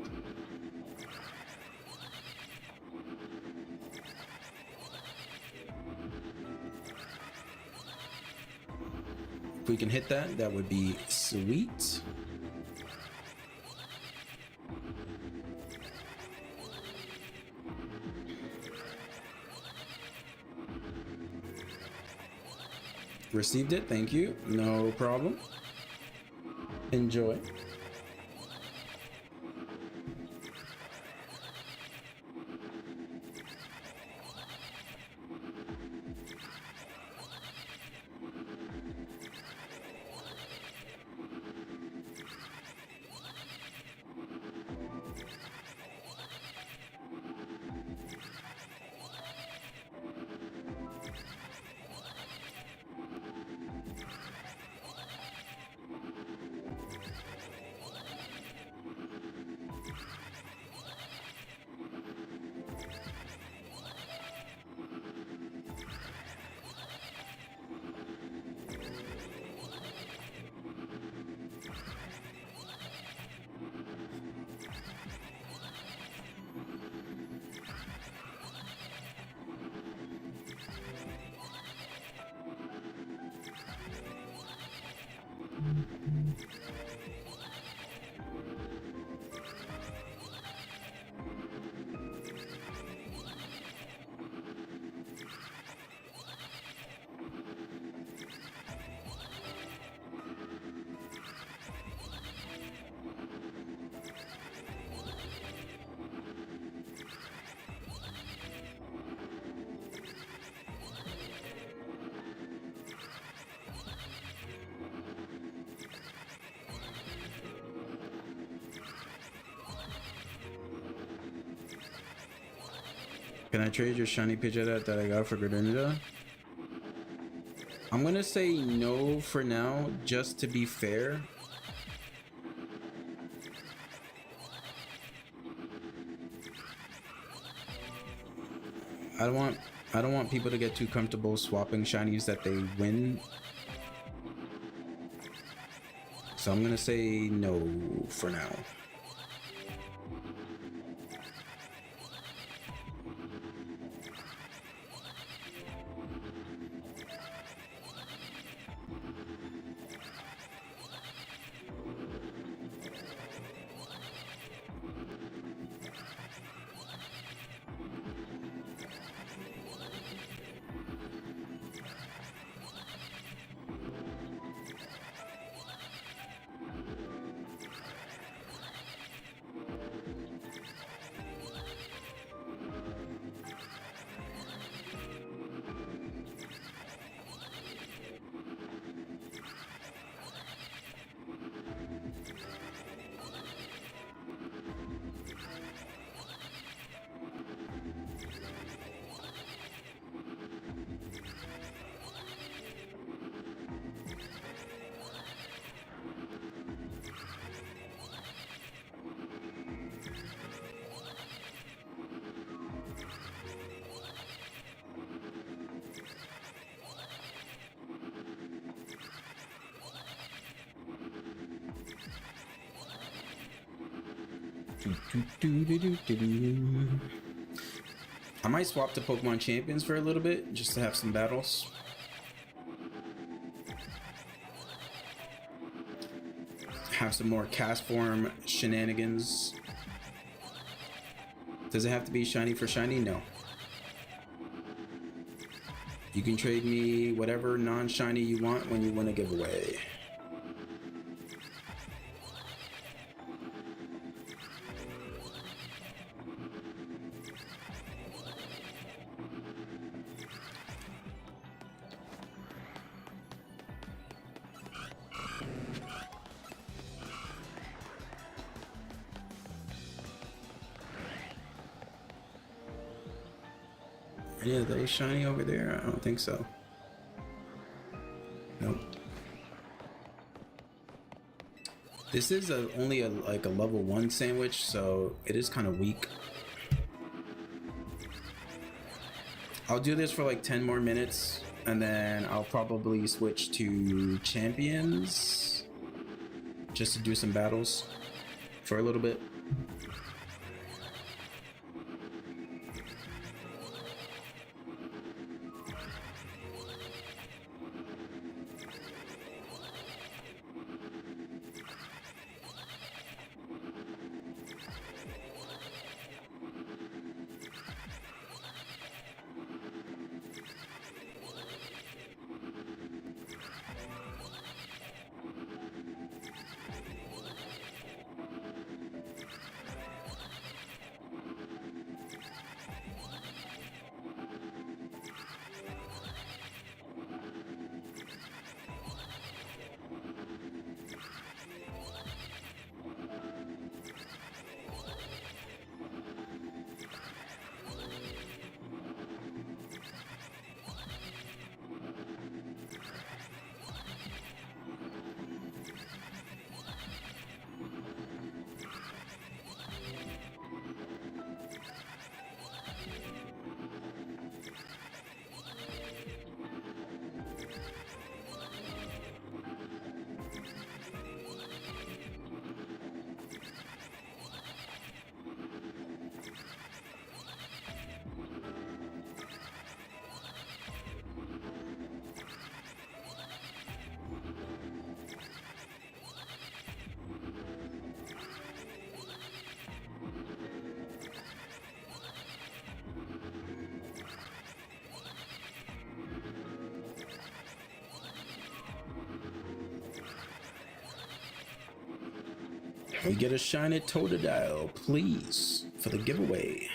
If we can hit that, that would be sweet. Received it, thank you. No problem. Enjoy. Can I trade your shiny Pidgeot that I got for Greninja? I'm gonna say no for now, just to be fair. I don't want people to get too comfortable swapping shinies that they win. So I'm gonna say no for now. I might swap to Pokemon Champions for a little bit, just to have some battles. Have some more cast form shenanigans. Does it have to be shiny for shiny? No. You can trade me whatever non-shiny you want when you win a giveaway. Any of those shiny over there? I don't think so. Nope. This is only like a level 1 sandwich, so it is kind of weak. I'll do this for like 10 more minutes, and then I'll probably switch to champions just to do some battles for a little bit. We get a shiny Totodile, please, for the giveaway.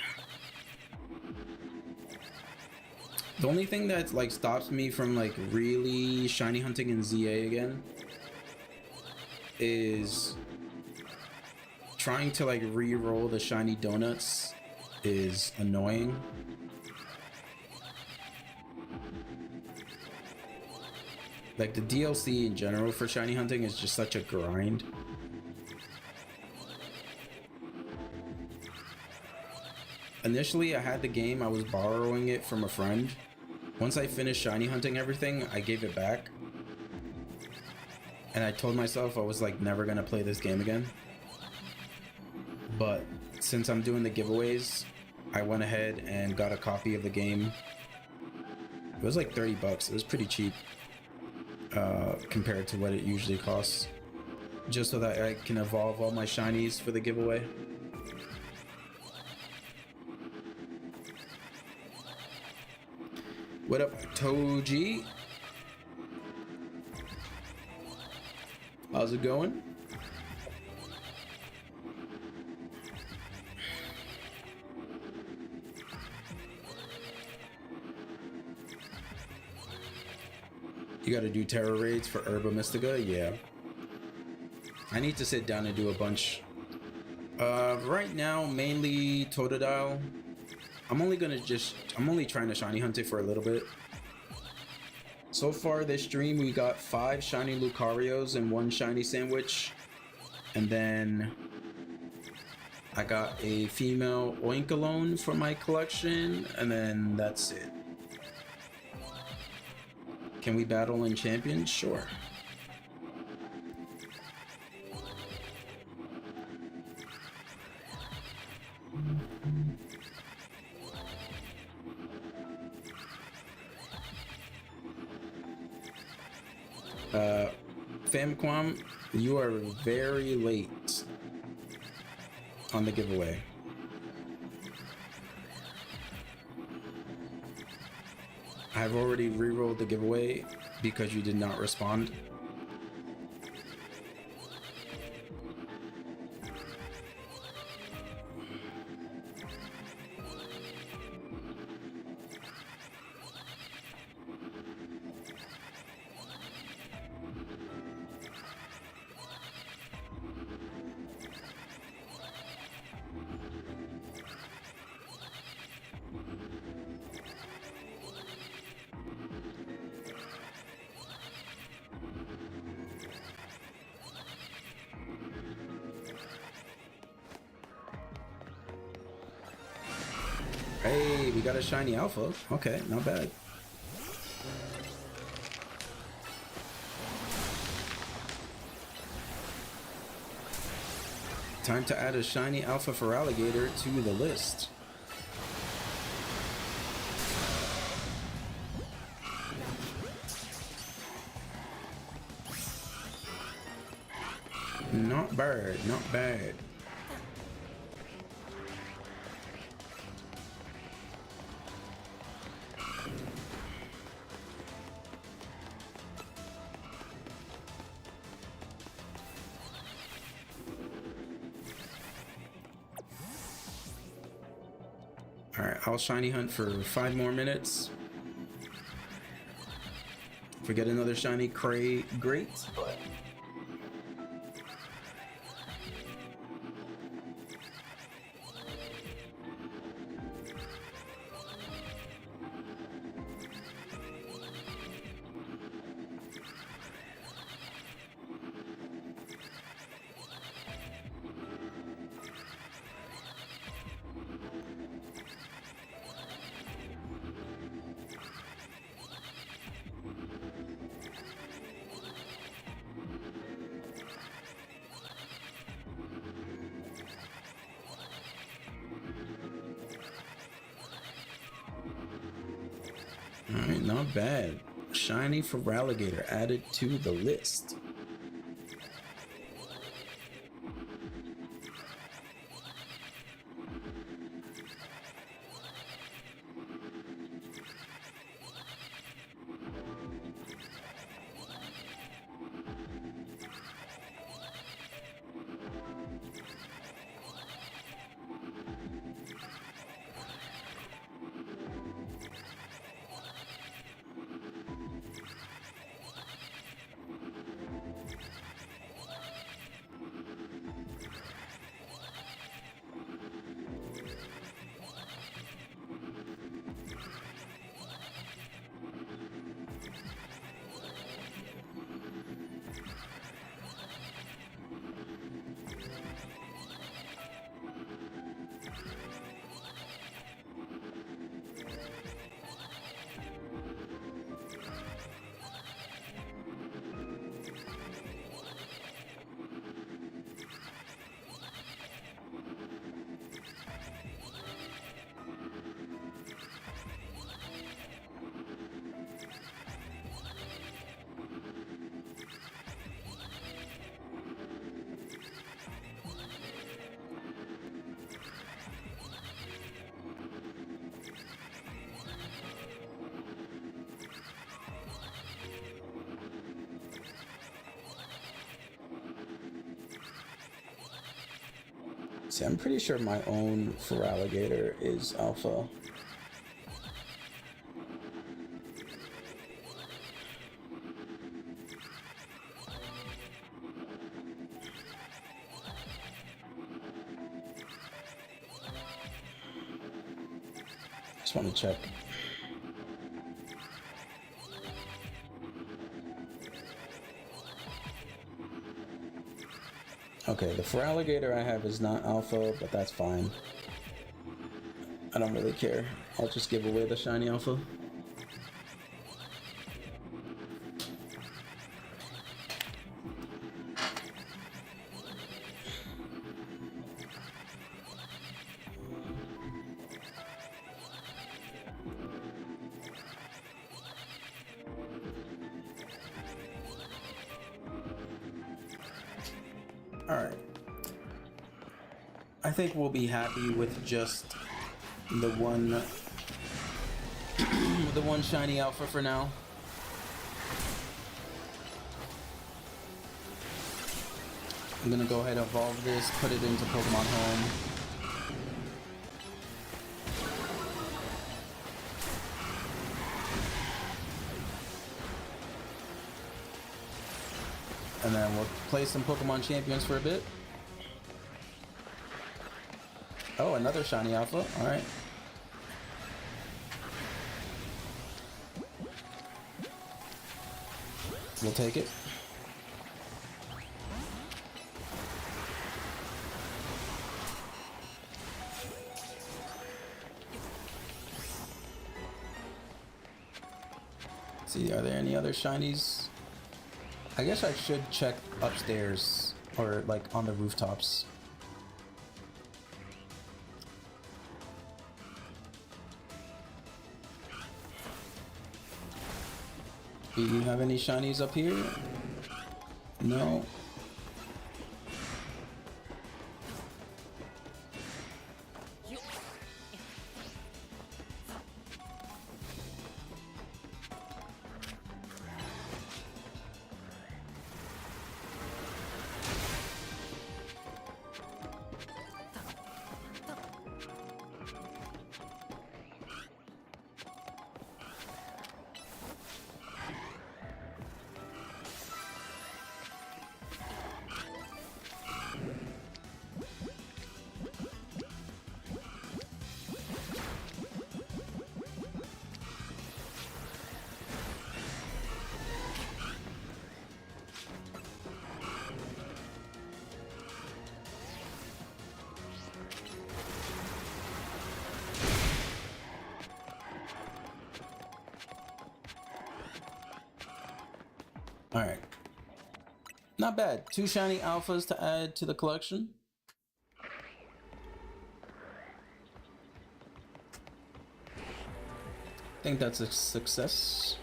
The only thing that like stops me from like really shiny hunting in ZA again is trying to like re-roll the shiny donuts is annoying. Like the DLC in general for shiny hunting is just such a grind. Initially, I had the game, I was borrowing it from a friend. Once I finished shiny hunting everything, I gave it back. And I told myself I was like never gonna play this game again. But since I'm doing the giveaways, I went ahead and got a copy of the game. It was like 30 bucks. It was pretty cheap compared to what it usually costs. Just so that I can evolve all my shinies for the giveaway. What up, Toji? How's it going? You gotta do terror raids for Herba Mystica? Yeah. I need to sit down and do a bunch. Right now, mainly Totodile. I'm only trying to shiny hunt it for a little bit. So far this stream, we got 5 shiny Lucarios and 1 shiny sandwich. And then I got a female Oinkologne for my collection, and then that's it. Can we battle in Champions? Sure. Uh, Famquam, you are very late on the giveaway. I've already re-rolled the giveaway because you did not respond. Hey, we got a shiny alpha. Okay, not bad. Time to add a shiny alpha Feraligatr to the list. Not bad, not bad. Alright, I'll shiny hunt for 5 more minutes. If we get another shiny, great. But alright, not bad. Shiny Feraligatr added to the list. See, I'm pretty sure my own Feraligatr is alpha. Just want to check. Okay, the Feraligatr I have is not alpha, but that's fine. I don't really care. I'll just give away the shiny alpha. Alright. I think we'll be happy with just the one the one shiny alpha for now. I'm gonna go ahead and evolve this, put it into Pokemon Home. And then we'll play some Pokemon Champions for a bit. Oh, another shiny alpha. Alright. We'll take it. See, are there any other shinies? I guess I should check upstairs or like on the rooftops. Do you have any shinies up here? No. All right. Not bad. 2 shiny alphas to add to the collection. I think that's a success.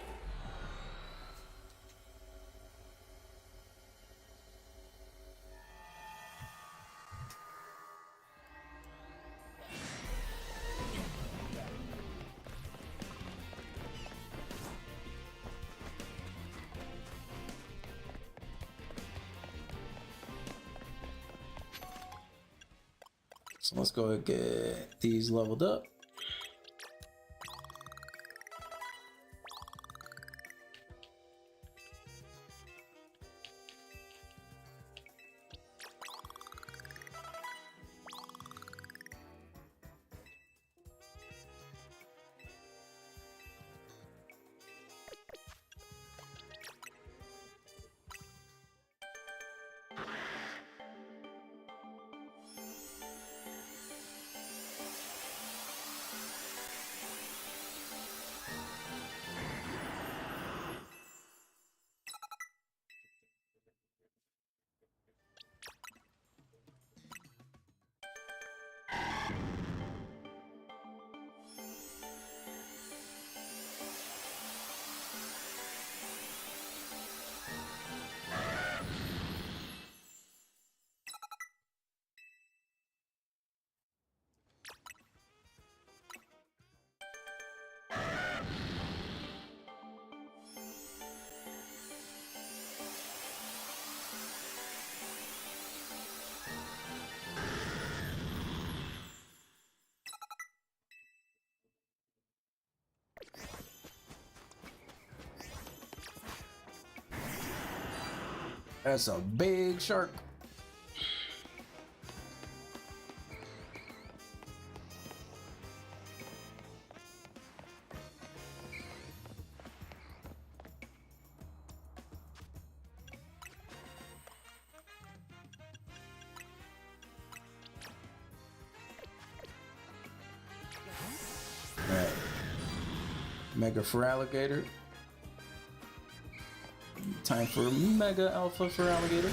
So let's go and get these leveled up. That's a big shark. All right. Mega Feraligatr. Time for Mega Alpha Feraligatr.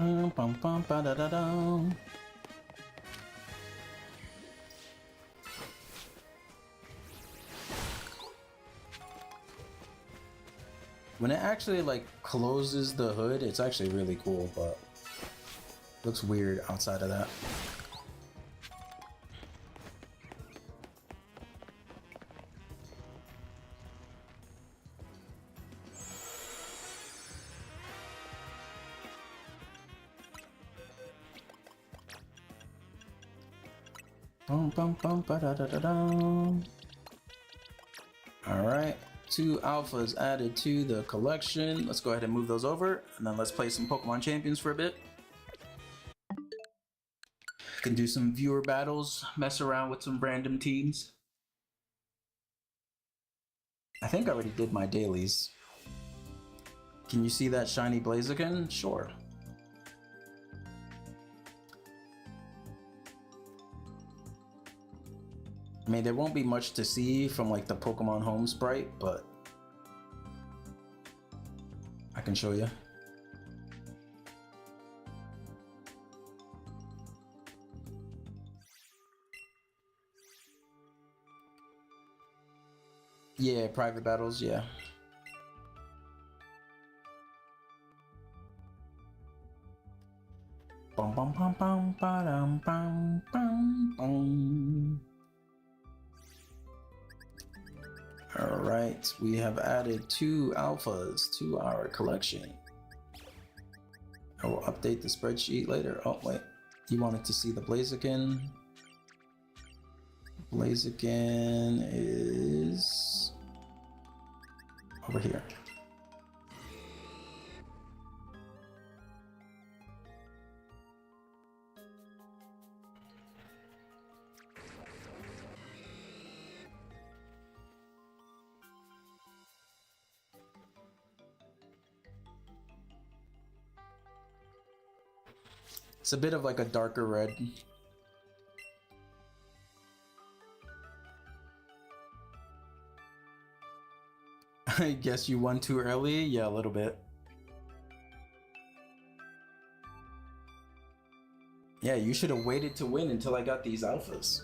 Bum, bum, ba, da, da, da. When it actually like closes the hood, it's actually really cool, but looks weird outside of that. Bum, bum, bum, ba, da, da, da, da. All right, 2 alphas added to the collection. Let's go ahead and move those over, and then let's play some Pokemon Champions for a bit. Can do some viewer battles, mess around with some random teams. I think I already did my dailies. Can you see that shiny Blaziken? Sure. I mean, there won't be much to see from like the Pokemon Home sprite, but I can show you. Yeah, private battles, yeah. Bum bum bum bum ba-dum, bum bum bum. All right, we have added 2 alphas to our collection. I will update the spreadsheet later. Oh wait, you wanted to see the Blaziken. Blaziken is over here. It's a bit of like a darker red. I guess you won too early? Yeah, a little bit. Yeah, you should have waited to win until I got these alphas.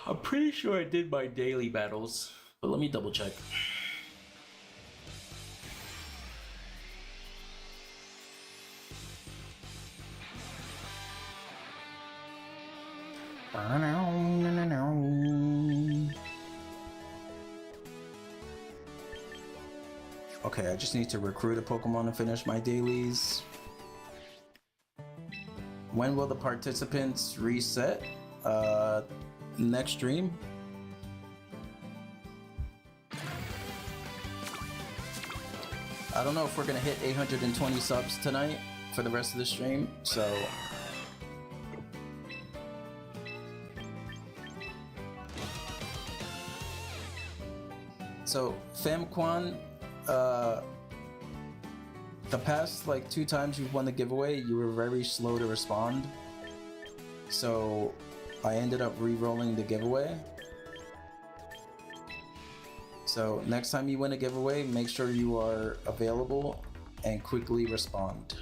I'm pretty sure I did my daily battles, but let me double check. Okay, I just need to recruit a Pokemon to finish my dailies. When will the participants reset? Next stream? I don't know if we're gonna hit 820 subs tonight for the rest of the stream, so Famquan, the past like 2 times you've won the giveaway, you were very slow to respond. So I ended up re-rolling the giveaway. So next time you win a giveaway, make sure you are available and quickly respond.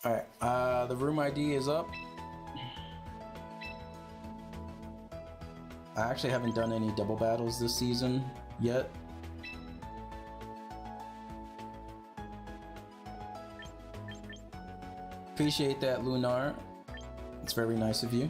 Alright, the room ID is up. I actually haven't done any double battles this season yet. Appreciate that, Lunar. It's very nice of you.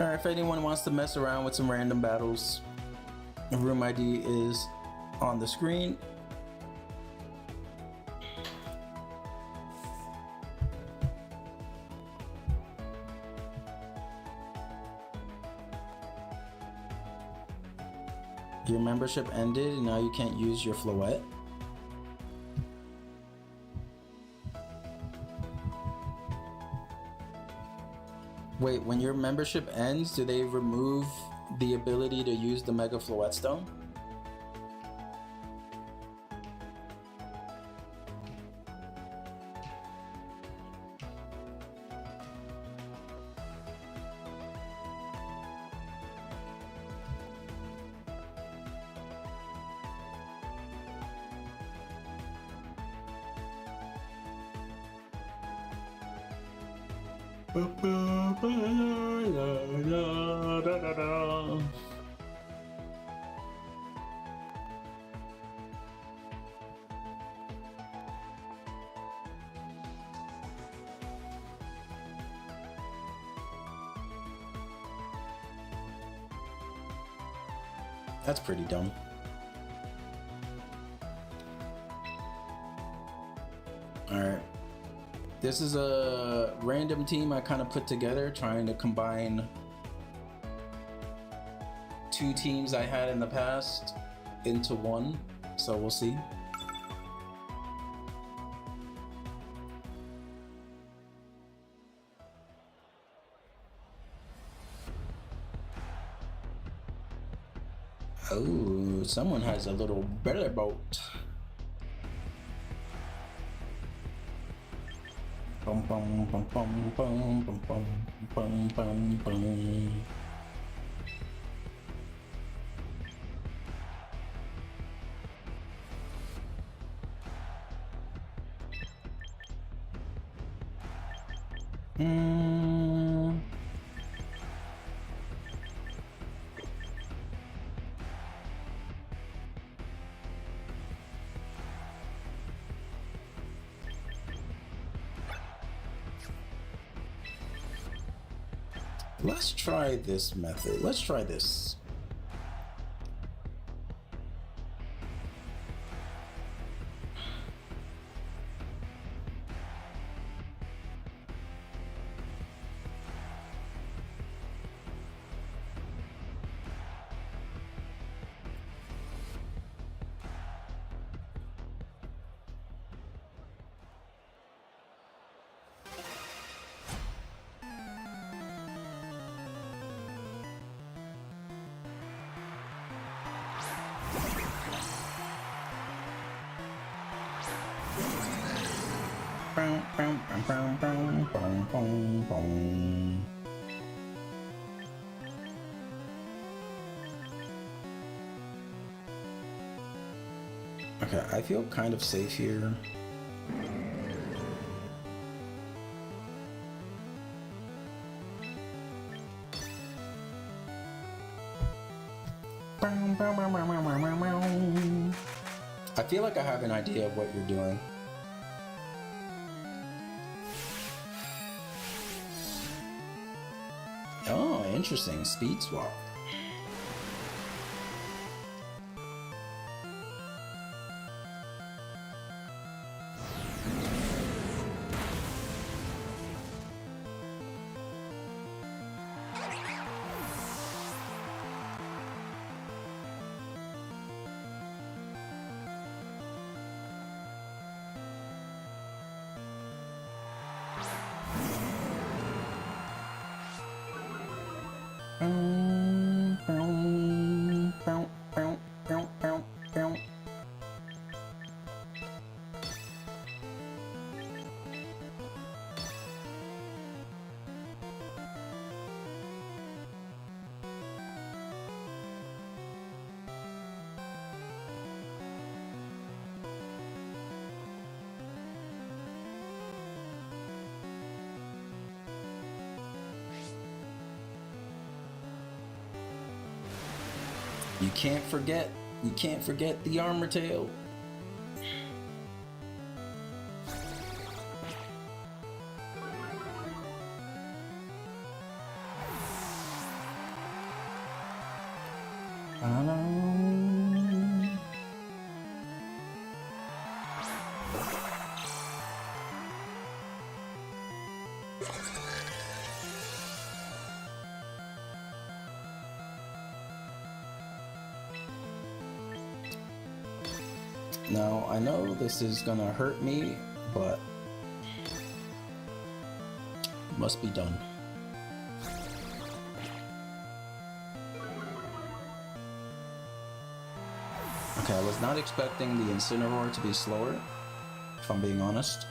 Alright, if anyone wants to mess around with some random battles, the room ID is on the screen. Your membership ended and now you can't use your Floette. Wait, when your membership ends, do they remove the ability to use the Mega Floette Stone? That's pretty dumb. Alright. This is a random team I kind of put together, trying to combine two teams I had in the past into one. So we'll see. Oh, someone has a little belly boat. Bum bum bum bum bum bum bum bum bum bum. Let's try this method. Let's try this. Okay, I feel kind of safe here. I feel like I have an idea of what you're doing. Oh, interesting. Speed swap. You can't forget the armor tail. Now, I know this is gonna hurt me, but must be done. Okay, I was not expecting the Incineroar to be slower, if I'm being honest.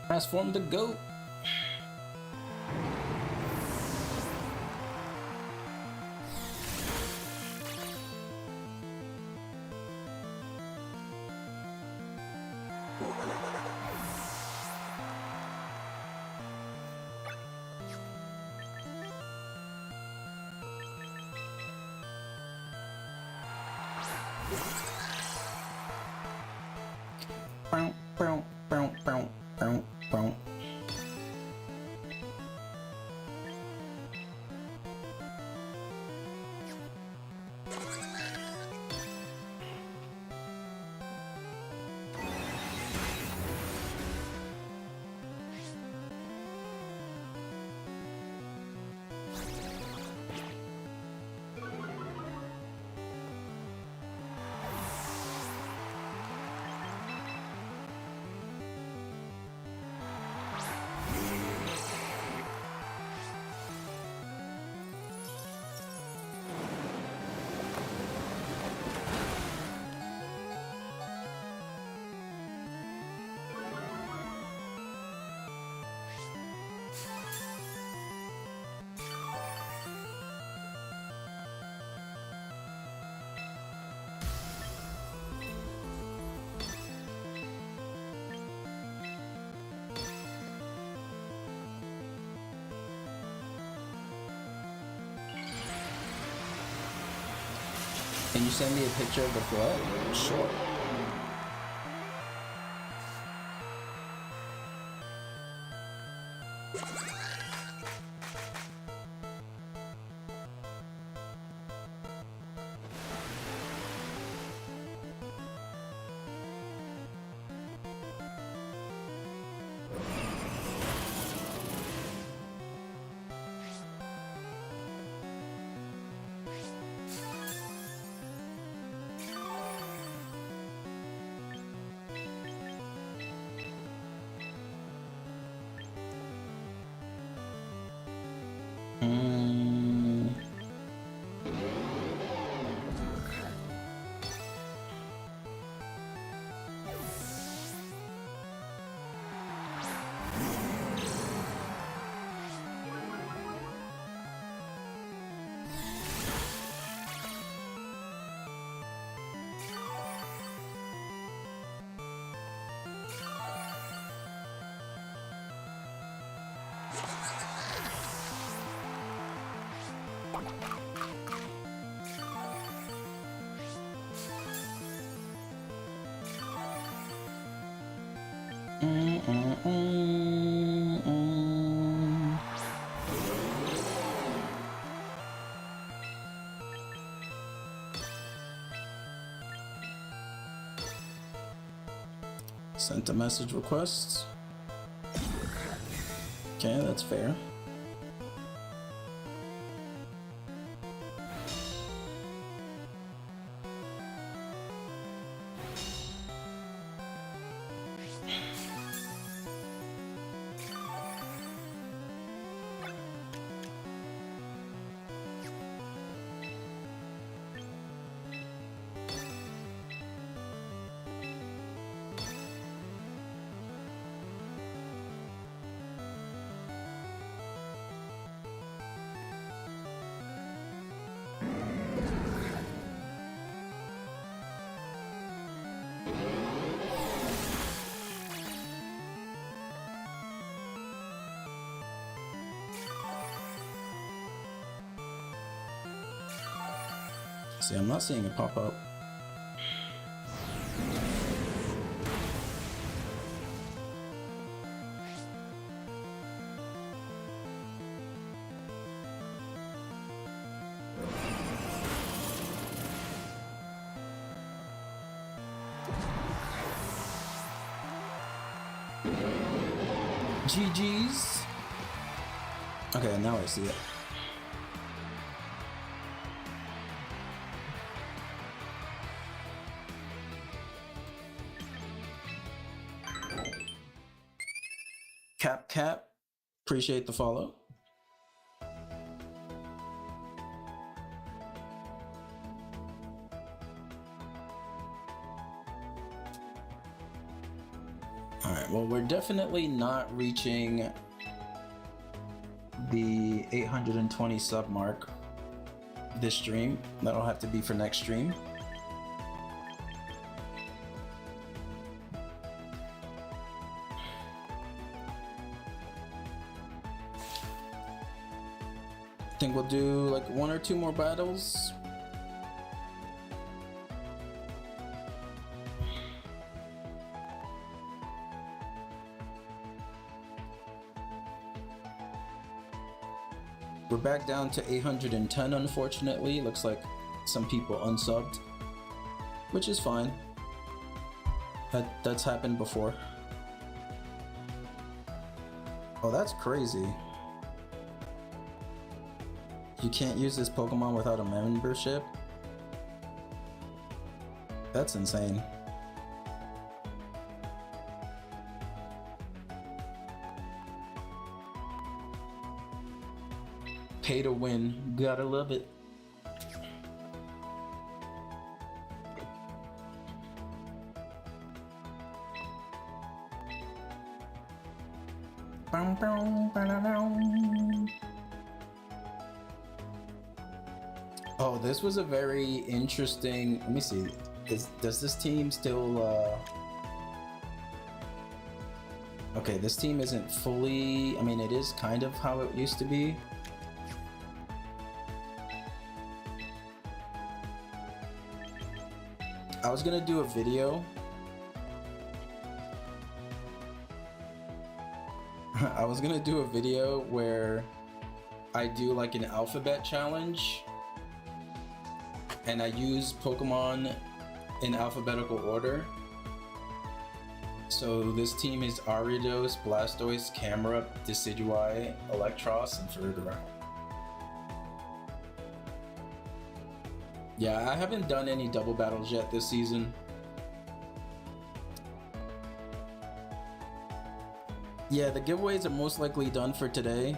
Transform the goat. Bow, bow, bow, bow, bow, bow. Can you send me a picture of the flood? Sure. Mm. Sent a message request. Okay, that's fair. See, I'm not seeing it pop up. GG's. Okay, now I see it. Cap, appreciate the follow. All right, well, we're definitely not reaching the 820 sub mark this stream. That'll have to be for next stream. I think we'll do like 1 or 2 more battles. We're back down to 810, unfortunately. Looks like some people unsubbed, which is fine. That's happened before. Oh, that's crazy. You can't use this Pokemon without a membership? That's insane. Pay to win, gotta love it. Oh, this was a very interesting. Let me see. Does this team still? Okay, this team isn't fully. I mean, it is kind of how it used to be. I was gonna do a video. I was gonna do a video where I do like an alphabet challenge and I use Pokemon in alphabetical order. So this team is Ariados, Blastoise, Camerupt, Decidueye, Electros, and Ferrothorn. Yeah, I haven't done any double battles yet this season. Yeah, the giveaways are most likely done for today.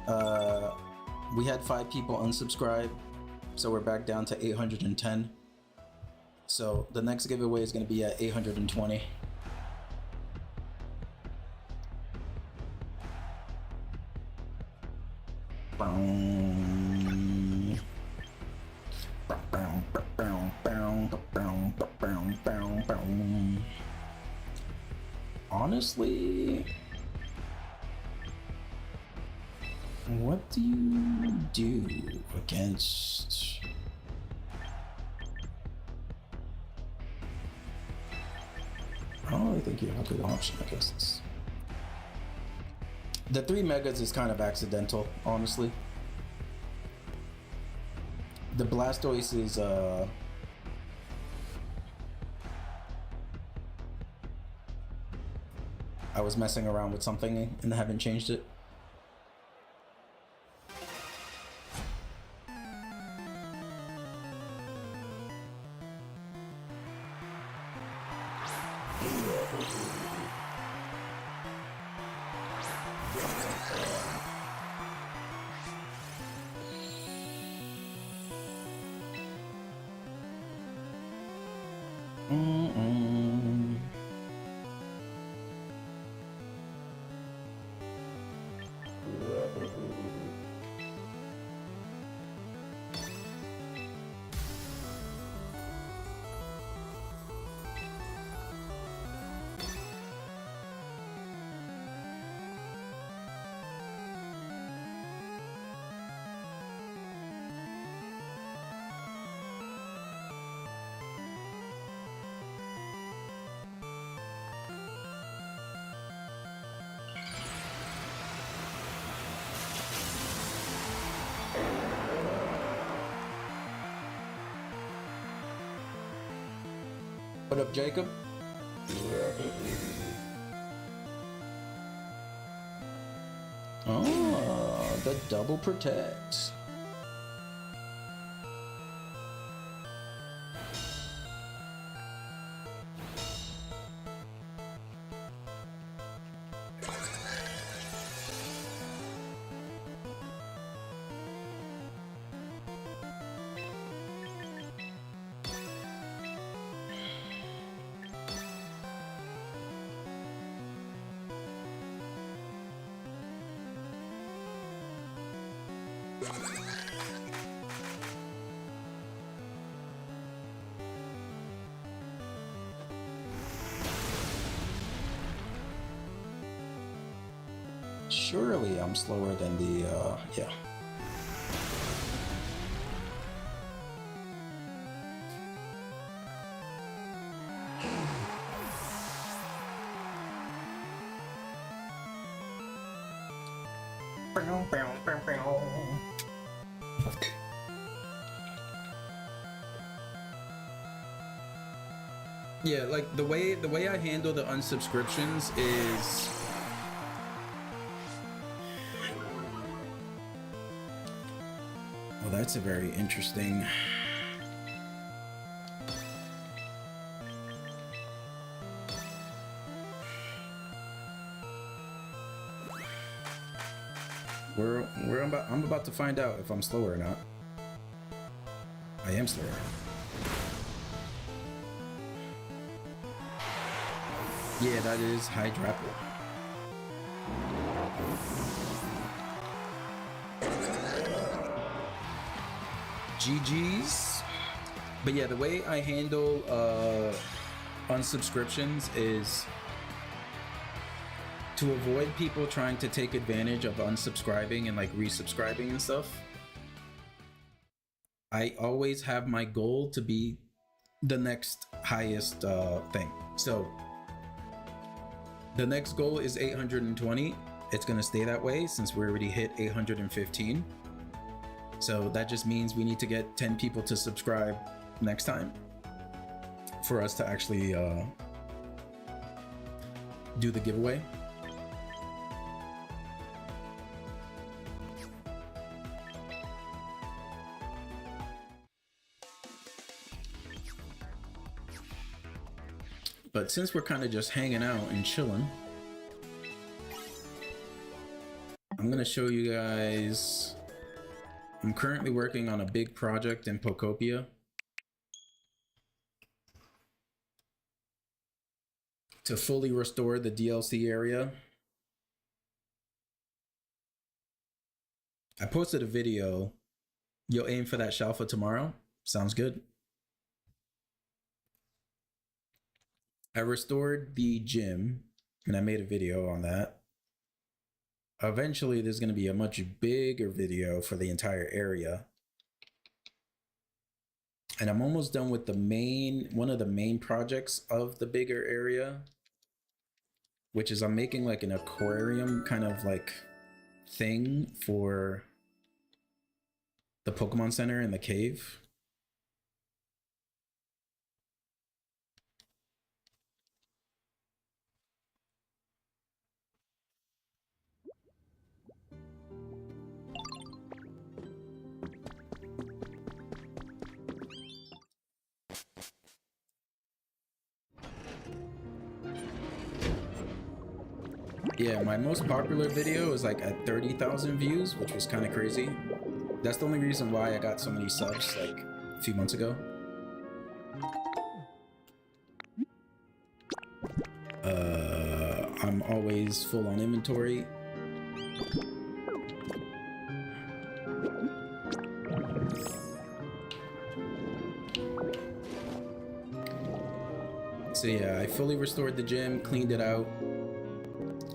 We had 5 people unsubscribe, so we're back down to 810. So the next giveaway is going to be at 820. Honestly, what do you do against... I don't really think you have a good option against this. The 3 megas is kind of accidental, honestly. The Blastoise is I was messing around with something and haven't changed it. What up, Jacob? Oh, the double protect. Surely I'm slower than the, yeah. Yeah, like the way I handle the unsubscriptions is well, that's a very interesting. I'm about to find out if I'm slower or not. I am slower. Yeah, that is Hydrapple. GG's. But yeah, the way I handle unsubscriptions is to avoid people trying to take advantage of unsubscribing and like resubscribing and stuff. I always have my goal to be the next highest thing. So the next goal is 820. It's gonna stay that way since we already hit 815. So that just means we need to get 10 people to subscribe next time for us to actually do the giveaway. But since we're kind of just hanging out and chilling, I'm gonna show you guys. I'm currently working on a big project in Pokopia to fully restore the DLC area. I posted a video. You'll aim for that Shalfa tomorrow? Sounds good. I restored the gym and I made a video on that. Eventually, there's going to be a much bigger video for the entire area. And I'm almost done with one of the main projects of the bigger area, which is I'm making like an aquarium kind of like thing for the Pokemon Center in the cave. Yeah, my most popular video is like at 30,000 views, which was kind of crazy. That's the only reason why I got so many subs like a few months ago. I'm always full on inventory. So yeah, I fully restored the gym, cleaned it out.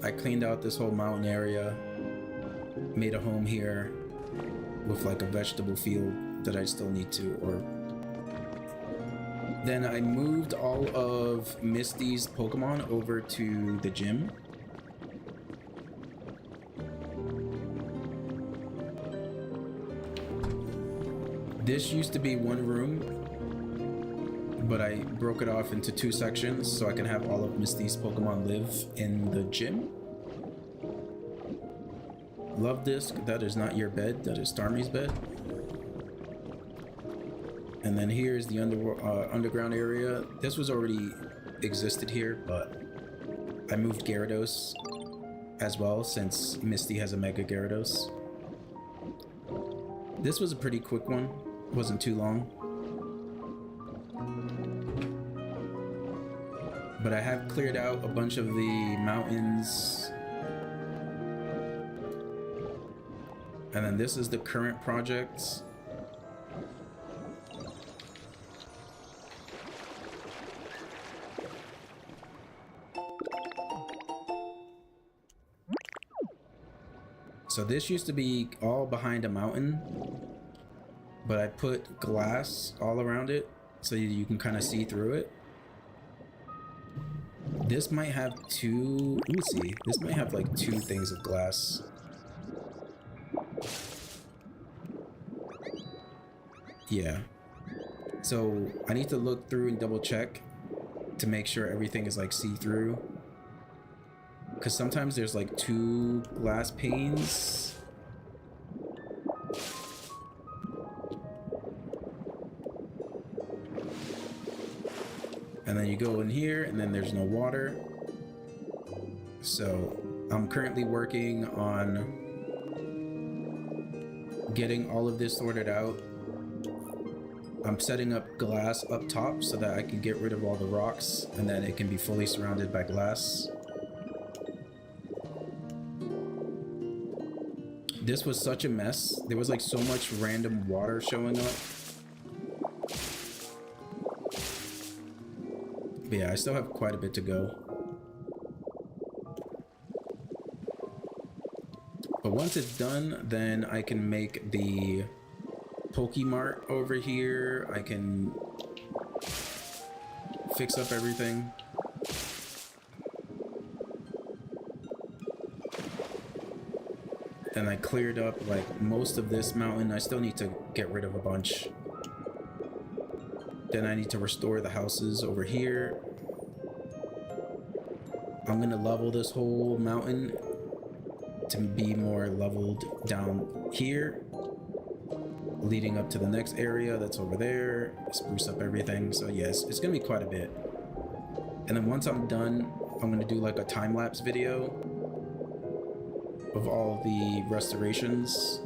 I cleaned out this whole mountain area, made a home here with like a vegetable field that I still need to, or then I moved all of Misty's Pokemon over to the gym. This used to be one room, but I broke it off into 2 sections so I can have all of Misty's Pokemon live in the gym. Love Disc, that is not your bed, that is Starmie's bed. And then here's the underground area. This was already existed here, but I moved Gyarados as well since Misty has a Mega Gyarados. This was a pretty quick one, wasn't too long. But I have cleared out a bunch of the mountains. And then this is the current project. So this used to be all behind a mountain, but I put glass all around it so you can kind of see through it. This might have let me see, this might have like 2 things of glass. Yeah. So I need to look through and double check to make sure everything is like see-through. Because sometimes there's like 2 glass panes. And then you go in here and then there's no water. So I'm currently working on getting all of this sorted out. I'm setting up glass up top so that I can get rid of all the rocks and then it can be fully surrounded by glass. This was such a mess. There was like so much random water showing up. But yeah, I still have quite a bit to go. But once it's done, then I can make the Pokemart over here. I can fix up everything. And I cleared up like most of this mountain. I still need to get rid of a bunch. Then I need to restore the houses over here. I'm gonna level this whole mountain to be more leveled down here, leading up to the next area that's over there, spruce up everything. So yes, it's gonna be quite a bit. And then once I'm done, I'm gonna do like a time-lapse video of all the restorations.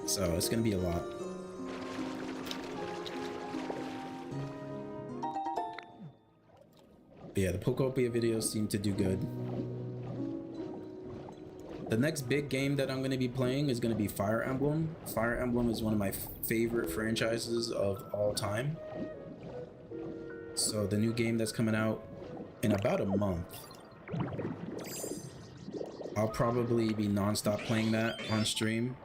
So it's gonna be a lot. But yeah, the Pokopia videos seem to do good. The next big game that I'm going to be playing is going to be Fire Emblem. Fire Emblem is one of my favorite franchises of all time. So the new game that's coming out in about a month, I'll probably be non-stop playing that on stream.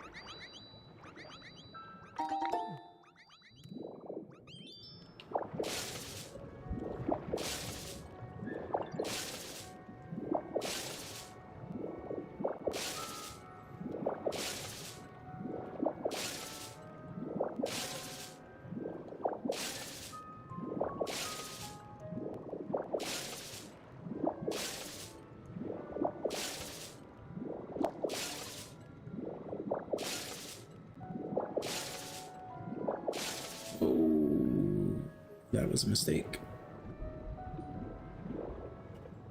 That was a mistake.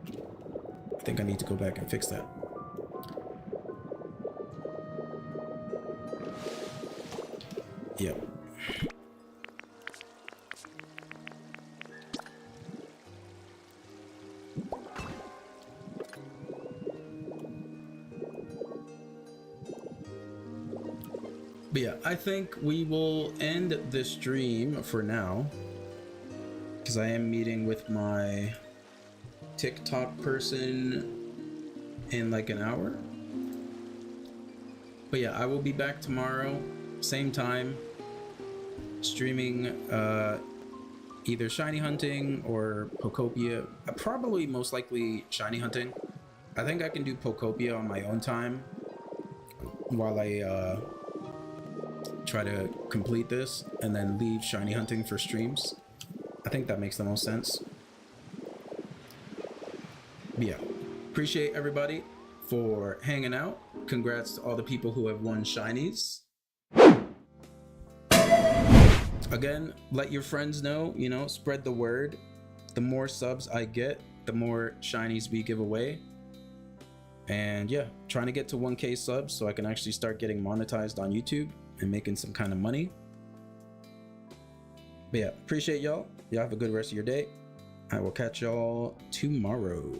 I think I need to go back and fix that. Yep. But yeah, I think we will end the stream for now, because I am meeting with my TikTok person in like an hour. But yeah, I will be back tomorrow, same time, streaming either shiny hunting or Pokopia. Probably most likely shiny hunting. I think I can do Pokopia on my own time while I try to complete this and then leave shiny hunting for streams. I think that makes the most sense. But yeah, appreciate everybody for hanging out. Congrats to all the people who have won shinies. Again, let your friends know, you know, spread the word. The more subs I get, the more shinies we give away. And yeah, trying to get to 1K subs so I can actually start getting monetized on YouTube and making some kind of money. But yeah, appreciate y'all. Y'all have a good rest of your day. I will catch y'all tomorrow.